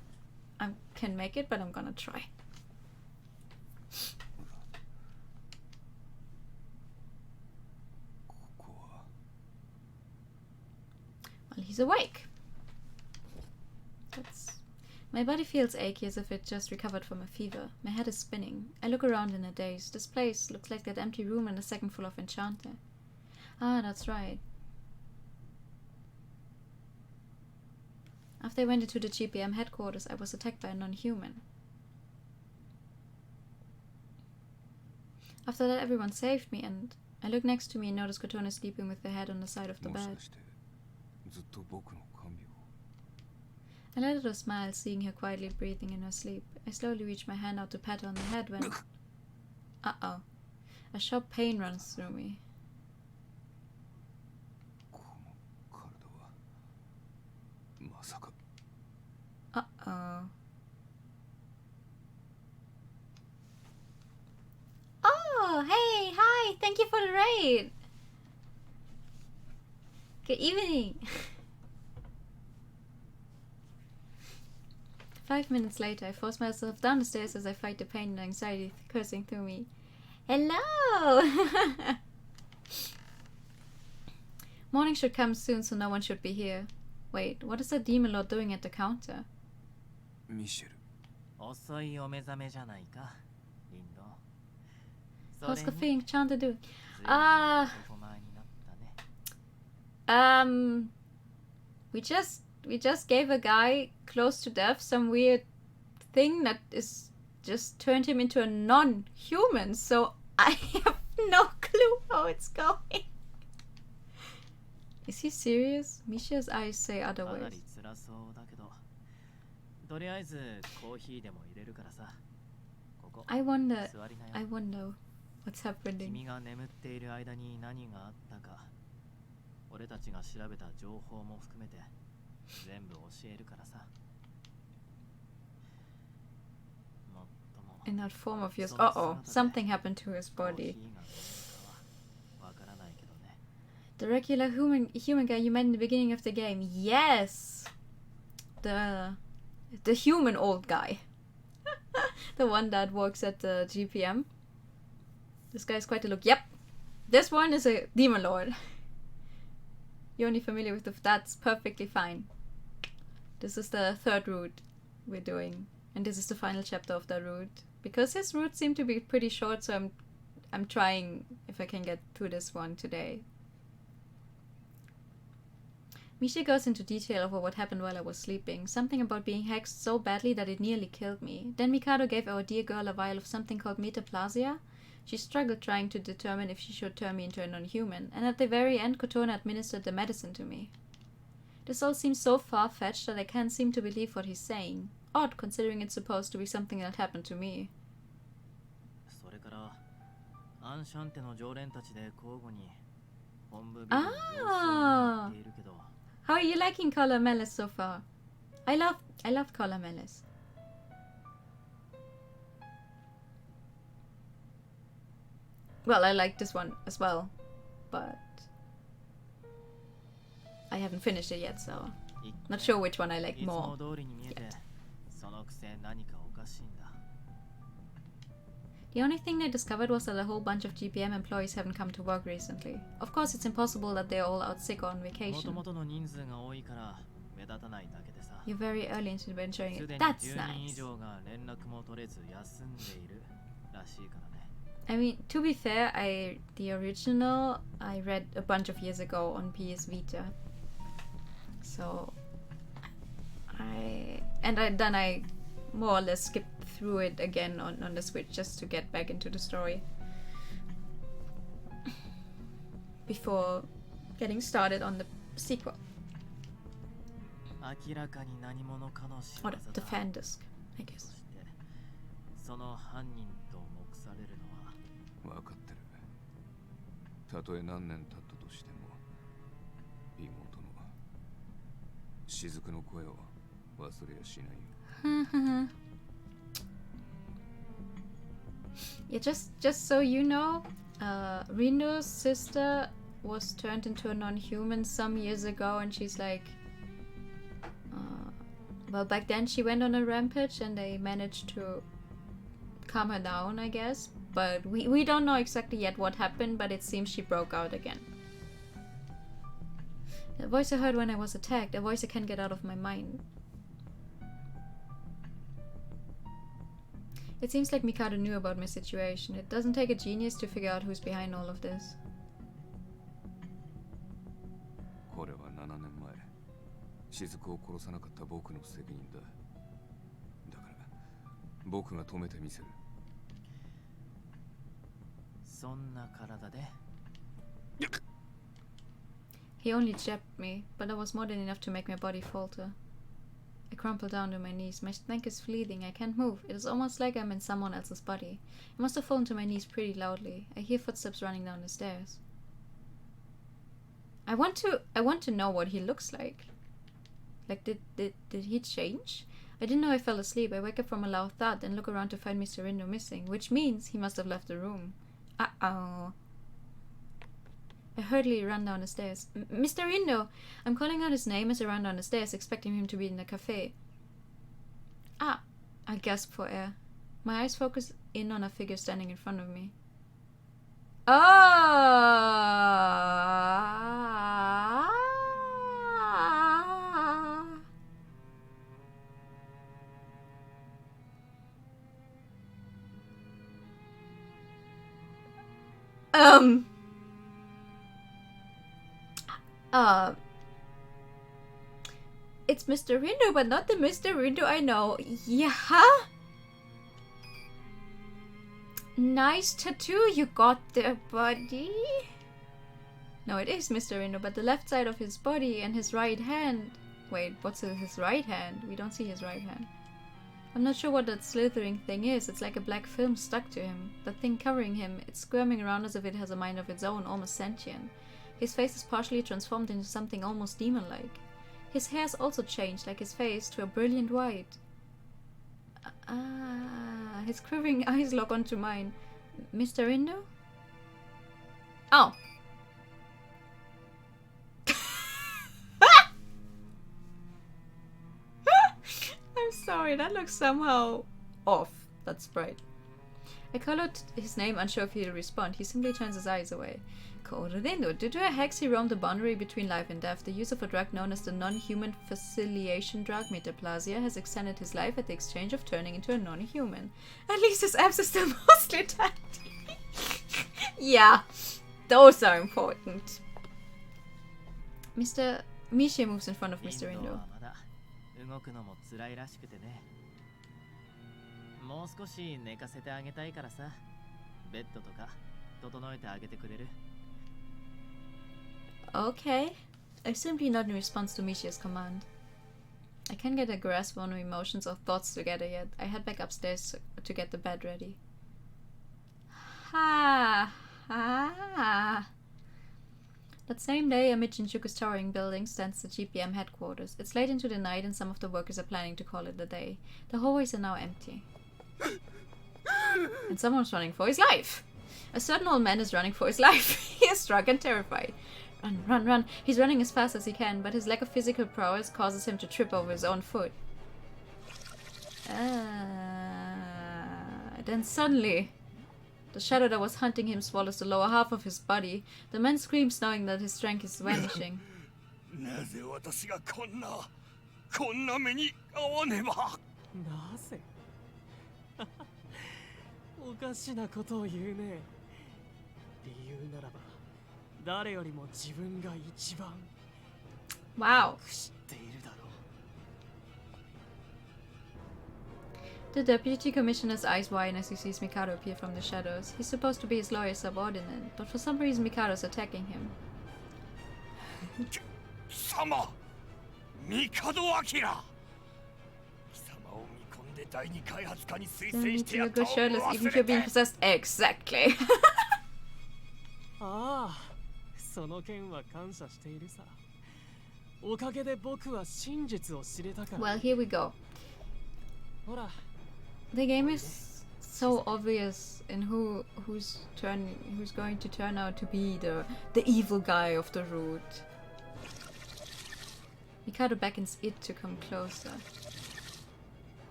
make it, but I'm gonna try. He's awake. That's... My body feels achy as if it just recovered from a fever. My head is spinning. I look around in a daze. This place looks like that empty room in the second floor of Enchanté. Ah, that's right. After I went into the GPM headquarters, I was attacked by a non-human. After that, everyone saved me, and I look next to me and notice Kotone sleeping with her head on the side of the bed. I let out a smile, seeing her quietly breathing in her sleep. I slowly reach my hand out to pat her on the head when... Uh-oh. A sharp pain runs through me. Uh-oh. Oh, hey, hi, thank you for the raid. Good evening. 5 minutes later, I force myself down the stairs as I fight the pain and anxiety coursing through me. Hello! Morning should come soon, so no one should be here. Wait, what is that demon lord doing at the counter? How's Café Enchanté doing? We just gave a guy close to death some weird thing that is just turned him into a non-human, so I have no clue how it's going. Is he serious? Misha's eyes say otherwise. I wonder what's happening. In that form of yours. Uh-oh, something happened to his body. The regular human guy you met in the beginning of the game. Yes! The human old guy. The one that works at the GPM. This guy's quite a look. Yep! This one is a demon lord. You're only familiar with that's perfectly fine. This is the third route we're doing. And this is the final chapter of the route. Because his routes seem to be pretty short, so I'm trying if I can get through this one today. Misha goes into detail over what happened while I was sleeping. Something about being hexed so badly that it nearly killed me. Then Mikado gave our dear girl a vial of something called metaplasia. She struggled trying to determine if she should turn me into a non-human. And at the very end, Kotone administered the medicine to me. This all seems so far-fetched that I can't seem to believe what he's saying. Odd, considering it's supposed to be something that happened to me. Ah! How are you liking Color Melis so far? I love Color Melis. Well, I like this one as well, but I haven't finished it yet, so not sure which one I like more yet. The only thing I discovered was that a whole bunch of GPM employees haven't come to work recently. Of course, it's impossible that they're all out sick or on vacation. You're very early into venturing it. That's nice. I mean, to be fair, the original I read a bunch of years ago on PS Vita. So then I more or less skipped through it again on the Switch just to get back into the story before getting started on the sequel. Or the fan disc, I guess. 分かってる。たとえ何年経ったとしても、妹の雫の声を忘れやしないよ。Yeah, just so you know, Rindo's sister was turned into a non-human some years ago, and she's like, well, back then she went on a rampage, and they managed to calm her down, I guess. But we don't know exactly yet what happened, but it seems she broke out again. The voice I heard when I was attacked, a voice I can't get out of my mind. It seems like Mikado knew about my situation. It doesn't take a genius to figure out who's behind all of this. これは7年前、雫を殺さなかった僕の責任だ。だから僕が止めてみせる。そんな体で He only jabbed me, but that was more than enough to make my body falter. I crumple down to my knees. My neck is fleeting. I can't move. It is almost like I'm in someone else's body. I must have fallen to my knees pretty loudly. I hear footsteps running down the stairs. I want to know what he looks like. Like, did he change? I didn't know I fell asleep. I wake up from a loud thud and look around to find Mr. Rindo missing, which means he must have left the room. Uh-oh. I hurriedly run down the stairs. Mr. Rindo! I'm calling out his name as I run down the stairs, expecting him to be in the cafe. Ah! I gasp for air. My eyes focus in on a figure standing in front of me. Ah! It's Mr. Rindo, but not the Mr. Rindo I know. Yeah? Nice tattoo you got there, buddy. No, it is Mr. Rindo, but the left side of his body and his right hand. Wait, what's his right hand? We don't see his right hand. I'm not sure what that slithering thing is. It's like a black film stuck to him. The thing covering him, it's squirming around as if it has a mind of its own, almost sentient. His face is partially transformed into something almost demon-like. His hair's also changed, like his face, to a brilliant white. His quivering eyes lock onto mine. Mr. Rindo? Oh. I'm sorry, that looks somehow off, that sprite. I call out his name, unsure if he'll respond. He simply turns his eyes away. Rindo, due to a hex he roamed the boundary between life and death. The use of a drug known as the non-human facilitation drug metaplasia has extended his life at the exchange of turning into a non-human. At least his abs are still mostly intact. Yeah, those are important. Mr. Mishi moves in front of Mr. Rindo. 動くのも辛いらしくてね。もう少し寝かせてあげたいからさ。ベッドとか整えてあげてくれる？ Okay. I simply nod in response to Mishi's command. I can't get a grasp on my emotions or thoughts together yet. I head back upstairs to get the bed ready. Ha! Ha! That same day, amid Shinjuku's towering building, stands the GPM headquarters. It's late into the night and some of the workers are planning to call it a day. The hallways are now empty. And someone's running for his life! A certain old man is running for his life. He is drunk and terrified. Run, run, run. He's running as fast as he can, but his lack of physical prowess causes him to trip over his own foot. Then suddenly, the shadow that was hunting him swallows the lower half of his body. The man screams, knowing that his strength is vanishing. Wow. The deputy commissioner's eyes widen as he sees Mikado appear from the shadows. He's supposed to be his lawyer's subordinate, but for some reason Mikado's attacking him. Sama! Mikado Akira! Don't need to look good shirtless even if you're being possessed. Exactly. Well, here we go. The game is so obvious in who's going to turn out to be the evil guy of the route. Mikado beckons it to come closer.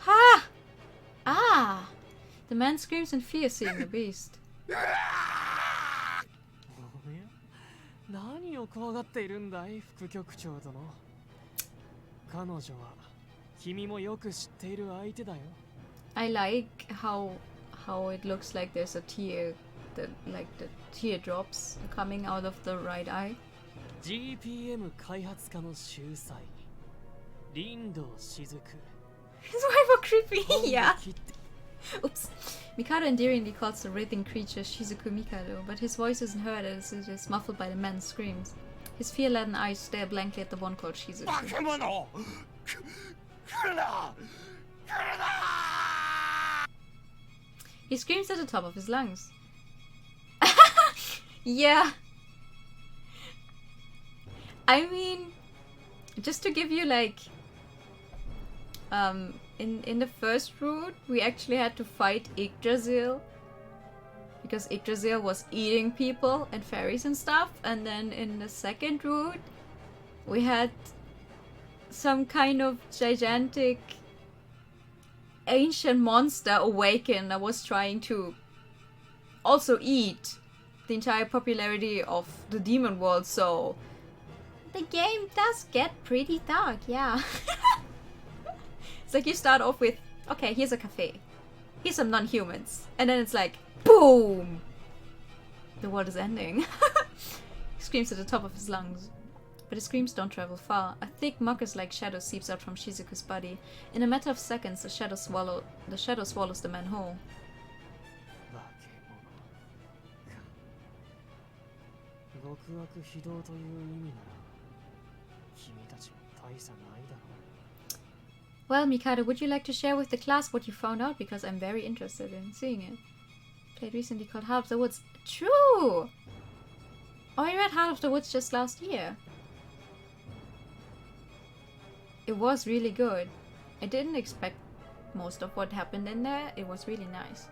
Ha! Ah! The man screams in fear, seeing the beast. 怖がっているんだい、副局長殿。彼女は君もよく知っている相手だよ。I like how it looks like there's a tear, like the teardrops coming out of the right eye. GPM 開発家の秀才、林道雫。 His wife are creepy, yeah. Oops. Mikado endearingly calls the writhing creature Shizuku Mikado, but his voice isn't heard as it is muffled by the man's screams. His fear-laden eyes stare blankly at the one called Shizuku. He screams at the top of his lungs. Yeah. I mean, just to give you like... in the first route, we actually had to fight Yggdrasil. Because Yggdrasil was eating people and fairies and stuff. And then in the second route, we had some kind of gigantic ancient monster awaken that was trying to also eat the entire popularity of the demon world. So the game does get pretty dark, yeah. It's like you start off with, okay, here's a cafe. Here's some non-humans. And then it's like, boom! The world is ending. He screams at the top of his lungs. But his screams don't travel far. A thick mucus-like shadow seeps out from Shizuku's body. In a matter of seconds, the shadow swallows the man whole. Well, Mikado, would you like to share with the class what you found out? Because I'm very interested in seeing it. Played recently called Heart of the Woods. True! Oh, I read Heart of the Woods just last year. It was really good. I didn't expect most of what happened in there. It was really nice.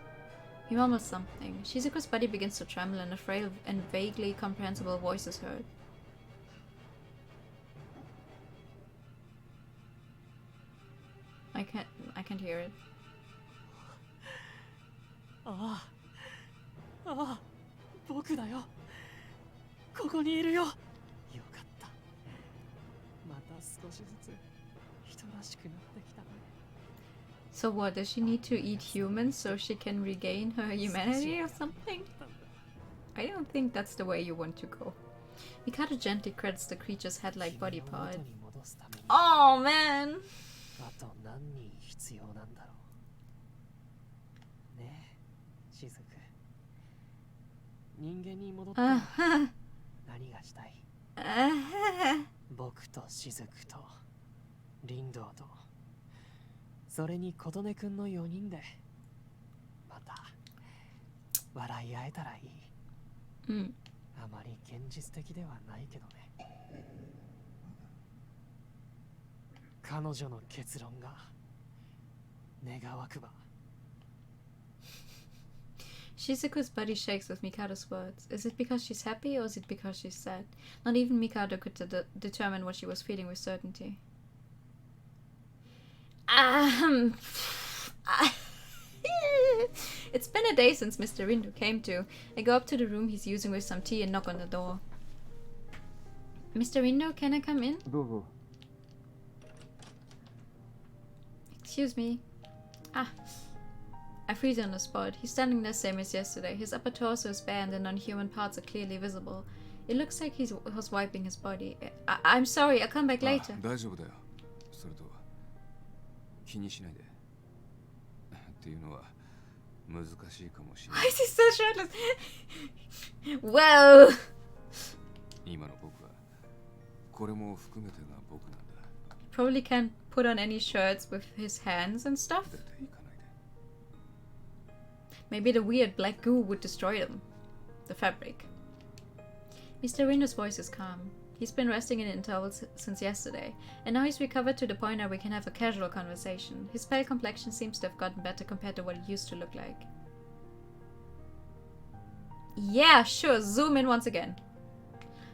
He mumbles something. Shizuku's body begins to tremble and a frail and vaguely comprehensible voice is heard. I can't hear it. Ah, 僕だよ。ここにいるよ。よかった。また少しずつ人らしくなってきたね。 So what, does she need to eat humans so she can regain her humanity or something? I don't think that's the way you want to go. Mikado gently credits the creature's head-like body part. Oh man! あと何人必要なんだろう。ねえ、しずく。人間に戻って何がしたい？僕としずくと林道とそれに琴音くんの4人でまた笑い合えたらいい。あまり現実的ではないけどね。彼女の結論が願わくば。 Shizuku's body shakes with Mikado's words. Is it because she's happy or is it because she's sad? Not even Mikado could determine what she was feeling with certainty. It's been a day since Mr. Rindo came to. I go up to the room he's using with some tea and knock on the door. Mr. Rindo, can I come in? Excuse me. I freeze on the spot. He's standing there same as yesterday. His upper torso is bare and the non-human parts are clearly visible. It looks like he was wiping his body. I'm sorry, I'll come back later. 大丈夫だよ。それと気にしないで。っていうのは難しいかもしれない。Why is he still shirtless? Well. 今の僕はこれも含めてが僕なんだ。 Probably can't put on any shirts with his hands and stuff. Maybe the weird black goo would destroy them. The fabric. Mr. Rindo's voice is calm. He's been resting in intervals since yesterday, and now he's recovered to the point where we can have a casual conversation. His pale complexion seems to have gotten better compared to what it used to look like. Yeah, sure, zoom in once again.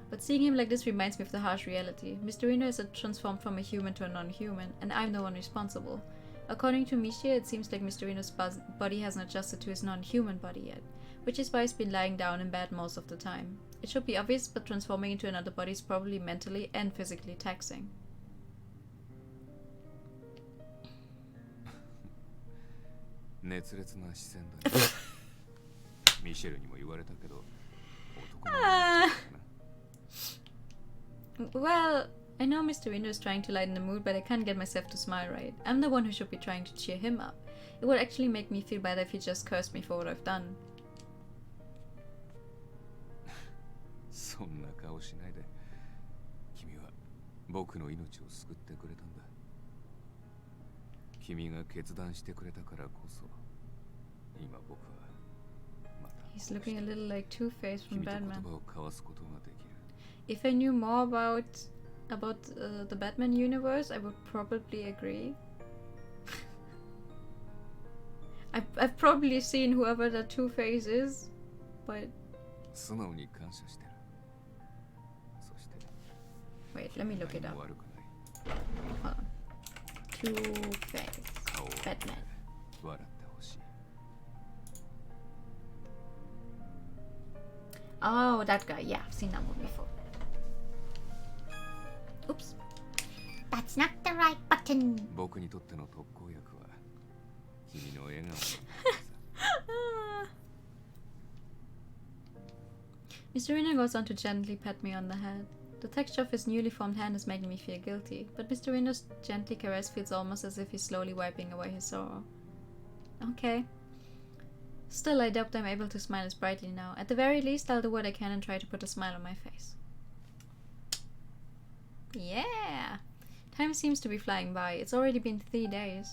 But seeing him like this reminds me of the harsh reality. Mr. Rindo is transformed from a human to a non-human, and I'm the one responsible. According to Mishia, it seems like Mr. Rindo's body hasn't adjusted to his non-human body yet, which is why he's been lying down in bed most of the time. It should be obvious, but transforming into another body is probably mentally and physically taxing. 熱烈な視線だよ。ミシェルにも言われたけど、男の子だな。 Well, I know Mr. Window is trying to lighten the mood, but I can't get myself to smile right. I'm the one who should be trying to cheer him up. It would actually make me feel better if he just cursed me for what I've done. そんな顔しないで。君は僕の命を救ってくれたんだ。君が決断してくれたからこそ、今僕はまた He's looking a little like Two-Face from 君と言 Batman. 葉を交わすことができる。If I knew more about the Batman universe, I would probably agree. I've probably seen whoever that Two-Face is, but 素直に感謝してる。そして wait, let me look it 何 up. も悪くない。 Hold on. Two-Face 顔を見て Batman. 笑ってほしい。 Oh, that guy. Yeah, I've seen that one before. Oops. That's not the right button. 僕にとっての特効薬は君の笑顔の Mr. Rino goes on to gently pat me on the head. The texture of his newly formed hand is making me feel guilty, but Mr. Rino's gently caress feels almost as if he's slowly wiping away his sorrow. Okay. Still, I doubt I'm able to smile as brightly now. At the very least, I'll do what I can and try to put a smile on my face. Yeah! Time seems to be flying by. It's already been 3 days.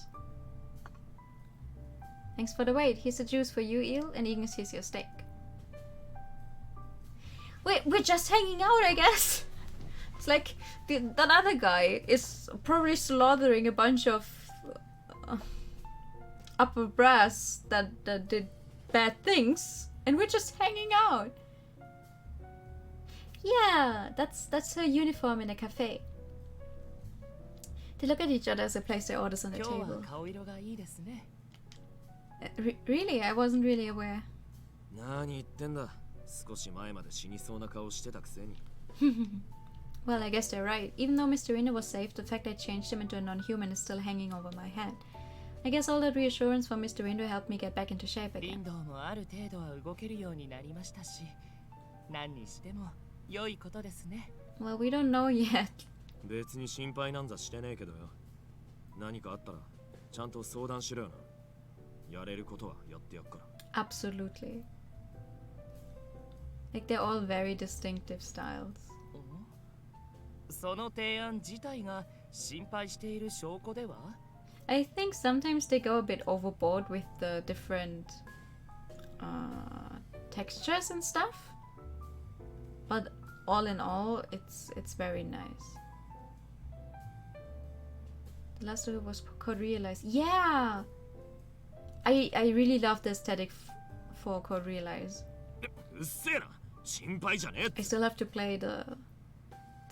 Thanks for the wait. Here's a juice for you, Eel, and Ignis, here's your steak. Wait, we're just hanging out, I guess. It's like that other guy is probably slaughtering a bunch of upper brass that did bad things, and we're just hanging out. Yeah, that's her uniform in a cafe. They look at each other as they place their orders on the 今日は table. 顔色がいいですね。 Really? I wasn't really aware. 何言ってんだ。少し前まで死にそうな顔してたくせに。Well, I guess they're right. Even though Mr. Rino was safe, the fact I changed him into a non-human is still hanging over my head. I guess all that reassurance from Mr. Rino helped me get back into shape リ again. ンドウもある程度は動けるようになりましたし、何にしても良いことですね。 Well, we don't know yet. 別に心配なんざしてねえけどよ。何かあったらちゃんと相談しろよな。やれることはやってやっから。 Absolutely. Like, they're all very distinctive styles. その提案自体が心配している証拠では？ I think sometimes they go a bit overboard with the different textures and stuff. But all in all, it's very nice. The last of it was Code Realize. Yeah! I really love the aesthetic for Code Realize. うっせえな。心配じゃねえっ I て。 still have to play the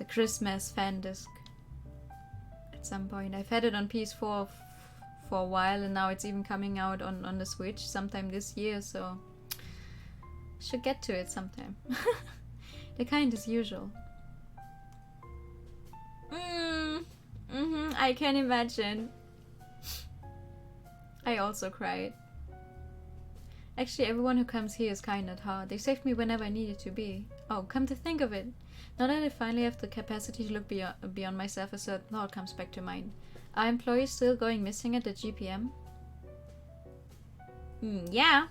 Christmas fan disc at some point. I've had it on PS4 for a while, and now it's even coming out on the Switch sometime this year, so should get to it sometime. The kind as usual. I can imagine. I also cried. Actually, everyone who comes here is kind at heart. They saved me whenever I needed to be. Oh, come to think of it. Now that I finally have the capacity to look beyond myself, a certain thought comes back to mind. Are employees still going missing at the GPM? Yeah.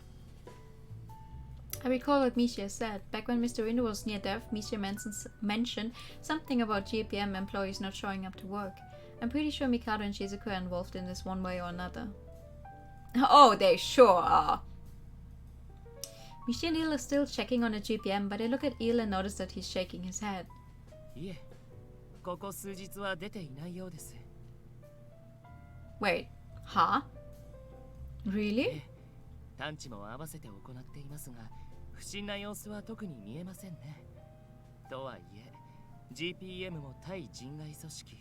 I recall what Misha said. Back when Mr. Window was near death, Misha mentioned something about GPM employees not showing up to work. I'm pretty sure Mikado and Shizuku are involved in this one way or another. Oh, they sure are. Misha and Eel are still checking on the GPM, but I look at Eel and notice that he's shaking his head. いえ、ここ数日は出ていないようです。 Wait, huh? Really? 探知も合わせて行っていますが、不審な様子は特に見えませんね。とはいえ、GPM も対人外組織。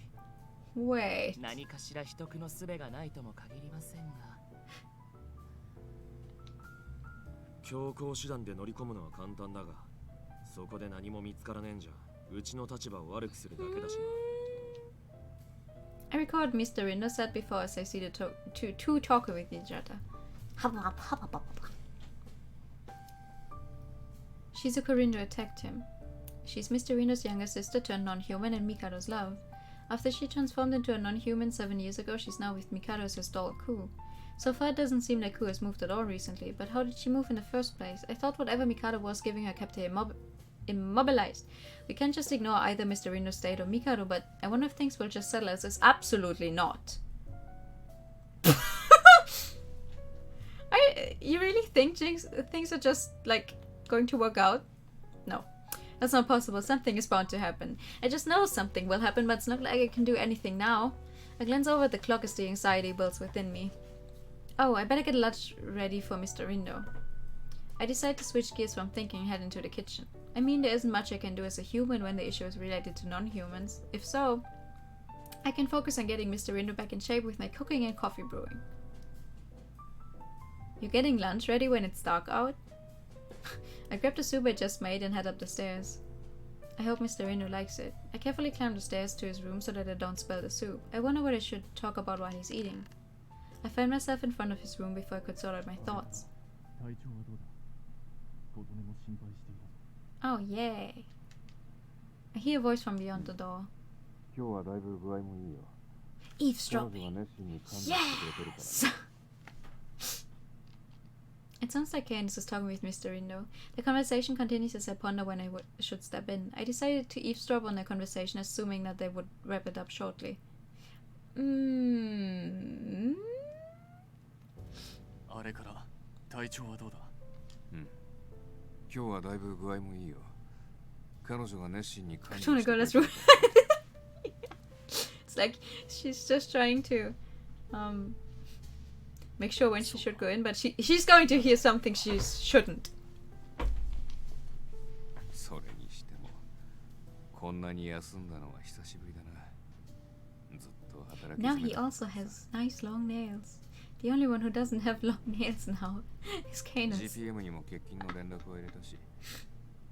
Wait. 何かしら秘匿の術がないとも限りませんが。 強行手段で乗り込むのは簡単だが、そこで何も見つからねえんじゃうちの立場を悪くするだけだしな。I recall what Mr. Rindo said before as I see the two talk with each other. Shizuko Rindo attacked him. She's Mr. Rindo's younger sister turned non-human and Mikado's love. After she transformed into a non-human 7 years ago, she's now with Mikado as his doll Ku. So far it doesn't seem like Ku has moved at all recently, but how did she move in the first place? I thought whatever Mikado was giving her kept her immobilized. We can't just ignore either Mr. Rindo's state or Mikado, but I wonder if things will just settle as is. Absolutely not. You really think things are just, like, going to work out? No. That's not possible. Something is bound to happen. I just know something will happen, but it's not like I can do anything now. I glance over at the clock as the anxiety builds within me. Oh, I better get lunch ready for Mr. Rindo. I decide to switch gears from thinking and head into the kitchen. I mean, there isn't much I can do as a human when the issue is related to non-humans. If so, I can focus on getting Mr. Rindo back in shape with my cooking and coffee brewing. You're getting lunch ready when it's dark out? I grab the soup I just made and head up the stairs. I hope Mr. Rindo likes it. I carefully climb the stairs to his room so that I don't spill the soup. I wonder what I should talk about while he's eating. I find myself in front of his room before I could sort out my thoughts. Oh, yay. I hear a voice from beyond the door. Eavesdropping. Yes! It sounds like Candace is talking with Mr. Rindo. The conversation continues as I ponder when I should step in. I decided to eavesdrop on their conversation, assuming that they would wrap it up shortly. あれから体調はどうだ？今日はだいぶ具合もいいよ。彼女が熱心に管理 Oh my god, that's rude. It's like she's just trying to make sure when she should go in, but she's going to hear something she shouldn't. それにしてもこんなに休んだのは久しぶりだな。ずっと働き Now he also has nice long nails. The only one who doesn't have long nails now is Canis. GPM にも欠勤の連絡を入れたし、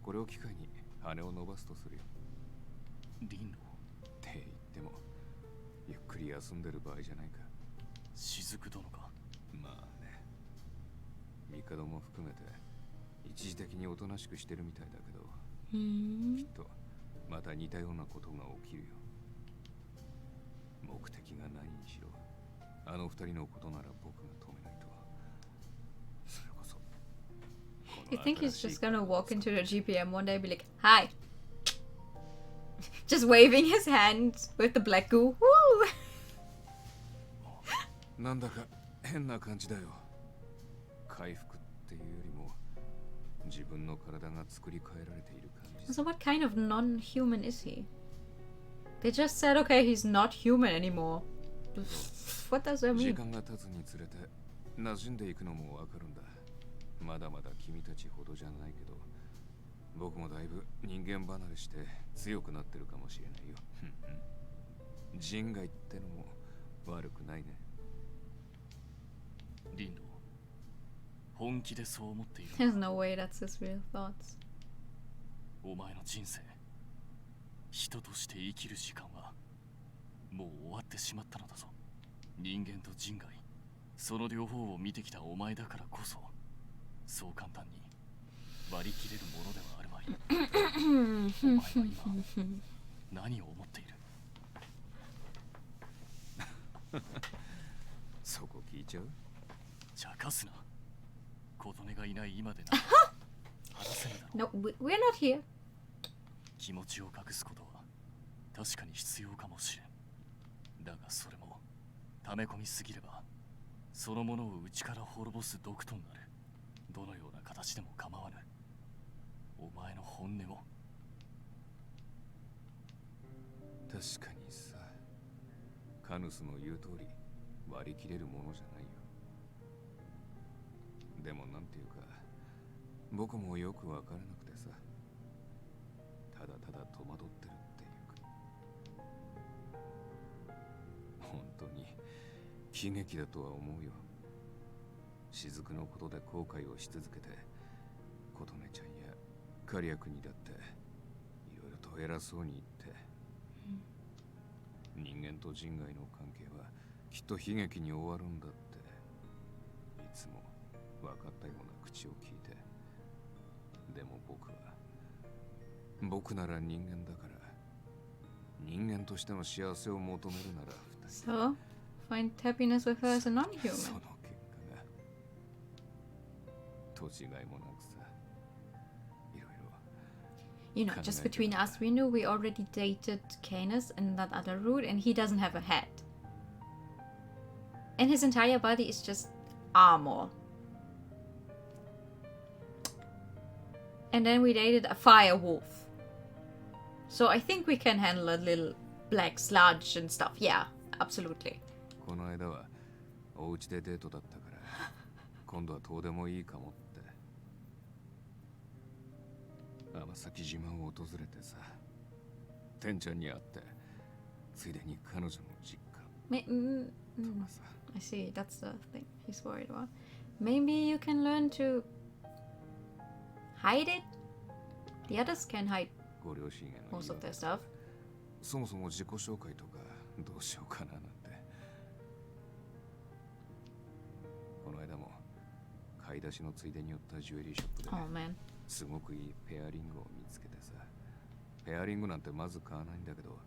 これを機会に羽を伸ばすとするよ。リンドって言ってもゆっくり休んでる場合じゃないか。雫殿か。まあね。帝も含めて一時的におとなしくしてるみたいだけど、きっとまた似たようなことが起きるよ。目的が何にしろ、あの二人のことなら僕が止めないと。それこそ。You think he's just gonna walk into the GPM one day and be like, "Hi," just waving his hands with the black goo. Woo! なんだか変な感じだよ。回復っていうよりも自分の体が作り変えられている感じ。So what kind of non-human is he? They just said, okay, he's not human anymore. What does that mean? 時間が経つにつれて馴染んでいくのもわかるんだ。まだまだ君たちほどじゃないけど、僕もだいぶ人間離れして強くなってるかもしれないよ。人外ってのも悪くないね。リンド、本気でそう思っている。There's no way that's his real thoughts. お前の人生、人として生きる時間はもう終わってしまったのだぞ。人間と人外、その両方を見てきたお前だからこそ、そう簡単に割り切れるものではあるまい。お前は今何を思っている？そこ聞いちゃう？茶化すな。琴音がいない今でな。話せるだろう。 No, we're not here. 気持ちを隠すことは確かに必要かもしれん。だがそれも溜め込みすぎればそのものを内から滅ぼす毒となる。どのような形でも構わぬ。お前の本音を。確かにさ、カヌスの言う通り割り切れるものじゃないよ。でもなんていうか、僕もよくわからなくてさ、ただただ戸惑ってるっていうか。本当に悲劇だとは思うよ。雫のことで後悔をし続けて、琴音ちゃんやカリア君にだっていろいろと偉そうに言って、人間と人外の関係はきっと悲劇に終わるんだっていつも分かったような口を聞いて、でも僕なら人間だから、人間としての幸せを求めるなら二人 So, find happiness with her as a そ non-human. の結果が土地がいもなくさ、いろいろ You know, just between us, we knew we already dated Canis in that other route, and he doesn't have a head. And his entire body is just armor. And then we dated a fire wolf. So I think we can handle a little black sludge and stuff. Yeah, absolutely. この間はお家でデートだったから今度はどうでもいいかもって天崎島を訪れてさ、てんちゃんに会ってついでに彼女の実家とかさ。 I see, that's the thing he's worried about. Maybe you can learn to hide it? The others can hide ご両親への most of their stuff. そもそも自己紹介とかどうしようかななんて。この間も買い出しのついでに寄ったジュエリーショップで Oh man. すごくいいペアリングを見つけてさ、ペアリングなんてまず買わないんだけど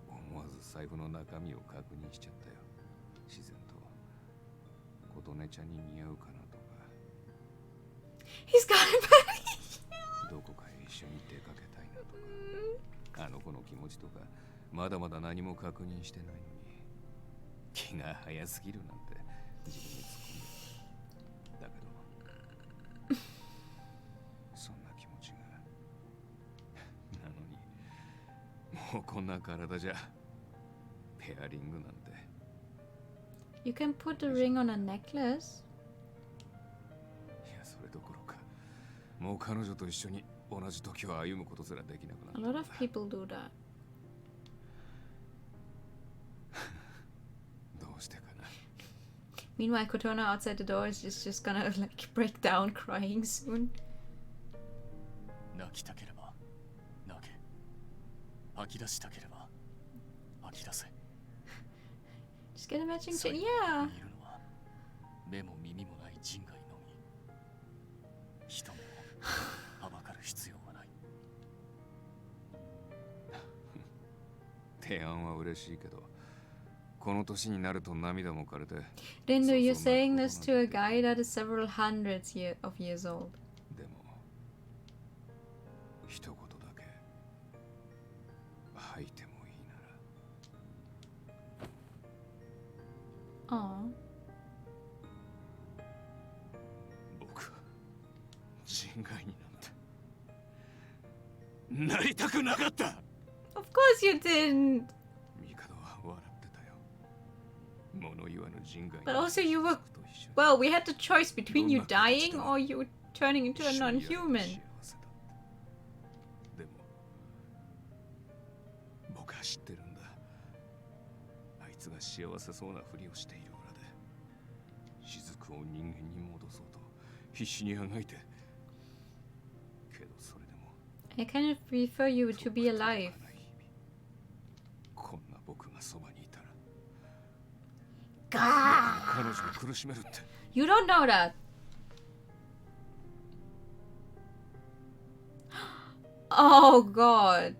思わず財布の中身を確認しちゃったよ。自然と琴音ちゃんに似合うかなとか。 He's got it back. どこかへ一緒に出かけたいなとか、あの子の気持ちとかまだまだ何も確認してないのに気が早すぎるなんて自分に突っ込んでた。だけどそんな気持ちがなのにもうこんな体じゃペアリングなんて。 You can put a ring on a necklace. いやそれどころかもう彼女と一緒に同じ時を歩むことすらできなくなった。 A lot of people do that. どうしてかな。 Meanwhile, Cortana outside the door is just gonna like break down crying soon. 泣きたければ泣け、吐き出したければ吐き出せ。 Just get a matching 最 chain. 後 Yeah. にいるのは目も耳もない人外のみ。人もはばかる必要はない。提案は嬉しいけどこの年になると涙も枯れて。 Rindo, you're そうそう saying な this こと to な a んて。 guy that is several hundreds of years old. でも一言だけ吐いてもいいなら。 Aw. 僕人外になんてなりたくなかった。 Of course you didn't. ミカドは笑ってたよ。物言わぬ人外 But also you were. と一緒に Well, we had the choice between you dying or you turning into a non-human. でも僕は知ってるんだ。あいつが幸せそうなふりをしている裏で雫を人間に戻そうと必死にあがいて。けどそれでも I kind of prefer you to be alive. こんな僕がそばにいたら Gah! 彼女を苦しめるって。 You don't know that. Oh god.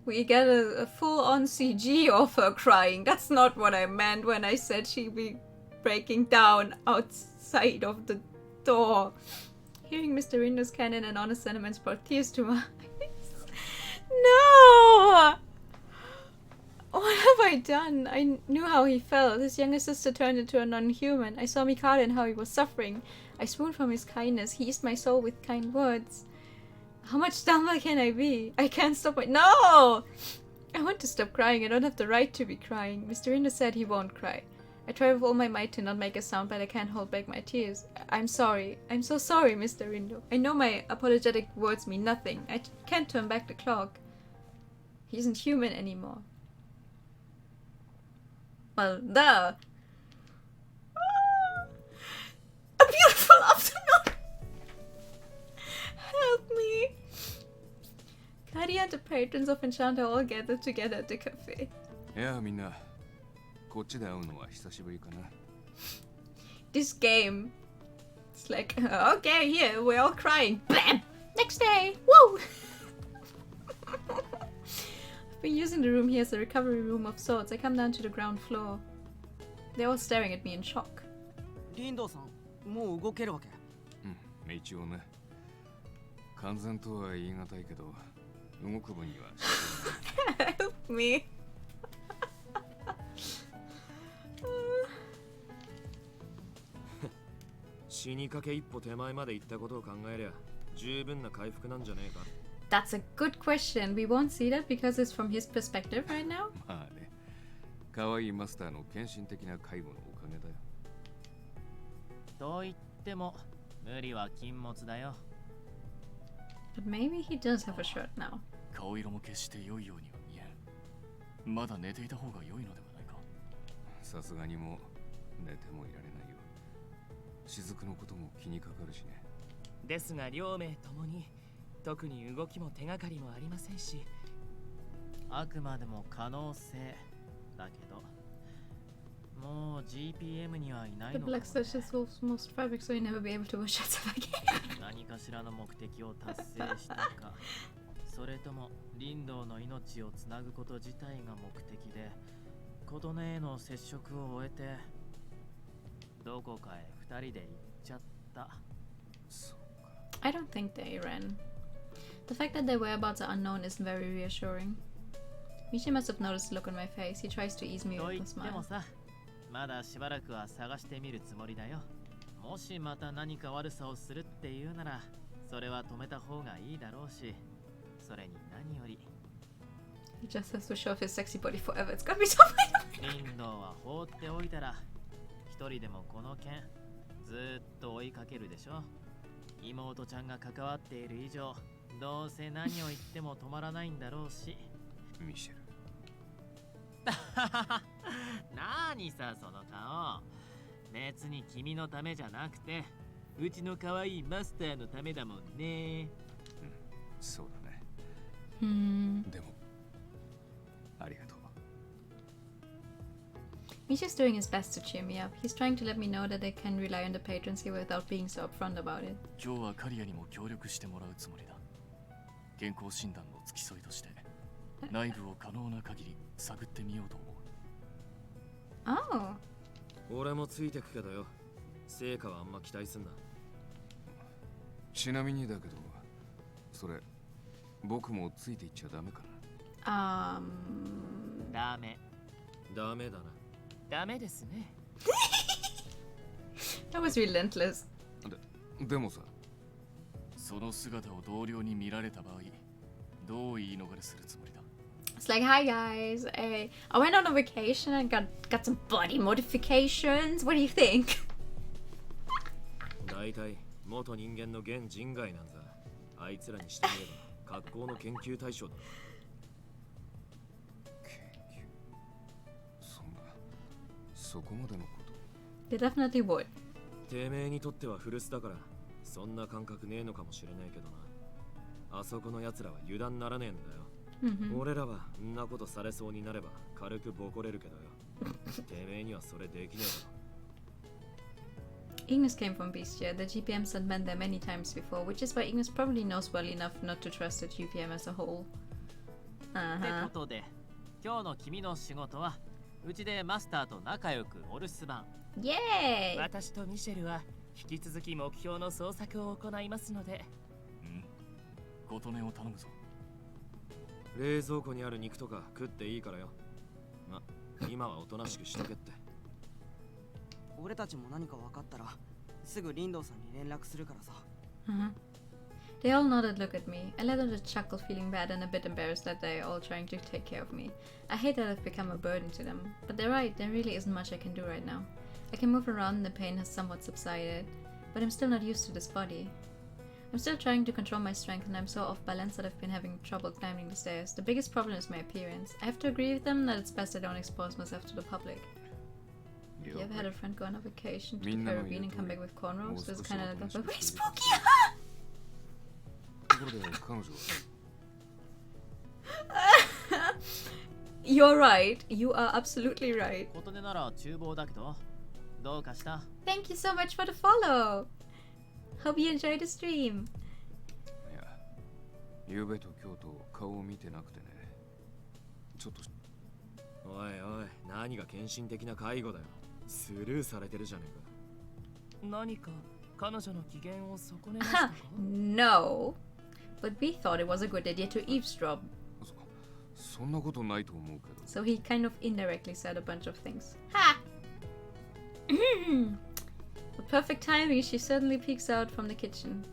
We get a full-on CG of her crying. That's not what I meant when I said she'd be breaking down outside of the door. Hearing Mr. Rindo's canon and honest sentiments brought tears to my eyes. No! What have I done? I knew how he felt. His younger sister turned into a non-human. I saw Mikado and how he was suffering. I swooned from his kindness. He eased my soul with kind words. How much dumber can I be? I can't stop it. No! I want to stop crying. I don't have the right to be crying. Mr. Rindo said he won't cry. I try with all my might to not make a sound, but I can't hold back my tears. I'm sorry. I'm so sorry, Mr. Rindo. I know my apologetic words mean nothing. I can't turn back the clock. He isn't human anymore. Well, duh. A beautiful afternoon. Help me. patrons of Enchanté all gathered together at the cafe. いやみんなこっちで会うのは久しぶりかな。 This game, it's like, okay, here, we're all crying. Bam! Next day! Woo! I've been using the room here as a recovery room of sorts. I come down to the ground floor. They're all staring at me in shock. リンドさん、もう動けるわけ？うん、一応ね。完全とは言い難いけど、動く分には。Help me. 死にかけ一歩手前まで行ったことを考えりゃ十分な回復なんじゃねえか。 That's a good question. We won't see that because it's from his perspective right now. まあね、可愛いマスターの献身的な介護のおかげだよ。と言っても無理は禁物だよ。 But maybe he does have a shirt now. 顔色も決して良いようには見えん。まだ寝ていた方が良いのではないか。さすがにもう寝てもいられないよ。雫のことも気にかかるしね。ですが両名ともに特に動きも手がかりもありませんし、あくまでも可能性だけど、もう GPM にはいない The のかも、ね。 black slash is wolf's most traffic, so you never be able to watch yourself again. 何かしらの目的を達成したか、それとも林道の命をつなぐこと自体が目的で、琴音への接触を終えて、どこかへ二人で行っちゃった。そうか。 I don't think they ran. The fact that their whereabouts are unknown is very reassuring. Mishi must have noticed the look on my face. He tries to ease me と with 言 a っても smile. さ、まだしばらくは探してみるつもりだよ。もしまた何か悪さをするっていうなら、それは止めた方がいいだろうし、それに何より He just has to show off his sexy body forever. It's gonna be so funny. 林道は放っておいたら、一人でもこの件ずーっと追いかけるでしょ。妹ちゃんが関わっている以上、どうせ何を言っても止まらないんだろうし。ミシェル。なーにさその顔。別に君のためじゃなくて、うちの可愛いマスターのためだもんね。そうだね。Hmm. でも、ありがとう。 Misha's doing his best to cheer me up. He's trying to let me know that I can rely on the patrons here without being so upfront about it. 今日はカリアにも協力してもらうつもりだ。健康診断の付き添いとして内部を可能な限り探ってみようと思う。 Oh. 俺もついてくけどよ。成果はあんま期待すんな。ちなみにだけど、それ僕もついていっちゃダメかダメダメダメだな。ダメですね。That was relentless. な。でもさ、その姿を同僚に見られた場合、どう言い逃れするつもりだ。 It's like, hi guys, I went on a vacation and got some body modifications. What do you think? 大体元人間の現人外なんざ、あいつらにしてみれば格好の研究対象だ。そこまでのこと。 They definitely would. てめえにとっては古巣だからそんな感覚ねえのかもしれないけどな。あそこの奴らは油断ならねえんだよ。俺らはんなことされそうになれば軽くボコれるけどよ。てめえにはそれできねえだろ。 Ignis came from Beastia. The GPMs had been there many times before, which is why Ignis probably knows well enough not to trust the GPM as a whole. ってことで、今日の君の仕事はうちでマスターと仲良くお留守番。Yay! 私とミシェルは引き続き目標の捜索を行いますので。琴音を頼むぞ。冷蔵庫にある肉とか食っていいからよ。ま、今はおとなしくしとけって。俺たちも何か分かったらすぐ林道さんに連絡するからさ。They all nodded, look at me. I let out a chuckle, feeling bad and a bit embarrassed that they're all trying to take care of me. I hate that I've become a burden to them. But they're right, there really isn't much I can do right now. I can move around and the pain has somewhat subsided, but I'm still not used to this body. I'm still trying to control my strength and I'm so off balance that I've been having trouble climbing the stairs. The biggest problem is my appearance. I have to agree with them that it's best I don't expose myself to the public. You ever had a friend go on a vacation to the Caribbean and come back with cornrows? This is kind of like very spooky. ところで彼女は You're right. You are absolutely right. 琴音なら厨房だけど、どうかした？ Thank you so much for the follow. Hope you enjoyed the stream. いや、ゆうべと今日と顔を見てなくてね。ちょっと。おいおい、何が献身的な介護だよ。スルーされてるじゃねえか。何か彼女の機嫌を損ねましたか？ No. But we thought it was a good idea to eavesdrop. そんなことないと思うけど。 So he kind of indirectly said a bunch of things. Ha! With perfect timing, she suddenly peeks out from the kitchen.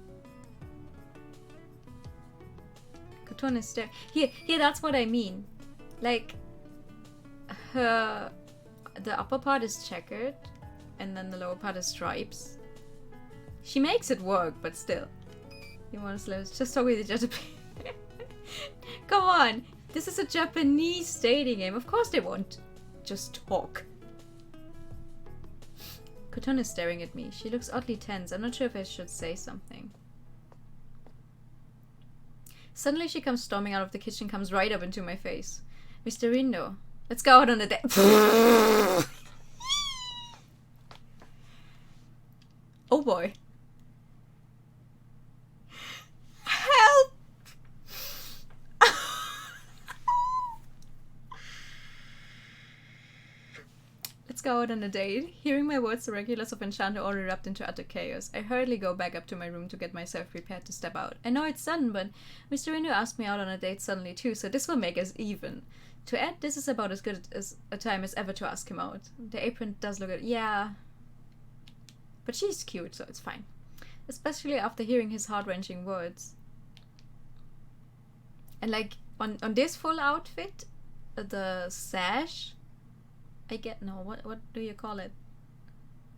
Koton is staring. Here, that's what I mean. Like, the upper part is checkered, and then the lower part is stripes. She makes it work, but still. You want to just talk with each other. Come on! This is a Japanese dating game. Of course they won't just talk. Koton is staring at me. She looks oddly tense. I'm not sure if I should say something. Suddenly she comes storming out of the kitchen, comes right up into my face. Mr. Rindo, let's go out on a date. Oh boy. Help! Let's go out on a date. Hearing my words, the regulars of Enchanté all erupt into utter chaos. I hurriedly go back up to my room to get myself prepared to step out. I know it's sudden, but Mr. Rindo asked me out on a date suddenly too, so this will make us even. To add, this is about as good as a time as ever to ask him out. The apron does look good. Yeah. But she's cute, so it's fine. Especially after hearing his heart-wrenching words. And like, on this full outfit, the sash... what do you call it?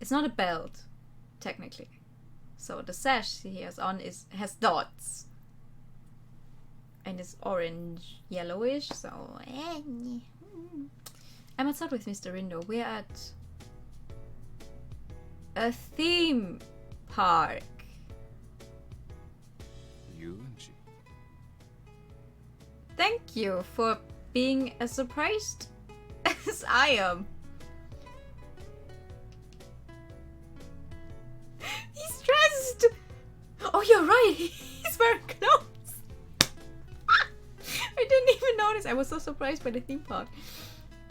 It's not a belt, technically. So the sash he has on has dots. And it's orange, yellowish, so... I'm outside with Mr. Rindo. We're at... a theme park. Thank you for being as surprised as I am. He's dressed! Oh, you're right! He's wearing clothes! I didn't even notice. I was so surprised by the theme park.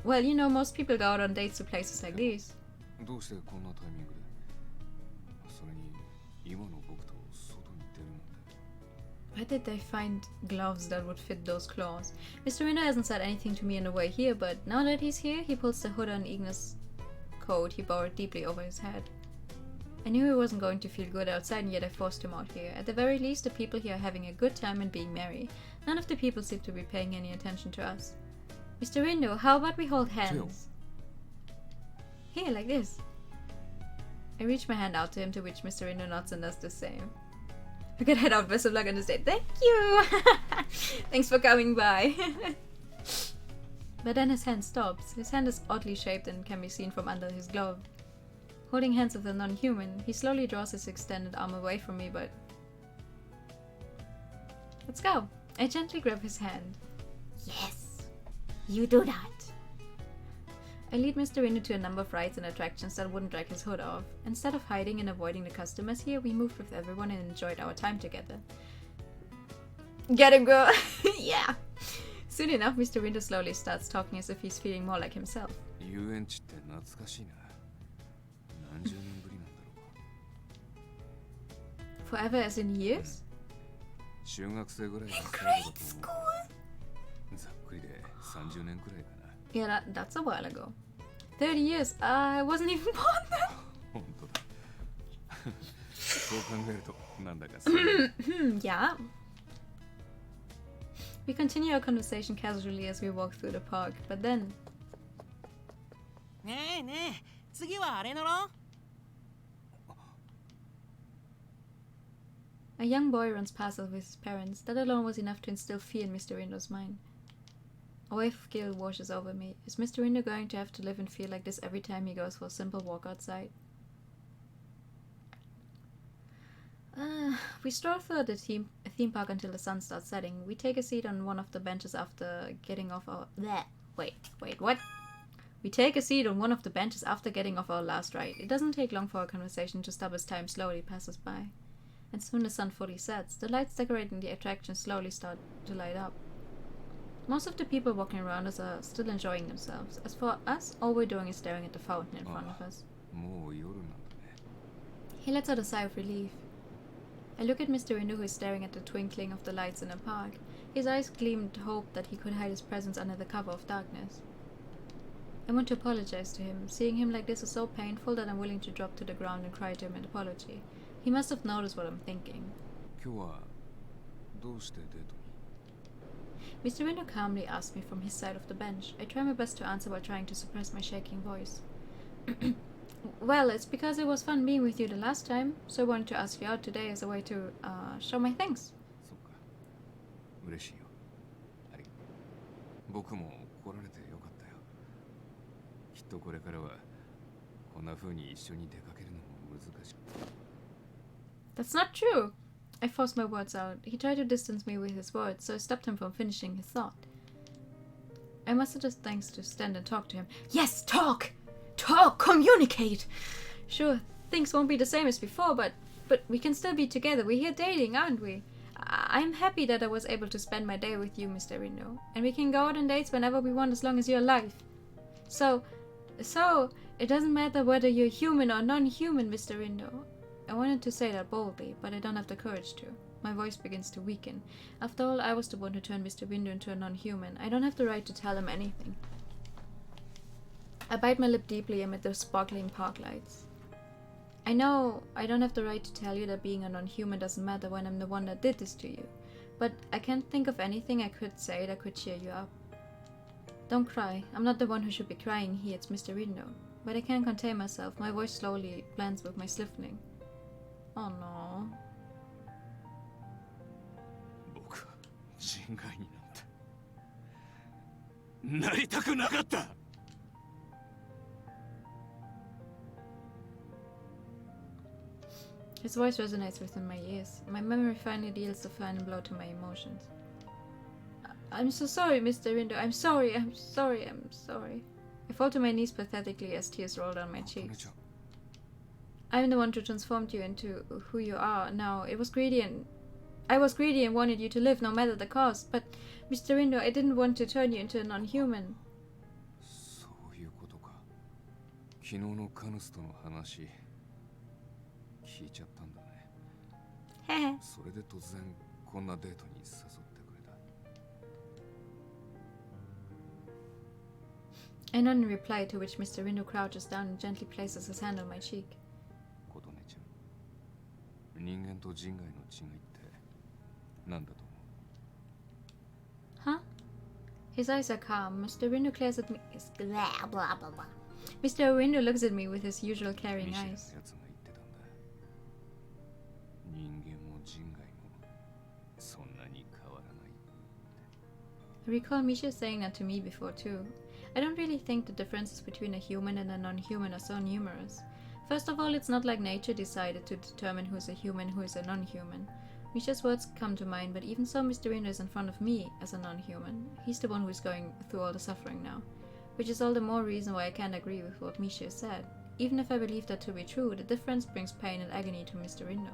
Well, you know, most people go out on dates to places like these. Where did they find gloves that would fit those claws? Mr. Rindo hasn't said anything to me on the way here, but now that he's here, he pulls the hood on Igna's coat he borrowed deeply over his head. I knew he wasn't going to feel good outside, and yet I forced him out here. At the very least, the people here are having a good time and being merry. None of the people seem to be paying any attention to us. Mr. Rindo, how about we hold hands? Here, like this. I reach my hand out to him, to which Mr. Rindo nods and does the same. I could head out. Best of luck on this date. Thank you! Thanks for coming by. But then his hand stops. His hand is oddly shaped and can be seen from under his glove. Holding hands with a non-human, he slowly draws his extended arm away from me, but... Let's go. I gently grab his hand. Yes, you do that. I lead Mr. Rindo to a number of rides and attractions that wouldn't drag his hood off. Instead of hiding and avoiding the customers here, we moved with everyone and enjoyed our time together. Get him, girl! Yeah! Soon enough, Mr. Rindo slowly starts talking as if he's feeling more like himself. Forever as in years? Grade school? Yeah, that's a while ago. 30 years. I wasn't even born then. Yeah. We continue our conversation casually as we walk through the park, but then... A young boy runs past us with his parents. That alone was enough to instill fear in Mr. Rindo's mind. A wave of guilt washes over me. Is Mr. Rindo going to have to live and feel like this every time he goes for a simple walk outside? We stroll through the theme park until the sun starts setting. We take a seat on one of the benches after getting off our... Wait, what? We take a seat on one of the benches after getting off our last ride. It doesn't take long for our conversation to stop as time slowly passes by. And soon the sun fully sets. The lights decorating the attraction slowly start to light up. Most of the people walking around us are still enjoying themselves. As for us, all we're doing is staring at the fountain in front of us. He lets out a sigh of relief. I look at Mr. Rindu, who is staring at the twinkling of the lights in the park. His eyes gleamed hope that he could hide his presence under the cover of darkness. I want to apologize to him. Seeing him like this is so painful that I'm willing to drop to the ground and cry to him an apology. He must have noticed what I'm thinking. Mr. Rindu calmly asked me from his side of the bench. I try my best to answer while trying to suppress my shaking voice. Well, it's because it was fun being with you the last time, so I wanted to ask you out today as a way to show my thanks. That's not true! I forced my words out. He tried to distance me with his words, so I stopped him from finishing his thought. I mustered the thanks to stand and talk to him. Yes, talk! Talk! Communicate! Sure, things won't be the same as before, but we can still be together. We're here dating, aren't we? I'm happy that I was able to spend my day with you, Mr. Rindu. And we can go out on dates whenever we want as long as you're alive. So, it doesn't matter whether you're human or non-human, Mr. Rindu. I wanted to say that boldly, but I don't have the courage to. My voice begins to weaken. After all, I was the one who turned Mr. Rindu into a non-human. I don't have the right to tell him anything. I bite my lip deeply amid the sparkling park lights. I know I don't have the right to tell you that being a non-human doesn't matter when I'm the one that did this to you, but I can't think of anything I could say that could cheer you up. Don't cry. I'm not the one who should be crying here, it's Mr. Rindu. But I can't contain myself. My voice slowly blends with my stiffening. Oh no. His voice resonates within my ears. My memory finally deals the final blow to my emotions. I'm so sorry, Mr. Rindu. I'm sorry. I fall to my knees pathetically as tears roll down my cheeks. I'm the one who transformed you into who you are now. I was greedy and wanted you to live no matter the cost. But, Mr. Rindu, I didn't want to turn you into a non-human. I nod in reply, to which Mr. Rindu crouches down and gently places his hand on my cheek. Huh? His eyes are calm. Mr. Rindu glares at me. Blah, blah, blah, blah. Mr. Rindu looks at me with his usual caring eyes. I recall Misha saying that to me before too. I don't really think the differences between a human and a non-human are so numerous. First of all, it's not like nature decided to determine who is a human, who is a non-human. Misha's words come to mind, but even so, Mr. Rindu is in front of me as a non-human. He's the one who is going through all the suffering now. Which is all the more reason why I can't agree with what Misha said. Even if I believe that to be true, the difference brings pain and agony to Mr. Rindu.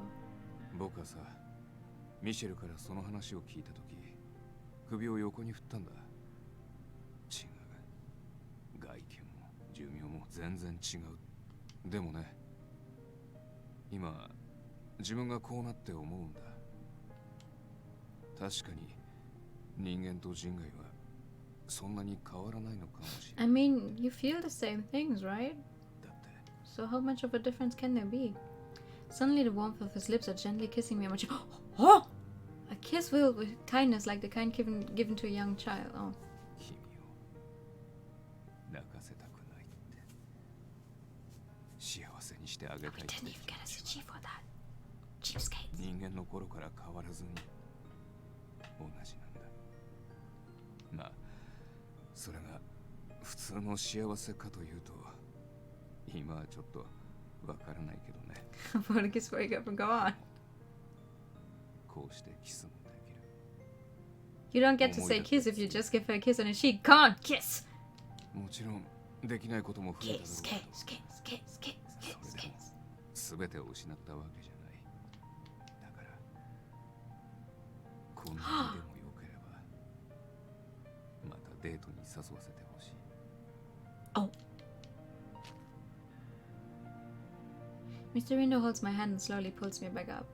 I mean, you feel the same things, right? So how much of a difference can there be? Suddenly the warmth of his lips are gently kissing me on my cheek. Oh! A kiss filled with kindness like the kind given to a young child. Oh. We didn't even get a CG for that. Cheapskates. Before the kiss wake up and go on. こうしてキスもできる。 You don't get to say kiss if you just give her a kiss on the cheek. Can't kiss. もちろんできないことも増えただろう Kiss, け kiss, ど、 kiss, kiss, kiss, そ kiss, れでも kiss. 全てを失ったわけじゃない。だからこんなにでもよければまたデートに誘わせてほしい。 Oh. Mr. Rindo holds my hand and slowly pulls me back up.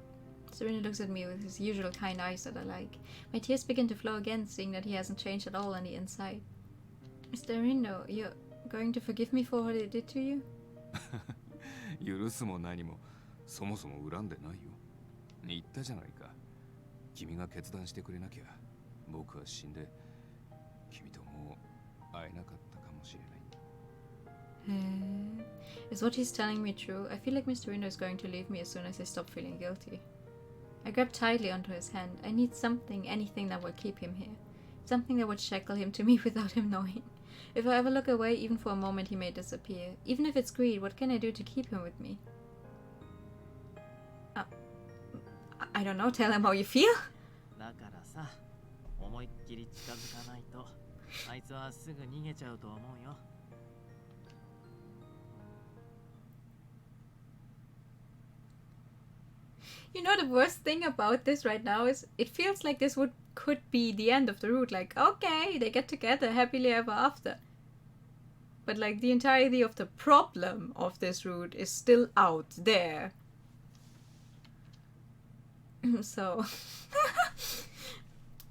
Mr. Rindo looks at me with his usual kind eyes that I like. My tears begin to flow again, seeing that he hasn't changed at all on the inside. Mr. Rindo, you're going to forgive me for what I did to you? 許すも何もそもそも恨んでないよ。言ったじゃないか。君が決断してくれなきゃ僕は死んで君ともう会えなかったかもしれない。 Is what he's telling me true? I feel like Mr. Rindo is going to leave me as soon as I stop feeling guilty. I grab tightly onto his hand. I need something, anything that will keep him here. Something that would shackle him to me without him knowing. If I ever look away, even for a moment, he may disappear. Even if it's greed, what can I do to keep him with me? I don't know, tell him how you feel? だからさ、思いっきり近づかないと、あいつはすぐ逃げちゃうと思うよ。 You know, the worst thing about this right now is it feels like this could be the end of the route. Like, okay, they get together happily ever after. But like the entirety of the problem of this route is still out there. So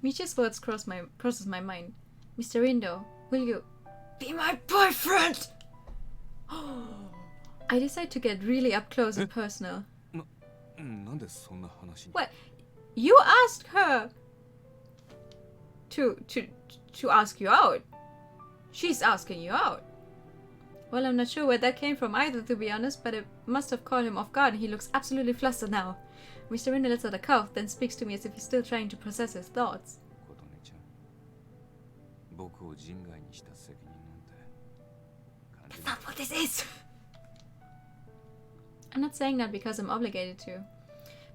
Misha's words crosses my mind. Mr. Rindo, will you be my boyfriend? I decide to get really up close and personal. What? You asked her to ask you out. She's asking you out. Well, I'm not sure where that came from either, to be honest, but it must have caught him off guard and he looks absolutely flustered now. Mr. Rindo lets out a cough, then speaks to me as if he's still trying to process his thoughts. That's not what this is! I'm not saying that because I'm obligated to.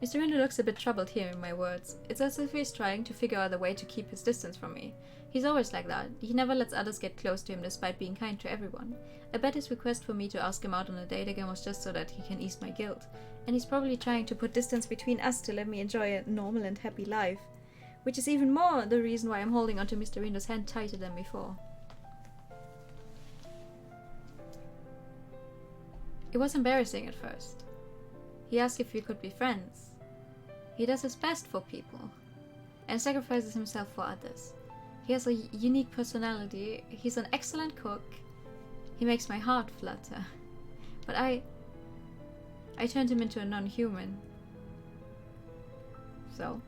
Mr. Rindo looks a bit troubled hearing my words. It's as if he's trying to figure out a way to keep his distance from me. He's always like that. He never lets others get close to him despite being kind to everyone. I bet his request for me to ask him out on a date again was just so that he can ease my guilt. And he's probably trying to put distance between us to let me enjoy a normal and happy life. Which is even more the reason why I'm holding onto Mr. Rindo's hand tighter than before. It was embarrassing at first. He asked if we could be friends. He does his best for people and sacrifices himself for others. He has a unique personality. He's an excellent cook. He makes my heart flutter. But I turned him into a non-human. So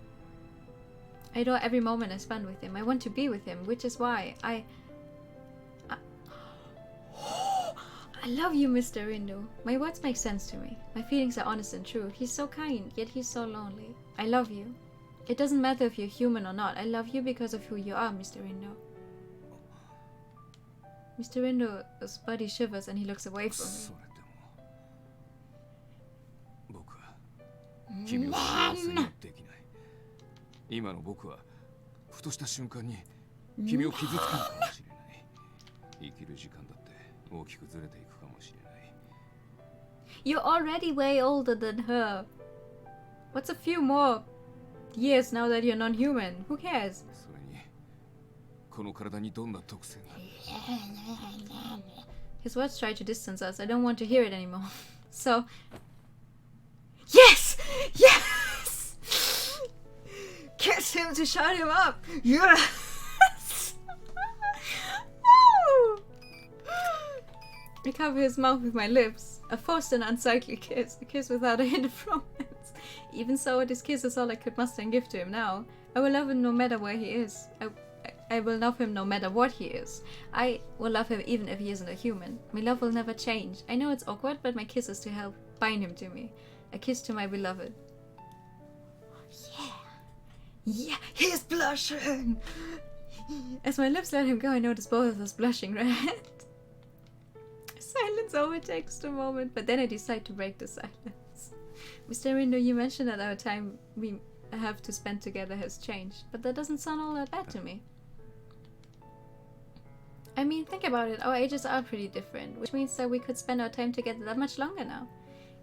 I adore every moment I spend with him. I want to be with him, which is why I love you, Mr. Rindo. My words make sense to me. My feelings are honest and true. He's so kind, yet he's so lonely. I love you. It doesn't matter if you're human or not. I love you because of who you are, Mr. Rindo. Mr. Rindo's body shivers and he looks away from me. You're already way older than her. What's a few more years now that you're non-human? Who cares? His words try to distance us. I don't want to hear it anymore. So... Yes! Yes! Kiss him to shut him up! Yes! I cover his mouth with my lips. A forced and unsightly kiss. A kiss without a hint of romance. Even so, this kiss is all I could muster and give to him now. I will love him no matter where he is. I will love him no matter what he is. I will love him even if he isn't a human. My love will never change. I know it's awkward, but my kiss is to help bind him to me. A kiss to my beloved. Yeah. Yeah, he's blushing! As my lips let him go, I notice both of us blushing red. Silence overtakes the moment, but then I decide to break the silence. Mr. Rindo, you mentioned at our time we have to spend together has changed, but that doesn't sound all that bad to me. I mean, think about it, our ages are pretty different, which means that we could spend our time together that much longer now.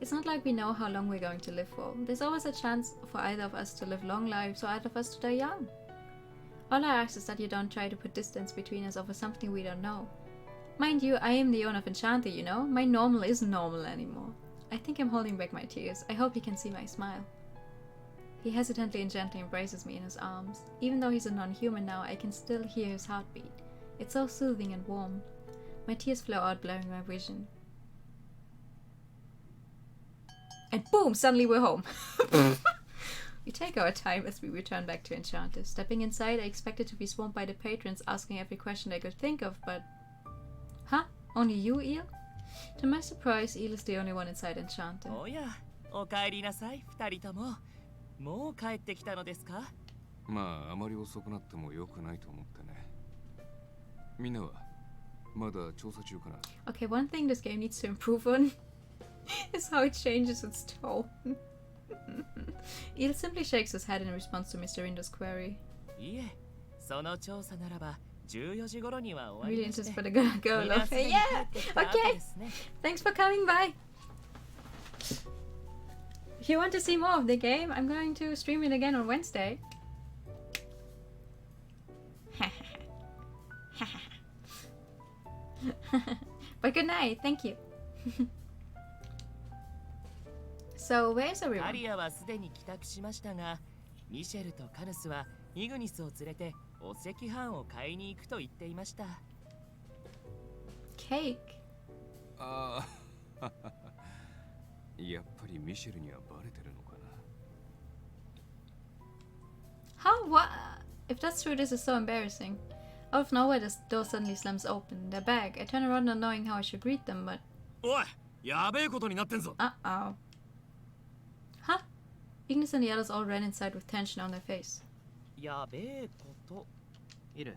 It's not like we know how long we're going to live for. There's always a chance for either of us to live long lives or either of us to die young. All I ask is that you don't try to put distance between us over something we don't know. Mind you, I am the owner of Enchanté, you know? My normal isn't normal anymore. I think I'm holding back my tears. I hope he can see my smile. He hesitantly and gently embraces me in his arms. Even though he's a non-human now, I can still hear his heartbeat. It's so soothing and warm. My tears flow out, blurring my vision. And boom! Suddenly we're home. We take our time as we return back to Enchanté. Stepping inside, I expected to be swamped by the patrons asking every question they could think of, but... Huh? Only you, Eel? To my surprise, Eel is the only one inside Enchanté. Oh yeah. お帰りなさい、二人とも。もう帰ってきたのですか？まあ、あまり遅くなっても良くないと思ってね。みんなはまだ調査中かな。Okay, one thing this game needs to improve on is how it changes its tone. Eel simply shakes his head in response to Mr. Rindo's query. いえ、その調査ならば14時頃には終わ Really りまして。 interested for the girl. Okay, yeah! Okay! Thanks for coming by! If you want to see more of the game, I'm going to stream it again on Wednesday. But good night, thank you. So, where's ア everyone? リアはすでに帰宅しましたが、ミシェルとカヌスはイグニスを連れてお赤飯を買いに行くと言っていました。Cake? ああ、やっぱりミシェルにはバレてるのかな。 How? What? If that's true, this is so embarrassing. Out of nowhere, the door suddenly slams open. They're back. I turn around not knowing how I should greet them, but... おい、やべえことになってんぞ。 Uh-oh. Huh? Ignis and the others all ran inside with tension on their face. やべえこと。いる。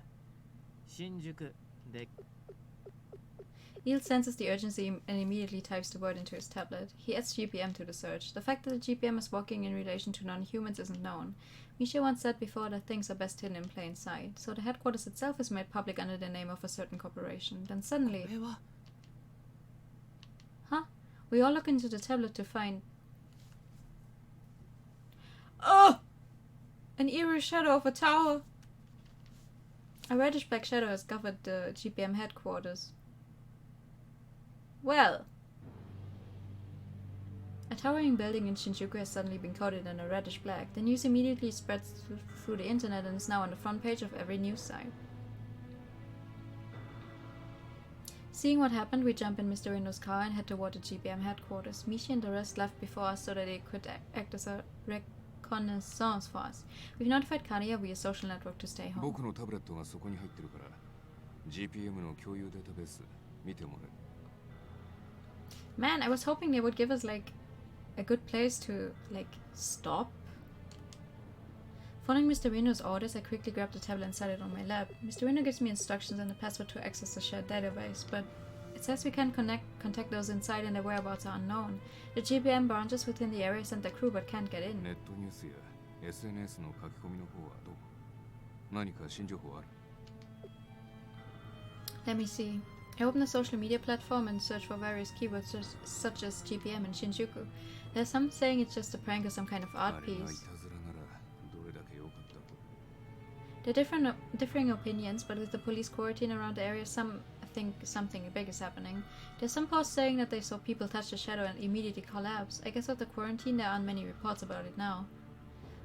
新宿で。 Eel senses the urgency and immediately types the word into his tablet. He adds GPM to the search. The fact that the GPM is working in relation to non-humans isn't known. Misha once said before that things are best hidden in plain sight, so the headquarters itself is made public under the name of a certain corporation. Then suddenly... これは Huh? We all look into the tablet to find... Oh! An eerie shadow of a tower! A reddish black shadow has covered the GPM headquarters. Well... A towering building in Shinjuku has suddenly been coated in a reddish black. The news immediately spreads through the internet and is now on the front page of every news site. Seeing what happened, we jump in Mr. Rindo's car and head toward the GPM headquarters. Mishi and the rest left before us so that they could act as a reconnaissance for us. We've notified Kania via social network to stay home. 僕のタブレットがそこに入ってるから、GPM の共有データベース見てもらえ。 Man, I was hoping they would give us like a good place to like stop. Following Mr. Rindo's orders, I quickly grabbed the tablet and set it on my lap. Mr. Rindo gives me instructions and a password to access the shared database, but it says we can't contact those inside and their whereabouts are unknown. The GPM branches within the area sent their crew but can't get in. ネットニュースや SNS の書き込みの方はどう？何か新情報ある？ Let me see. I open the social media platform and search for various keywords such as GPM and Shinjuku. There's some saying it's just a prank or some kind of art piece. There are differing opinions, but with the police quarantine around the area, some think something big is happening. There's some posts saying that they saw people touch the shadow and immediately collapse. I guess with the quarantine there aren't many reports about it now.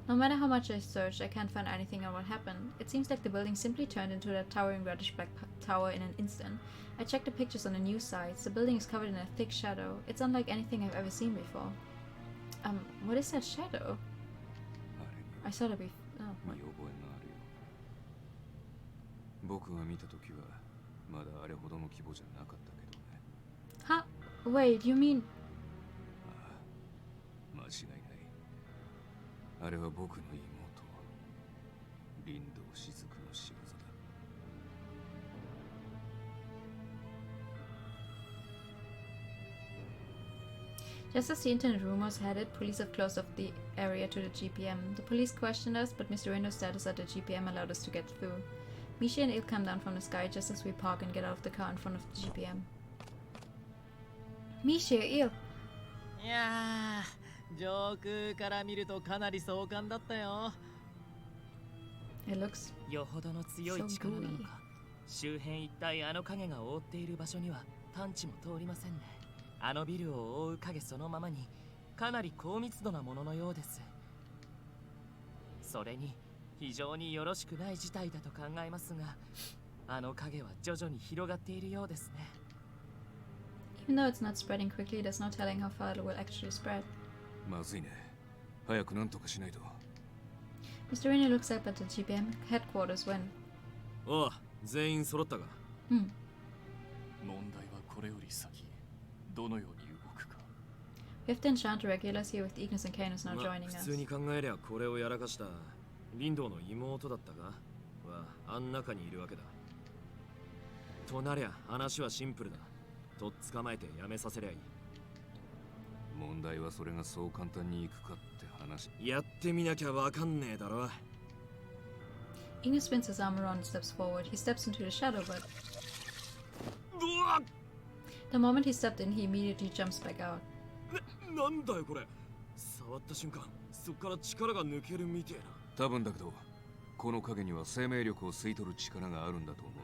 No matter how much I searched, I can't find anything on what happened. It seems like the building simply turned into that towering reddish black tower in an instant. I checked the pictures on the news sites. The building is covered in a thick shadow. It's unlike anything I've ever seen before. What is that shadow? I saw that before. Oh, what? 僕が見た時はまだあれほどの規模じゃなかったけどね。Huh? Wait, you mean? 間違いない。あれは僕の妹、林道雫の仕業だ。Just as the internet rumors had it, police have closed off the area to the GPM. The police questioned us, but Mr. Rindo's status at the GPM allowed us to get through. Misha and Il come down from the sky just as we park and get out of the car in front of the GPM. Misha, Il! いやー、上空から見るとかなり壮観だったよ。It looks よほどの強い力なのか、周辺一帯あの影が覆っている場所には探知も通りませんね。あのビルを覆う影そのままにかなり高密度なもののようです。それに非常によろしくない事態だと考えますが、あの影は徐々に広がっているようですね。Even though it's not spreading quickly, there's no telling how far it will actually spread. まずいね。早くなんとかしないと。Mr. Reno looks up at the GPM headquarters when... おう、全員揃ったか。問題はこれより先、どのように動くか。We have the Enchanté regulars here with Ignis and Canis now joining 普 us. 通に考えりゃこれをやらかしたリンドウの妹だったかはあん中にいるわけだ。となりゃ話はシンプルだ。とっ捕まえてやめさせりゃいい。問題はそれがそう簡単にいくかって話。やってみなきゃわかんねえだろ。Ignis spins his arm around and steps forward. He steps into the shadow, but... The moment he stepped in, he immediately jumps back out. なんだよこれ。触った瞬間、そっから力が抜けるみてえな。多分だけど、この影には生命力を吸い取る力があるんだと思う。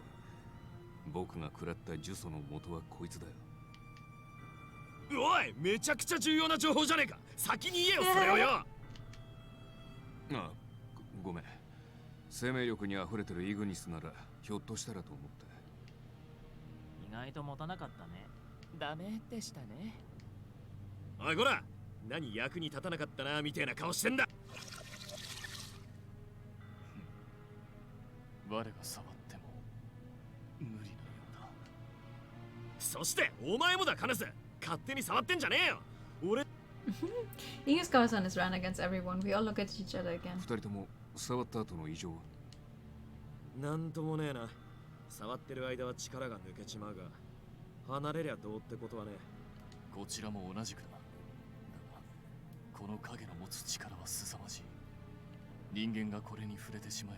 僕が食らった呪詛の元はこいつだよ。おい、めちゃくちゃ重要な情報じゃねえか。先に言えよそれをよ。ごめん。生命力に溢れてるイグニスならひょっとしたらと思って。意外と持たなかったね。ダメでしたね。おいこら、何役に立たなかったなみたいな顔してんだ。我が触っても無理なようだ。そしてお前もだカネス。勝手に触ってんじゃねえよ。俺 Ignis goes on his run against everyone. We all look at each other again. 二人とも触った後の異常は？なんともねえな。触ってる間は力が抜けちまうが、離れりゃどうってことはね。こちらも同じくだ。だがこの影の持つ力は凄まじい。人間がこれに触れてしまえ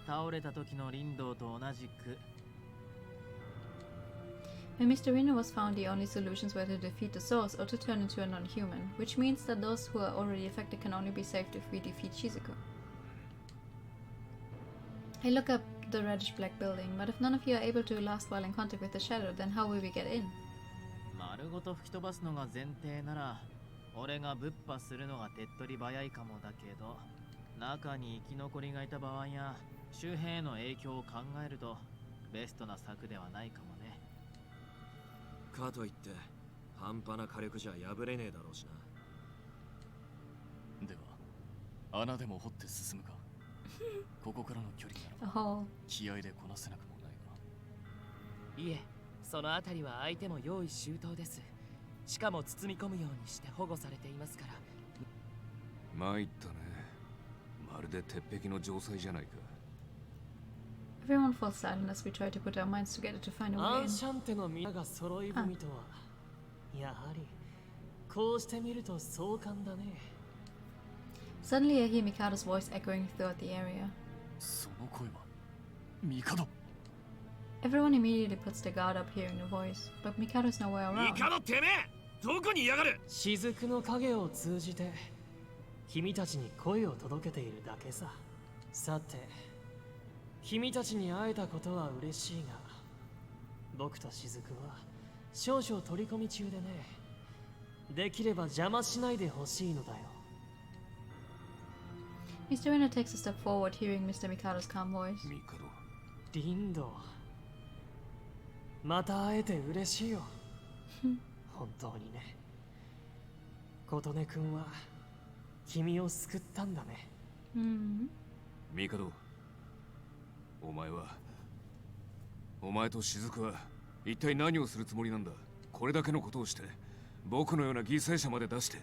ば。倒れた時の林道と同じく。When Mr. Reno was found, the only solutions were to defeat the source or to turn into a non-human, which means that those who are already affected can only be saved if we defeat Shizuku. I look up the reddish-black building, but if none of you are able to last while in contact with the shadow, then how will we get in? 丸ごと吹き飛ばすのが前提なら、俺がぶっ破するのが手っ取り早いかもだけど、中に生き残りがいた場合や周辺への影響を考えるとベストな策ではないかもね。かといって半端な火力じゃ破れねえだろうしな。では穴でも掘って進むか。ここからの距離なら A hole. 気合でこなせなくもないが。いえ、そのあたりは相手も用意周到です。しかも包み込むようにして保護されていますから。参ったね。まるで鉄壁の城塞じゃないか。Everyone falls silent as we try to put our minds together to find a ア way ン in. シャンテの皆が揃い踏みとは、やはりこうしてみると壮観だね。Suddenly I hear Mikado's voice echoing throughout the area. その声は帝。 Everyone immediately puts their guard up hearing the voice, but Mikado's nowhere around. 帝てめえ、どこにいやがる。雫の影を通じて君たちに声を届けているだけさ。さて、君たちに会えたことは嬉しいが、僕と雫は少々取り込み中でね。できれば邪魔しないでほしいのだよ。Mr. Reno takes a step forward, hearing Mr. Mikado's calm voice. 帝。リンド、また会えて嬉しいよ。本当にね。琴音くんは君を救ったんだね。帝。お前と雫は一体何をするつもりなんだ。これだけのことをして僕のような犠牲者まで出して。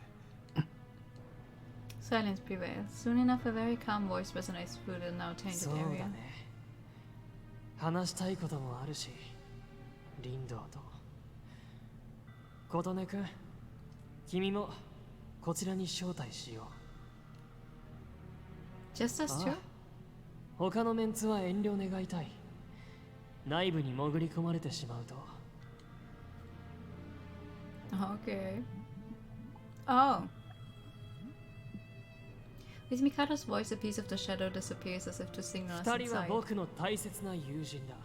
Silence prevails. Soon enough, a very calm voice resonates through the now tainted そうだ area. ね。話したいこともあるし、林道と。琴音くん、君もこちらに招待しよう。 Just us two? 他のメンツは遠慮願いたい。内部に潜り込まれてしまうと。 Okay. Oh. With Mikado's voice, a piece of the shadow disappears as if to signal us 二人は inside. 僕の大切な友人だ。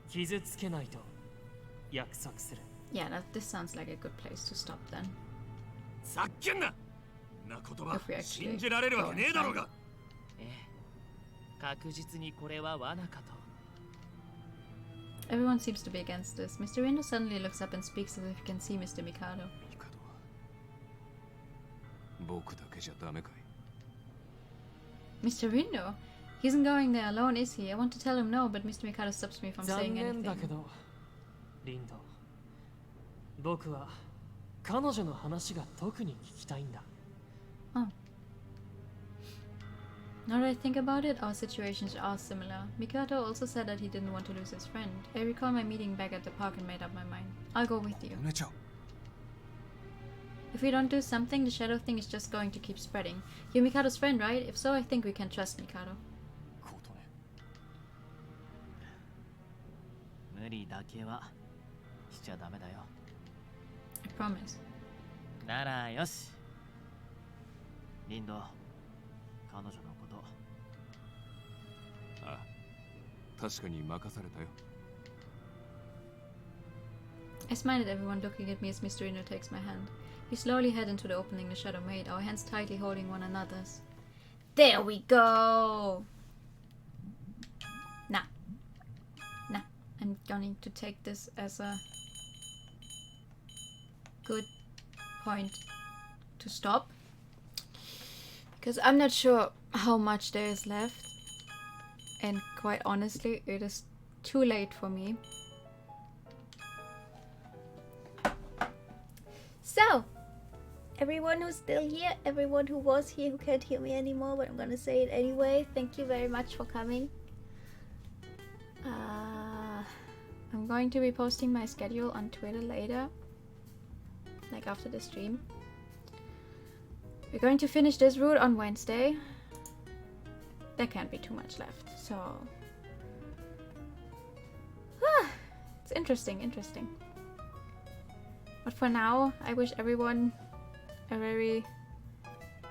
傷つけないと約束する。 Yeah, this sounds like a good place to stop then. ざっけんな。な言葉 If we actually 信じられるわけねえだろうが。ええ、確実にこれは罠かと。 Everyone seems to be against this. Mr. Rindo suddenly looks up and speaks as if he can see Mr. Mikado. ミカドは僕だけじゃダメかい。 Mr. Rindo? He isn't going there alone, is he? I want to tell him no, but Mr. Mikado stops me from 残 saying 念だけ anything. ど、リンド。僕は彼女の話が特に聞きたいんだ。 Oh. Now that I think about it, our situations are similar. Mikado also said that he didn't want to lose his friend. I recall my meeting back at the park and made up my mind. I'll go with you. 姉ちゃん。 If we don't do something, the shadow thing is just going to keep spreading. You're Mikado's friend, right? If so, I think we can trust Mikado. ことね。無理だけはしちゃダメだよ。 I promise. ならよし。リンド、彼女のこと。ああ、確かに任されたよ。 I smile at everyone looking at me as Mr. Rindo takes my hand. We slowly head into the opening the shadow made, our hands tightly holding one another's. There we go! Nah. Nah. I'm going to take this as a good point to stop. Because I'm not sure how much there is left. And quite honestly, it is too late for me. So, everyone who's still here, everyone who was here who can't hear me anymore, but I'm gonna say it anyway, thank you very much for coming. I'm going to be posting my schedule on Twitter later, like after the stream. We're going to finish this route on Wednesday. There can't be too much left, so... it's interesting. But for now, I wish everyone a very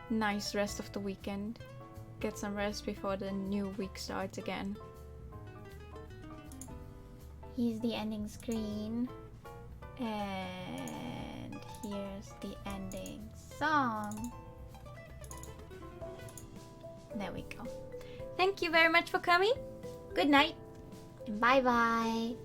nice rest of the weekend. Get some rest before the new week starts again. Here's the ending screen. And here's the ending song. There we go. Thank you very much for coming. Good night. And bye bye.